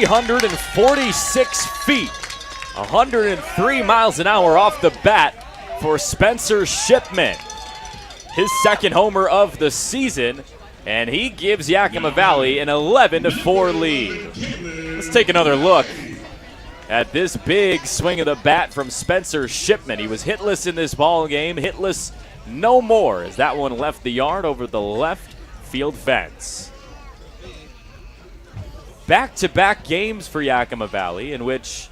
S20: .346 feet, 103 miles an hour off the bat for Spencer Shipman. His 2nd homer of the season, and he gives Yakima Valley an 11-4 lead. Let's take another look at this big swing of the bat from Spencer Shipman. He was hitless in this ball game, hitless no more as that one left the yard over the left field fence. Back-to-back games for Yakima Valley in which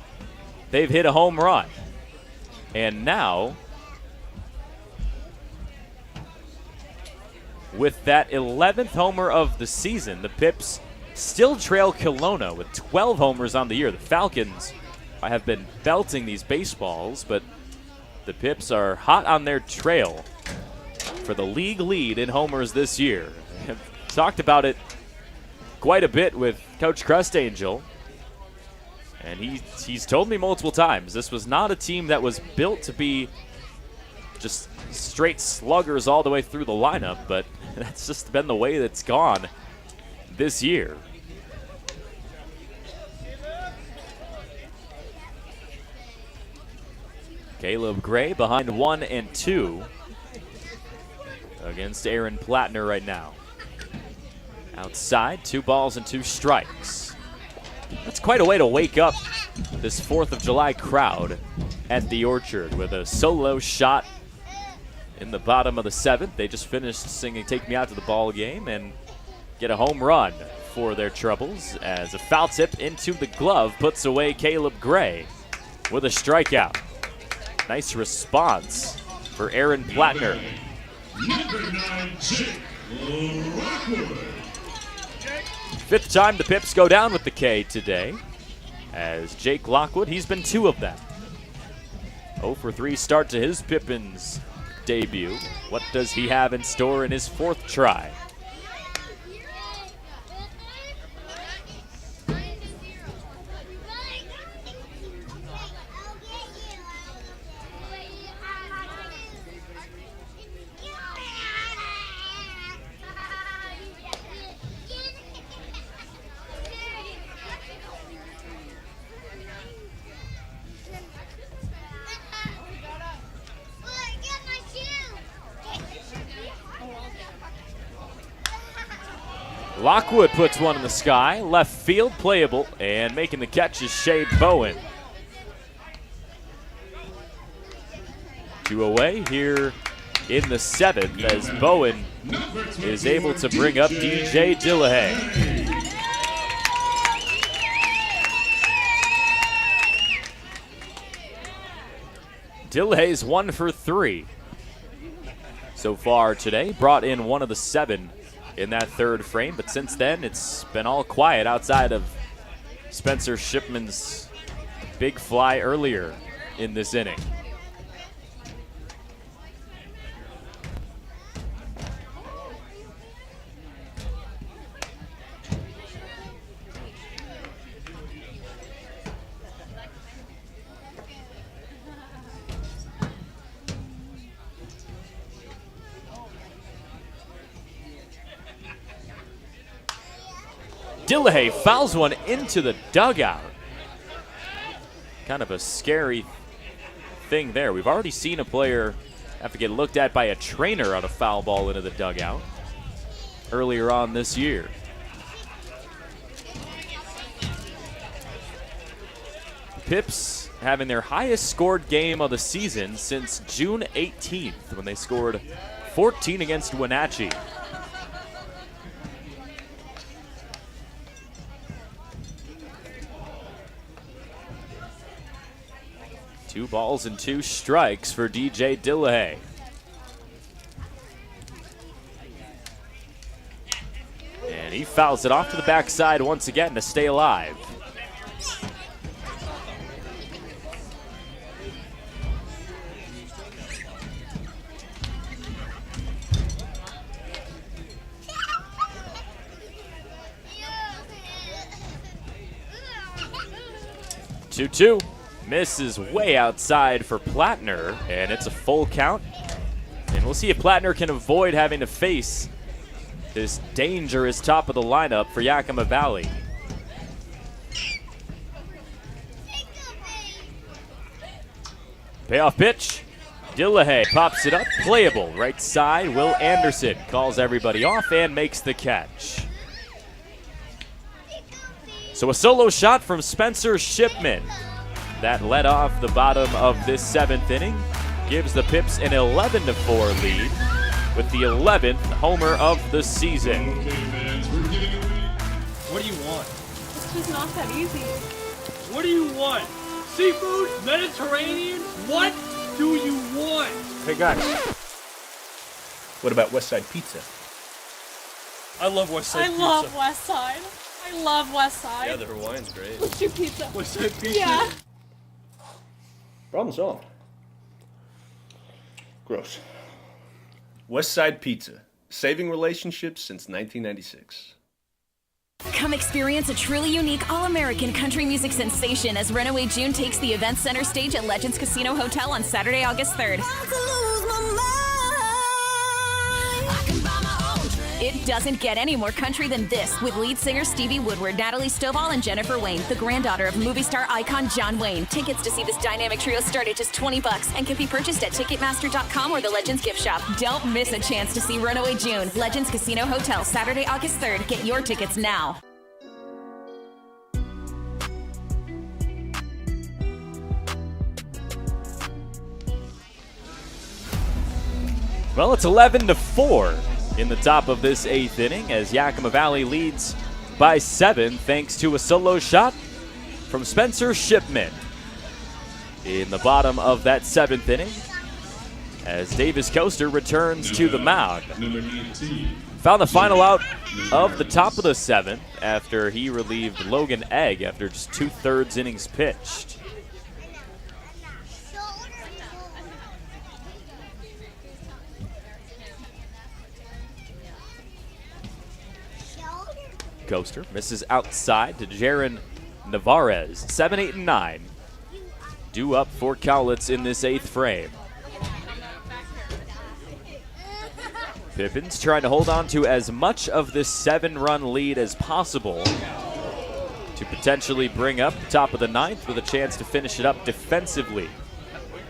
S20: they've hit a home run. And now, with that 11th homer of the season, the Pips still trail Kelowna with 12 homers on the year. The Falcons have been belting these baseballs, but the Pips are hot on their trail for the league lead in homers this year. I've talked about it quite a bit with Coach Crustangel, and he's told me multiple times this was not a team that was built to be just straight sluggers all the way through the lineup, but that's just been the way that's gone this year. Caleb Gray behind 1 and 2 against Aaron Plattner right now. Outside, 2 balls and 2 strikes. That's quite a way to wake up this 4th of July crowd at the Orchard with a solo shot in the bottom of the 7th. They just finished singing "Take Me Out to the Ball Game" and get a home run for their troubles as a foul tip into the glove puts away Caleb Gray with a strikeout. Nice response for Aaron Plattner.
S14: Number 9, Jake Lockwood.
S20: 5th time the Pips go down with the K today as Jake Lockwood, he's been 2 of them. 0 for 3 start to his Pippins debut. What does he have in store in his 4th try? Lockwood puts one in the sky, left field, playable, and making the catch is Shade Bowen. 2 away here in the 7th as Bowen is able to bring up DJ Dillahay. Dillahay's 1 for 3 so far today. Brought in one of the 7 in that 3rd frame, but since then it's been all quiet outside of Spencer Shipman's big fly earlier in this inning. Dillahay fouls one into the dugout. Kind of a scary thing there. We've already seen a player have to get looked at by a trainer on a foul ball into the dugout earlier on this year. Pips having their highest scored game of the season since June 18th when they scored 14 against Wenatchee. Two balls and 2 strikes for DJ Dillahay. And he fouls it off to the backside once again to stay alive. Two. Misses way outside for Plattner, and it's a full count. And we'll see if Plattner can avoid having to face this dangerous top of the lineup for Yakima Valley. Payoff pitch. Dillahay pops it up, playable. Right side, Will Anderson calls everybody off and makes the catch. So a solo shot from Spencer Shipman. That led off the bottom of this 7th inning, gives the Pips an 11-4 lead with the 11th homer of the season.
S16: What do you want?
S4: It's just not that easy.
S16: What do you want? Seafood? Mediterranean? What do you want?
S15: Hey guys, what about West Side Pizza?
S16: I love West Side Pizza.
S4: I love West Side. I love West Side.
S10: Yeah, the Hawaiian's great.
S4: Let's do pizza.
S16: West Side Pizza?
S4: Yeah.
S15: Problem solved. Gross. West Side Pizza, saving relationships since 1996.
S17: Come experience a truly unique all-American country music sensation as Runaway June takes the event center stage at Legends Casino Hotel on Saturday, August 3rd. It doesn't get any more country than this with lead singer Stevie Woodward, Natalie Stovall, and Jennifer Wayne, the granddaughter of movie star icon John Wayne. Tickets to see this dynamic trio start at just $20 and can be purchased at Ticketmaster.com or the Legends gift shop. Don't miss a chance to see Runaway June. Legends Casino Hotel, Saturday, August 3rd. Get your tickets now.
S20: Well, it's 11-4 in the top of this 8th inning as Yakima Valley leads by 7 thanks to a solo shot from Spencer Shipman in the bottom of that 7th inning as Davis Coaster returns to the mound. Found the final out of the top of the 7th after he relieved Logan Egg after just 2/3 innings pitched. Coaster misses outside to Jaron Navarez. 7, 8, and 9 due up for Cowlitz in this 8th frame. Pippins trying to hold on to as much of this 7-run lead as possible to potentially bring up the top of the 9th with a chance to finish it up defensively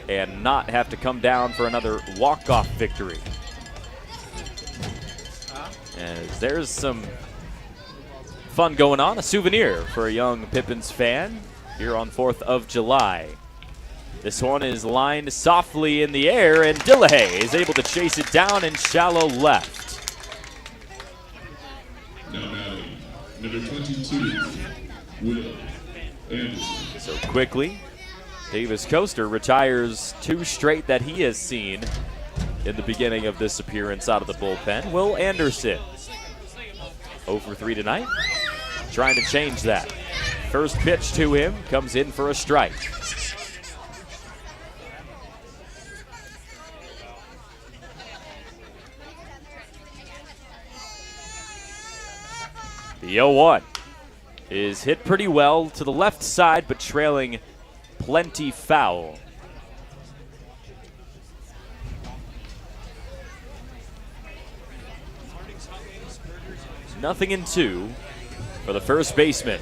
S20: and not have to come down for another walk-off victory. As there's some fun going on, a souvenir for a young Pippins fan here on 4th of July. This one is lined softly in the air, and Dillahay is able to chase it down in shallow left.
S14: Now batting, number 22, Will Anderson.
S20: So quickly, Davis Coaster retires 2 straight that he has seen in the beginning of this appearance out of the bullpen. Will Anderson, 0 for 3 tonight, trying to change that. First pitch to him comes in for a strike. The 0-1 is hit pretty well to the left side, but trailing plenty foul. Nothing in 2 for the first baseman.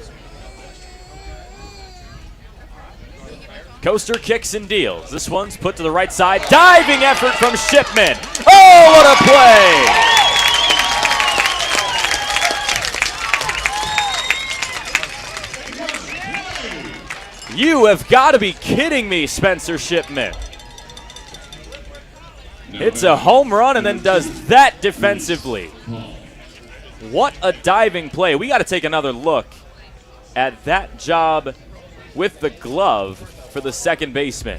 S20: Coaster kicks and deals. This one's put to the right side. Diving effort from Shipman. Oh, what a play! You have got to be kidding me, Spencer Shipman. It's a home run and then does that defensively. What a diving play. We got to take another look at that job with the glove for the second baseman.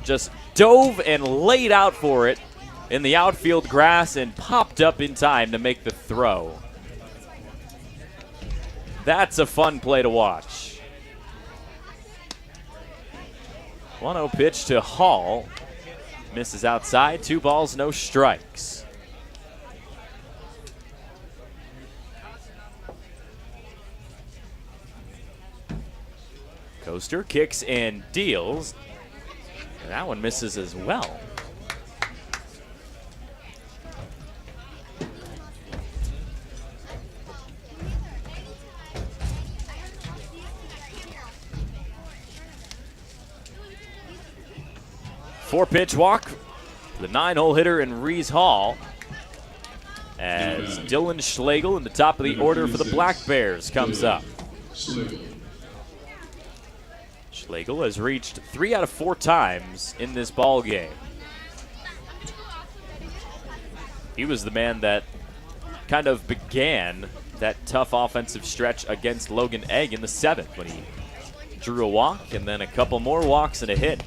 S20: Just dove and laid out for it in the outfield grass and popped up in time to make the throw. That's a fun play to watch. 1-0 pitch to Hall. Misses outside. 2 balls, no strikes. Coaster kicks and deals. And that one misses as well. Four-pitch walk, the 9-hole hitter in Reese Hall. As Dylan Schlegel in the top of the order for the Black Bears comes up. Schlegel has reached 3 out of 4 times in this ball game. He was the man that kind of began that tough offensive stretch against Logan Egg in the 7th when he drew a walk and then a couple more walks and a hit.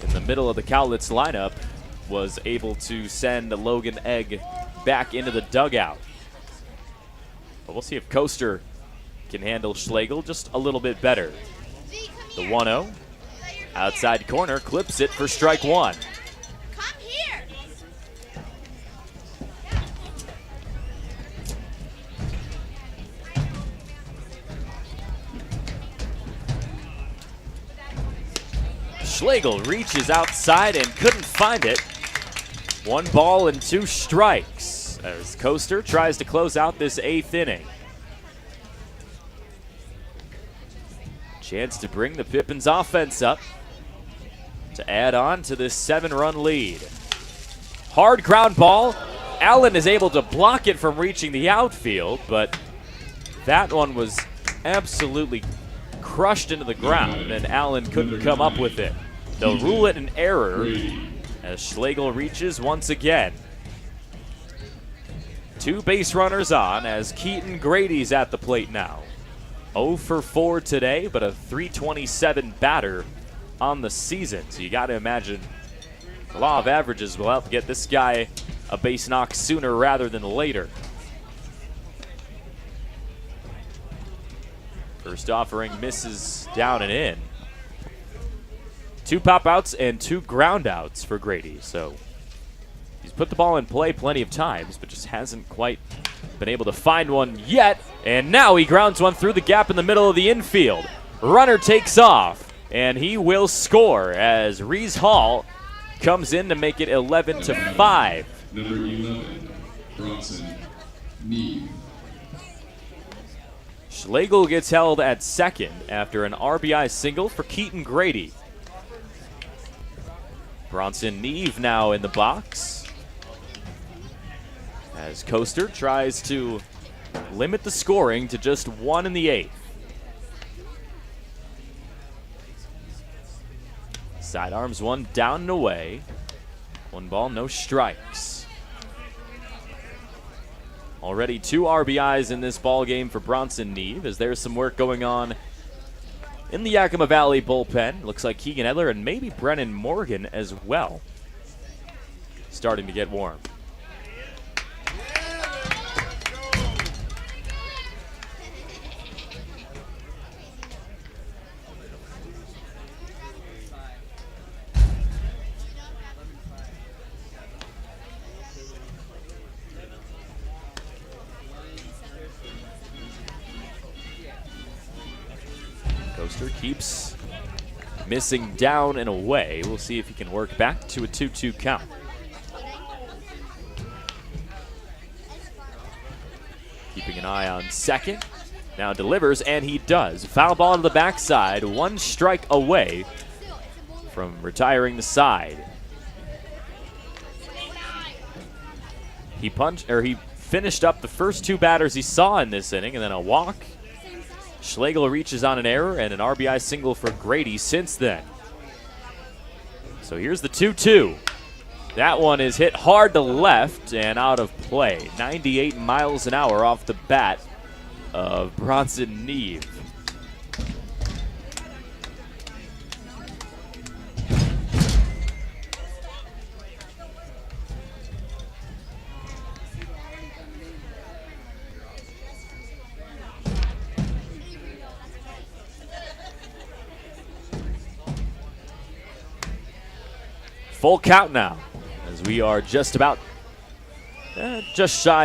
S20: In the middle of the Cowlitz lineup, was able to send Logan Egg back into the dugout. But we'll see if Coaster can handle Schlegel just a little bit better. The 1-0, outside corner, clips it for strike 1.
S6: Come here.
S20: Schlegel reaches outside and couldn't find it. 1 ball and 2 strikes as Coaster tries to close out this 8th inning. Chance to bring the Pippins offense up to add on to this 7-run lead. Hard ground ball. Allen is able to block it from reaching the outfield, but that one was absolutely crushed into the ground, and Allen couldn't come up with it. They'll rule it an error as Schlegel reaches once again. 2 base runners on as Keaton Grady's at the plate now. 0 for 4 today, but a .327 batter on the season. So you got to imagine the law of averages will help get this guy a base knock sooner rather than later. First offering misses down and in. 2 pop outs and 2 ground outs for Grady. So he's put the ball in play plenty of times, but just hasn't quite been able to find one yet. And now he grounds one through the gap in the middle of the infield. Runner takes off, and he will score as Reese Hall comes in to make it 11-5.
S14: Number 11, Bronson Neve.
S20: Schlegel gets held at second after an RBI single for Keaton Grady. Bronson Neve now in the box as Coaster tries to limit the scoring to just 1 in the 8th. Sidearms, 1 down and away. 1 ball, no strikes. Already 2 RBIs in this ball game for Bronson Neve, as there's some work going on in the Yakima Valley bullpen. Looks like Keegan Edler and maybe Brennan Morgan as well starting to get warm. Coaster keeps missing down and away. We'll see if he can work back to a 2-2 count. Keeping an eye on second. Now delivers, and he does. Foul ball to the backside, 1 strike away from retiring the side. He finished up the first 2 batters he saw in this inning, and then a walk. Schlegel reaches on an error, and an RBI single for Grady since then. So here's the 2-2. That one is hit hard to left and out of play. 98 miles an hour off the bat of Bronson Neve. Full count now, as we are just shy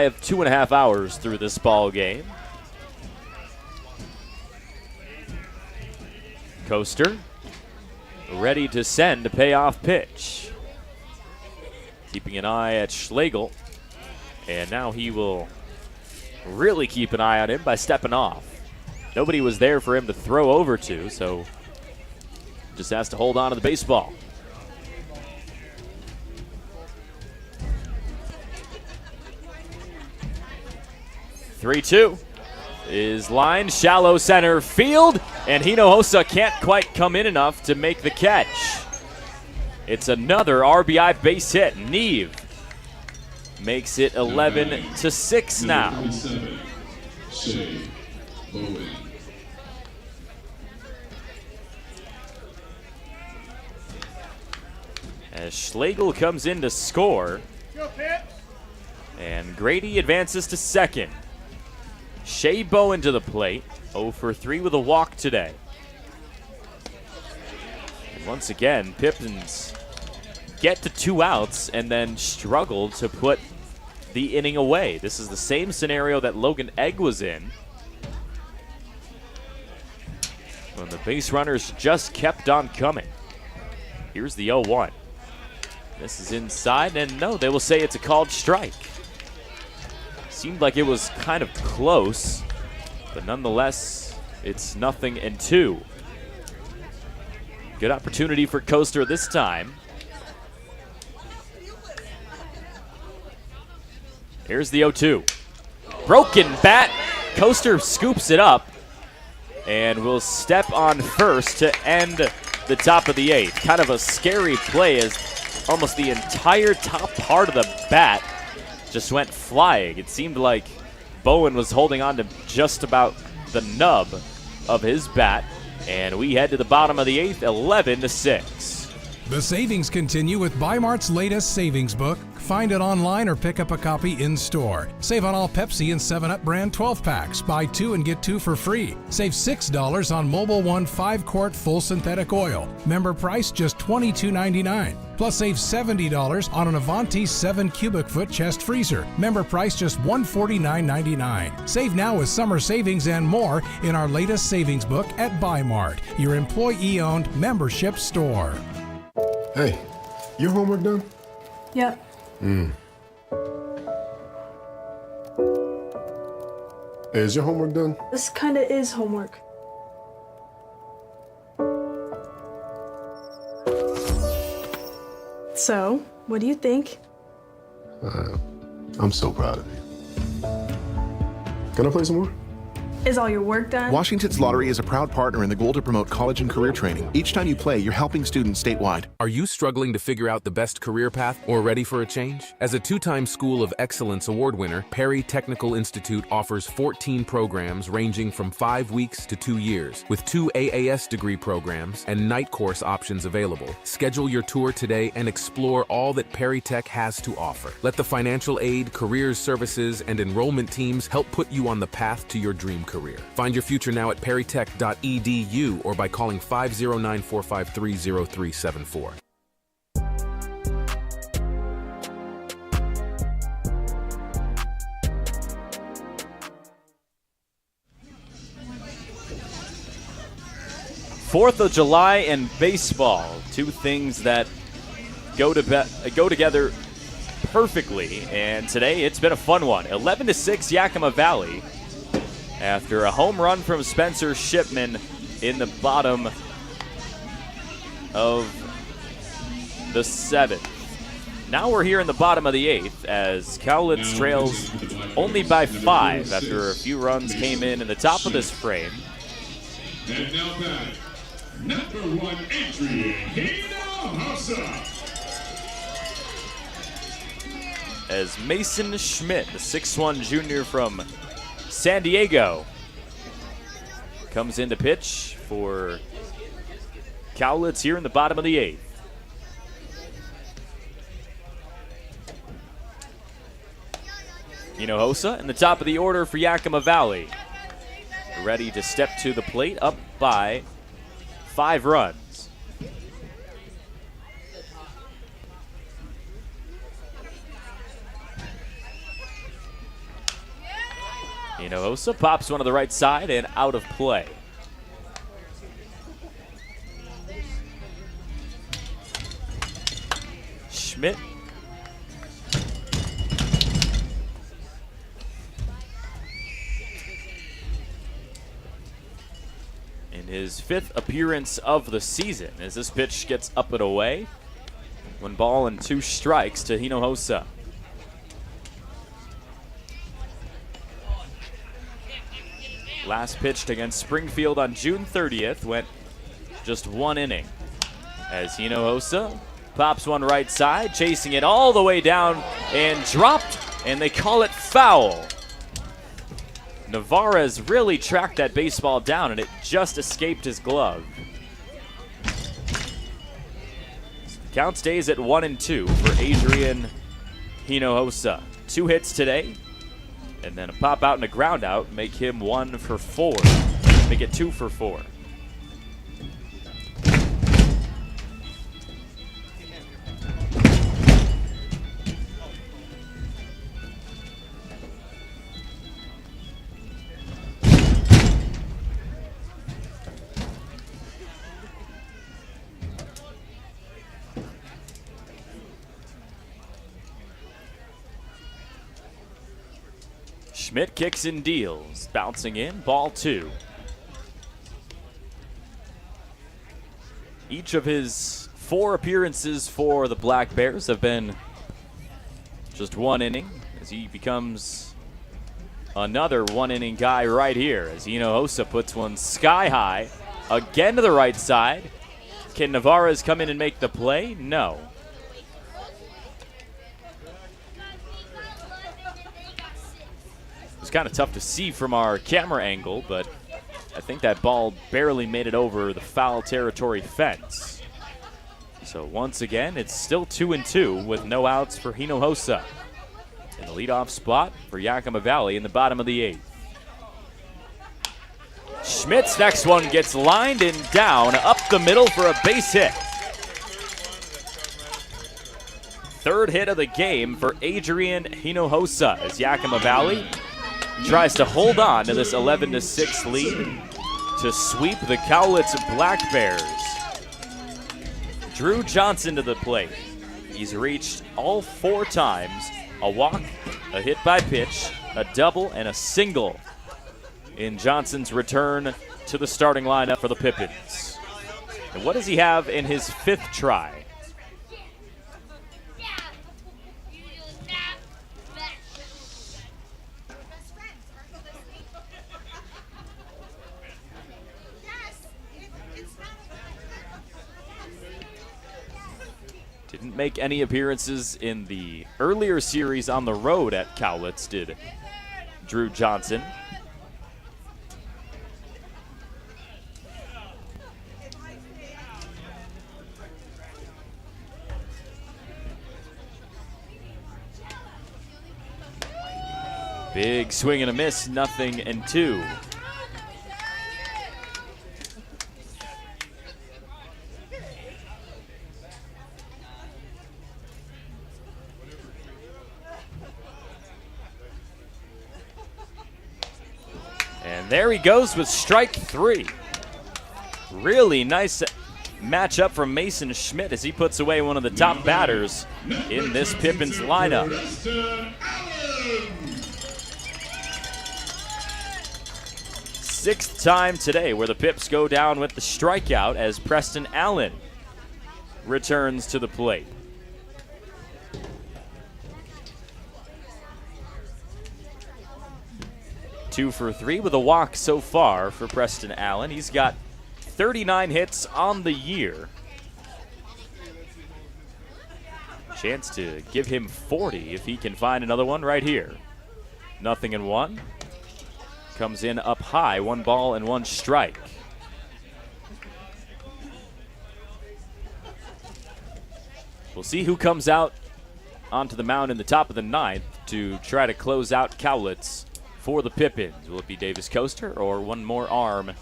S20: of 2.5 hours through this ball game. Coaster ready to send a payoff pitch. Keeping an eye at Schlegel, and now he will really keep an eye on him by stepping off. Nobody was there for him to throw over to, so just has to hold on to the baseball. 3-2 is lined, shallow center field, and Hinojosa can't quite come in enough to make the catch. It's another RBI base hit. Neve makes it 11-6 now. As Schlegel comes in to score, and Grady advances to second. Shea Bowen to the plate, 0 for 3 with a walk today. And once again, Pippins get to 2 outs and then struggle to put the inning away. This is the same scenario that Logan Egg was in, when the base runners just kept on coming. Here's the 0-1. This is inside, and no, they will say it's a called strike. Seemed like it was kind of close, but nonetheless, it's 0-2. Good opportunity for Coaster this time. Here's the 0-2. Broken bat. Coaster scoops it up and will step on first to end the top of the 8th. Kind of a scary play, as almost the entire top part of the bat just went flying. It seemed like Bowen was holding on to just about the nub of his bat, and we head to the bottom of the 8th, 11-6.
S2: The savings continue with Bi-Mart's latest savings book. Find it online or pick up a copy in store. Save on all Pepsi and 7-Up brand 12-packs. Buy 2 and get 2 for free. Save $6 on Mobil 1 5-quart full synthetic oil. Member price just $22.99. Plus save $70 on an Avanti 7 cubic foot chest freezer. Member price just $149.99. Save now with summer savings and more in our latest savings book at Bi-Mart, your employee-owned membership store.
S3: Hey, your homework done?
S4: Yep.
S3: Hey, is your homework done?
S4: This kinda is homework. So, what do you think?
S3: I'm so proud of you. Can I play some more?
S4: Is all your work done?
S5: Washington's Lottery is a proud partner in the goal to promote college and career training. Each time you play, you're helping students statewide.
S18: Are you struggling to figure out the best career path or ready for a change? As a two-time School of Excellence Award winner, Perry Technical Institute offers 14 programs ranging from 5 weeks to 2 years, with 2 AAS degree programs and night course options available. Schedule your tour today and explore all that Perry Tech has to offer. Let the financial aid, careers services, and enrollment teams help put you on the path to your dream career. Find your future now at perrytech.edu or by calling 509-453-0374.
S1: Fourth of July and baseball, two things that go together perfectly. And today it's been a fun one. 11-6 Yakima Valley after a home run from Spencer Shipman in the bottom of the 7th. Now we're here in the bottom of the 8th as Cowlitz trails only by 5 after a few runs came in the top of this frame.
S14: And now back, number 1 entry, Hinojosa.
S1: As Mason Schmidt, the 6'1 junior from San Diego, comes in to pitch for Cowlitz here in the bottom of the 8th. Hinojosa in the top of the order for Yakima Valley, ready to step to the plate, up by 5 runs. Hinojosa pops one to the right side and out of play. Schmidt in his 5th appearance of the season as this pitch gets up and away. 1 ball and 2 strikes to Hinojosa. Last pitched against Springfield on June 30th went just 1 inning as Hinojosa pops one right side, chasing it all the way down and dropped, and they call it foul. Navarez really tracked that baseball down and it just escaped his glove. Count stays at 1-2 for Adrian Hinojosa. 2 hits today, and then a pop out and a ground out make him 1 for 4. Make it 2 for 4. Schmidt kicks and deals, bouncing in, ball 2. Each of his 4 appearances for the Black Bears have been just 1 inning as he becomes another 1-inning guy right here as Hinojosa puts one sky high, again to the right side. Can Navarez come in and make the play? No. It was kind of tough to see from our camera angle, but I think that ball barely made it over the foul territory fence. So once again, it's still 2-2 with no outs for Hinojosa in the leadoff spot for Yakima Valley in the bottom of the 8th. Schmidt's next one gets lined and down up the middle for a base hit. 3rd hit of the game for Adrian Hinojosa as Yakima Valley tries to hold on to this 11-6 lead to sweep the Cowlitz Black Bears. Drew Johnson to the plate. He's reached all 4 times, a walk, a hit by pitch, a double, and a single in Johnson's return to the starting lineup for the Pippins. And what does he have in his 5th try?
S20: make any appearances in the earlier series on the road at Cowlitz, did Drew Johnson. Big swing and a miss, 0-2. And there he goes with strike 3. Really nice matchup from Mason Schmidt as he puts away one of the top batters in this Pippins lineup. Sixth time today where the Pips go down with the strikeout as Preston Allen returns to the plate. Two for 3 with a walk so far for Preston Allen. He's got 39 hits on the year. Chance to give him 40 if he can find another one right here. 0-1. Comes in up high, 1 ball and 1 strike. We'll see who comes out onto the mound in the top of the 9th to try to close out Cowlitz for the Pippins. Will it be Davis Coaster or one more arm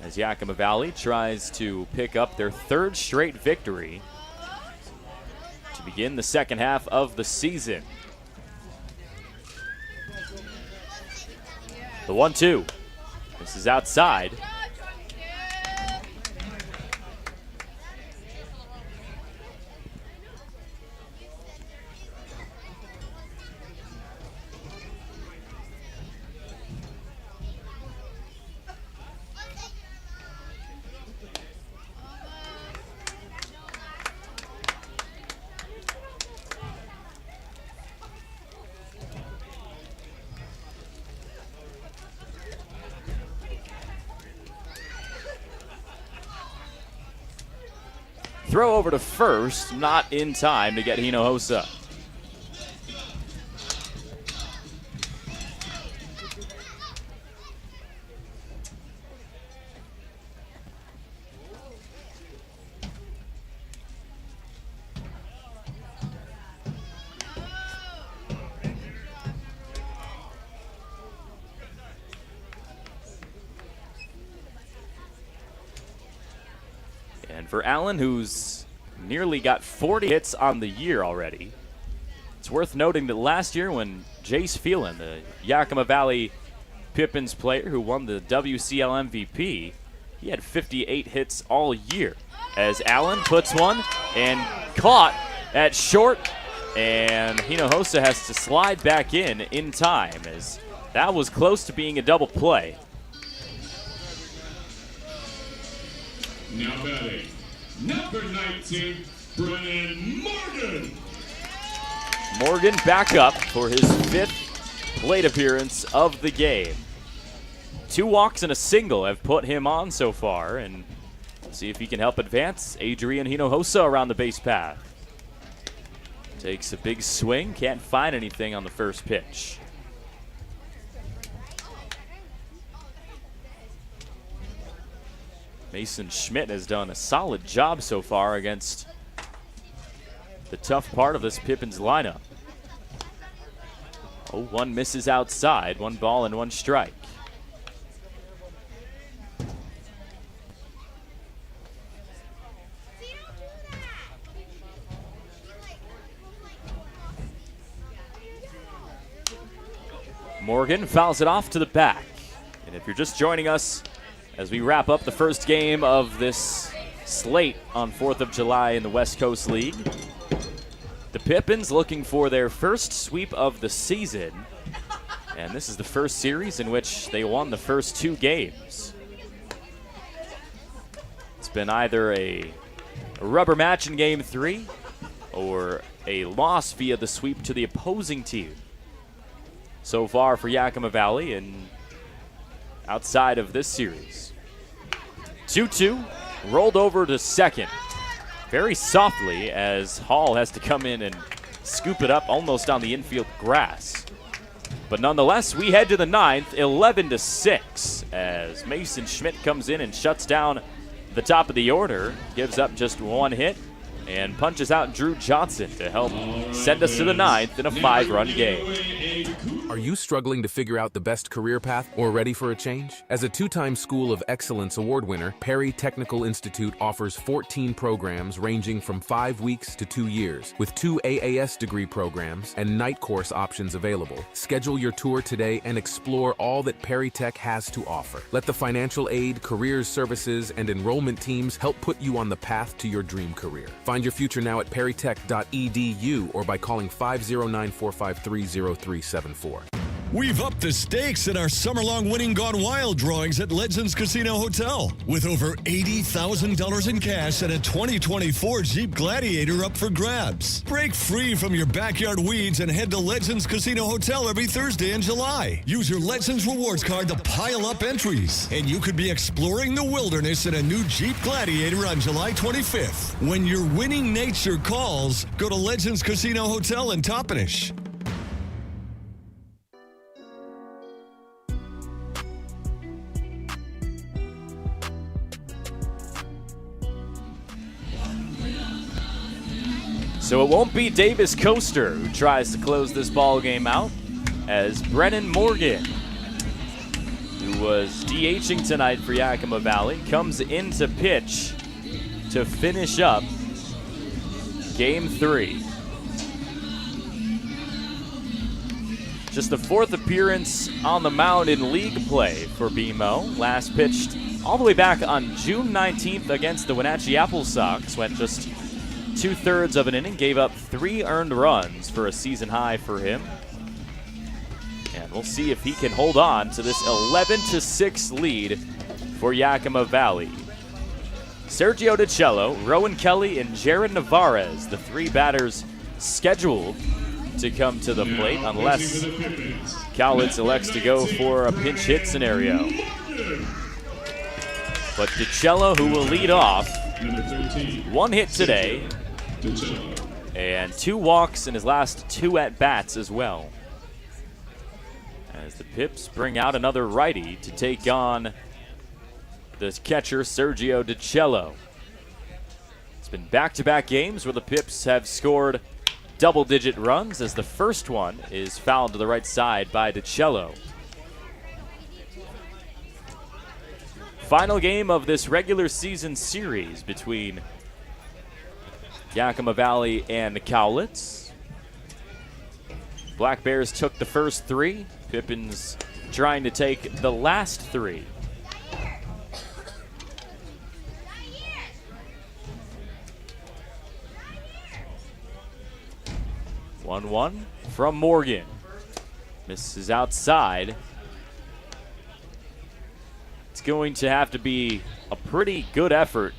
S20: as Yakima Valley tries to pick up their 3rd straight victory to begin the second half of the season? The 1-2. This is outside. Throw over to first, not in time to get Hinojosa. And for Allen, who's nearly got 40 hits on the year already, it's worth noting that last year when Jace Phelan, the Yakima Valley Pippins player who won the WCL MVP, he had 58 hits all year. As Allen puts one and caught at short, and Hinojosa has to slide back in time, as that was close to being a double play.
S14: Now batting, number 19, Brennan Morgan.
S20: Morgan back up for his 5th plate appearance of the game. 2 walks and a single have put him on so far, and see if he can help advance Adrian Hinojosa around the base path. Takes a big swing, can't find anything on the first pitch. Mason Schmidt has done a solid job so far against the tough part of this Pippins lineup. 0-1 misses outside, 1 ball and 1 strike. Morgan fouls it off to the back. And if you're just joining us as we wrap up the first game of this slate on 4th of July in the West Coast League, the Pippins looking for their first sweep of the season. And this is the first series in which they won the first 2 games. It's been either a rubber match in game 3 or a loss via the sweep to the opposing team. So far for Yakima Valley and outside of this series. 2-2, rolled over to second very softly as Hall has to come in and scoop it up almost on the infield grass. But nonetheless, we head to the 9th, 11-6, as Mason Schmidt comes in and shuts down the top of the order, gives up just one hit, and punches out Drew Johnson to help send us to the 9th in a 5-run game.
S18: Are you struggling to figure out the best career path or ready for a change? As a 2-time School of Excellence award winner, Perry Technical Institute offers 14 programs ranging from 5 weeks to 2 years, with 2 AAS degree programs and night course options available. Schedule your tour today and explore all that Perry Tech has to offer. Let the financial aid, careers services, and enrollment teams help put you on the path to your dream career. Find your future now at perrytech.edu or by calling 509-453-0374.
S13: We've upped the stakes in our summer-long winning Gone Wild drawings at Legends Casino Hotel, with over $80,000 in cash and a 2024 Jeep Gladiator up for grabs. Break free from your backyard weeds and head to Legends Casino Hotel every Thursday in July. Use your Legends Rewards card to pile up entries, and you could be exploring the wilderness in a new Jeep Gladiator on July 25th. When your winning nature calls, go to Legends Casino Hotel in Toppenish.
S20: So it won't be Davis Coaster who tries to close this ball game out, as Brennan Morgan, who was DHing tonight for Yakima Valley, comes in to pitch to finish up Game 3. Just the 4th appearance on the mound in league play for BMO. Last pitched all the way back on June 19th against the Wenatchee Apple Sox. Went just 2/3 of an inning, gave up 3 earned runs for a season high for him. And we'll see if he can hold on to this 11-6 lead for Yakima Valley. Sergio DiCello, Rowan Kelly, and Jared Navarez, the 3 batters scheduled to come to the plate, unless Cowlitz elects to go for a pinch hit scenario. But DiCello, who will lead off, 1 hit today, and 2 walks in his last 2 at-bats as well. As the Pips bring out another righty to take on the catcher, Sergio DiCello. It's been back-to-back games where the Pips have scored double-digit runs, as the first one is fouled to the right side by DiCello. Final game of this regular season series between Yakima Valley and Cowlitz. Black Bears took the first 3. Pippins trying to take the last 3. One from Morgan. Misses outside. It's going to have to be a pretty good effort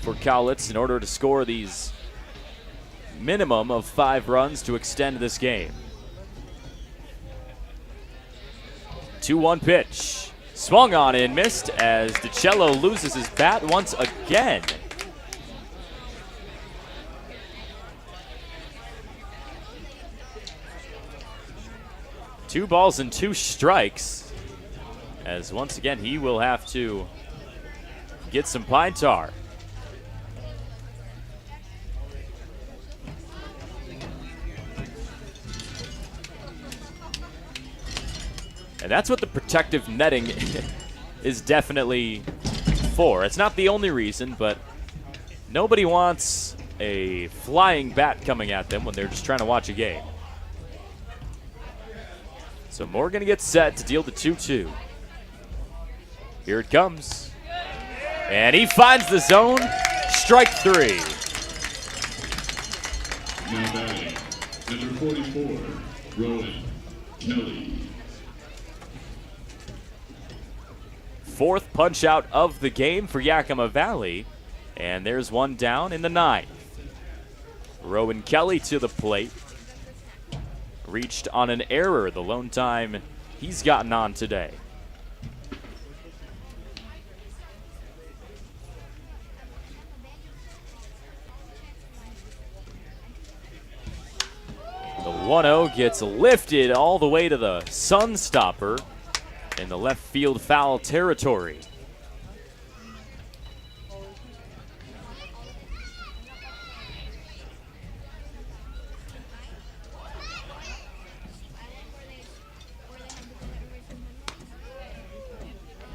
S20: for Cowlitz in order to score these minimum of 5 runs to extend this game. 2-1 pitch. Swung on and missed as DiCello loses his bat once again. Two balls and 2 strikes, as once again he will have to get some pine tar. And that's what the protective netting is definitely for. It's not the only reason, but nobody wants a flying bat coming at them when they're just trying to watch a game. So Morgan gets set to deal the 2-2. Here it comes. And he finds the zone. Strike 3.
S14: Now batting, number 44, Rowan Kelly.
S20: 4th punch out of the game for Yakima Valley. And there's one down in the 9th. Rowan Kelly to the plate. Reached on an error the lone time he's gotten on today. 1-0 gets lifted all the way to the sun stopper in the left field foul territory.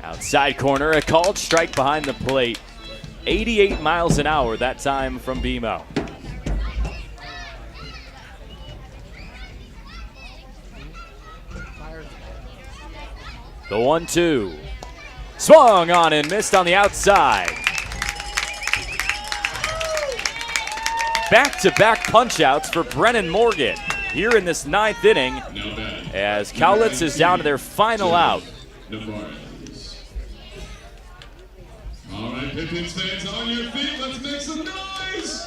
S20: Outside corner, a called strike behind the plate. 88 miles an hour that time from BMO. The 1-2. Swung on and missed on the outside. Back-to-back punch-outs for Brennan Morgan here in this 9th inning as Cowlitz is down to their final out.
S14: All right, Pippins fans, on your feet, let's make some noise!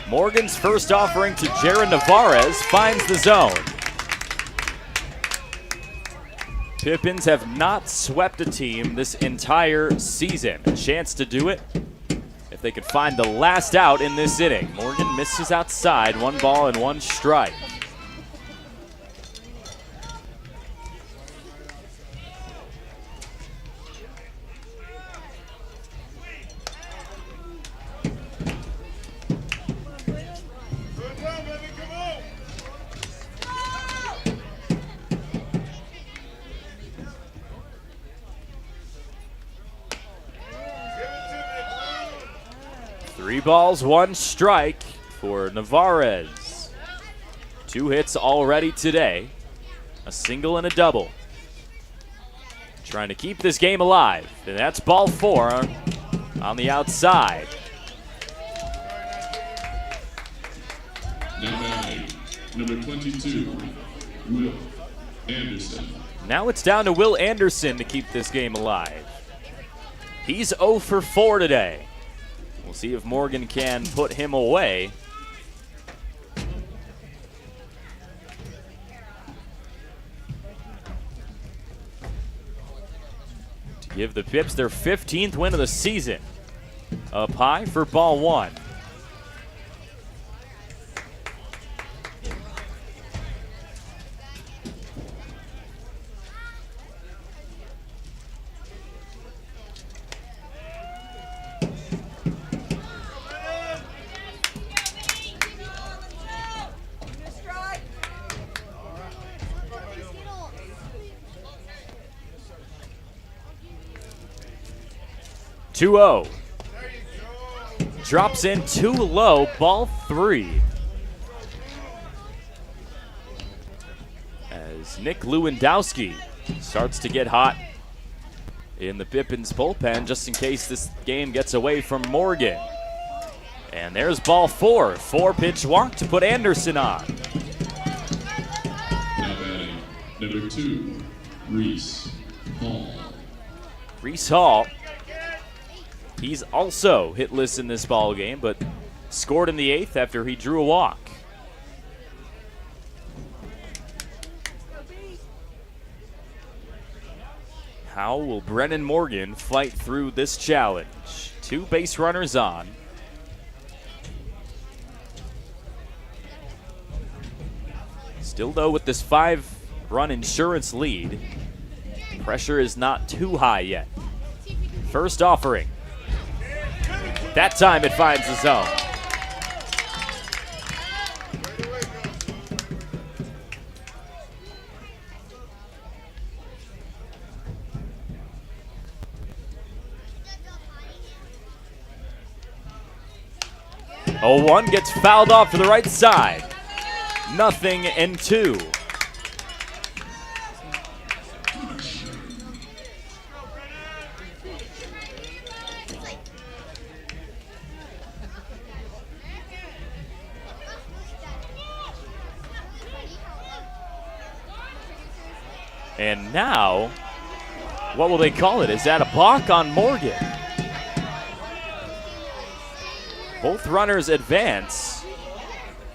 S20: Morgan's first offering to Jaron Navarez finds the zone. Pippins have not swept a team this entire season. A chance to do it if they could find the last out in this inning. Morgan misses outside, 1 ball and 1 strike. Three balls, 1 strike for Navarez. 2 hits already today, a single and a double. Trying to keep this game alive, and that's ball 4 on the outside.
S14: Now batting, number 22, Will Anderson.
S20: Now it's down to Will Anderson to keep this game alive. He's 0 for 4 today. We'll see if Morgan can put him away. To give the Pips their 15th win of the season. Up high for ball 1. Oh. Drops in too low, ball 3. As Nick Lewandowski starts to get hot in the Pippins bullpen just in case this game gets away from Morgan. And there's ball 4. 4-pitch walk to put Anderson on.
S14: Now batting, number 2, Reese Hall.
S20: Reese Hall. He's also hitless in this ball game, but scored in the 8th after he drew a walk. How will Brennan Morgan fight through this challenge? 2 base runners on. Still, though, with this 5-run insurance lead, pressure is not too high yet. First offering. That time it finds the zone. Oh, 1 gets fouled off to the right side. 0-2. And now, what will they call it? Is that a balk on Morgan? Both runners advance.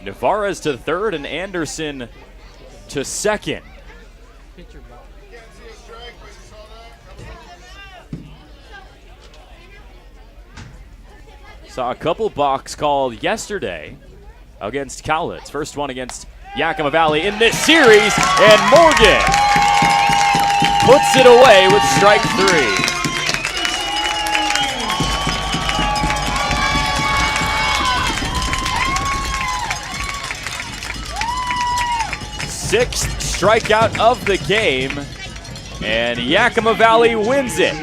S20: Navarez to 3rd and Anderson to 2nd. Saw a couple balks called yesterday against Cowlitz. First one against Yakima Valley in this series, and Morgan puts it away with strike 3. Sixth strikeout of the game, and Yakima Valley wins it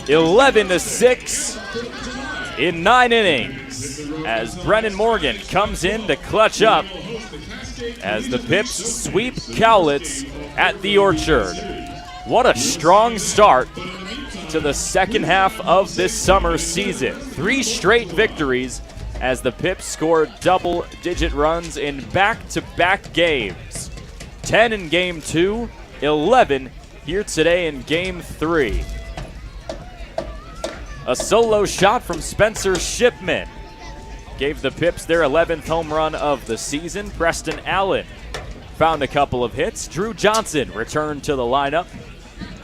S20: 11-6 in 9 innings as Brennan Morgan comes in to clutch up as the Pips sweep Cowlitz at the Orchard. What a strong start to the second half of this summer season. 3 straight victories as the Pips scored double-digit runs in back-to-back games. 10 in Game 2, 11 here today in Game 3. A solo shot from Spencer Shipman gave the Pips their 11th home run of the season. Preston Allen found a couple of hits. Drew Johnson returned to the lineup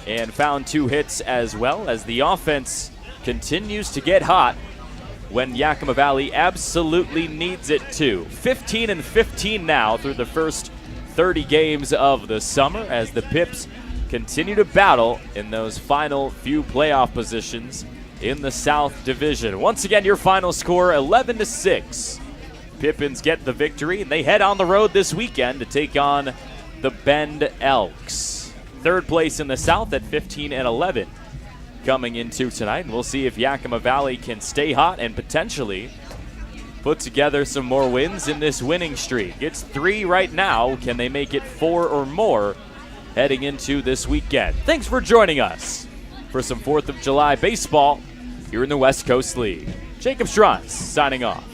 S20: and found 2 hits as well as the offense continues to get hot when Yakima Valley absolutely needs it to. 15-15 now through the first 30 games of the summer as the Pips continue to battle in those final few playoff positions in the South Division. Once again, your final score, 11-6. Pippins get the victory, and they head on the road this weekend to take on the Bend Elks. Third place in the South at 15-11 coming into tonight, and we'll see if Yakima Valley can stay hot and potentially put together some more wins in this winning streak. It's 3 right now. Can they make it 4 or more heading into this weekend? Thanks for joining us for some 4th of July baseball here in the West Coast League. Jacob Schranz signing off.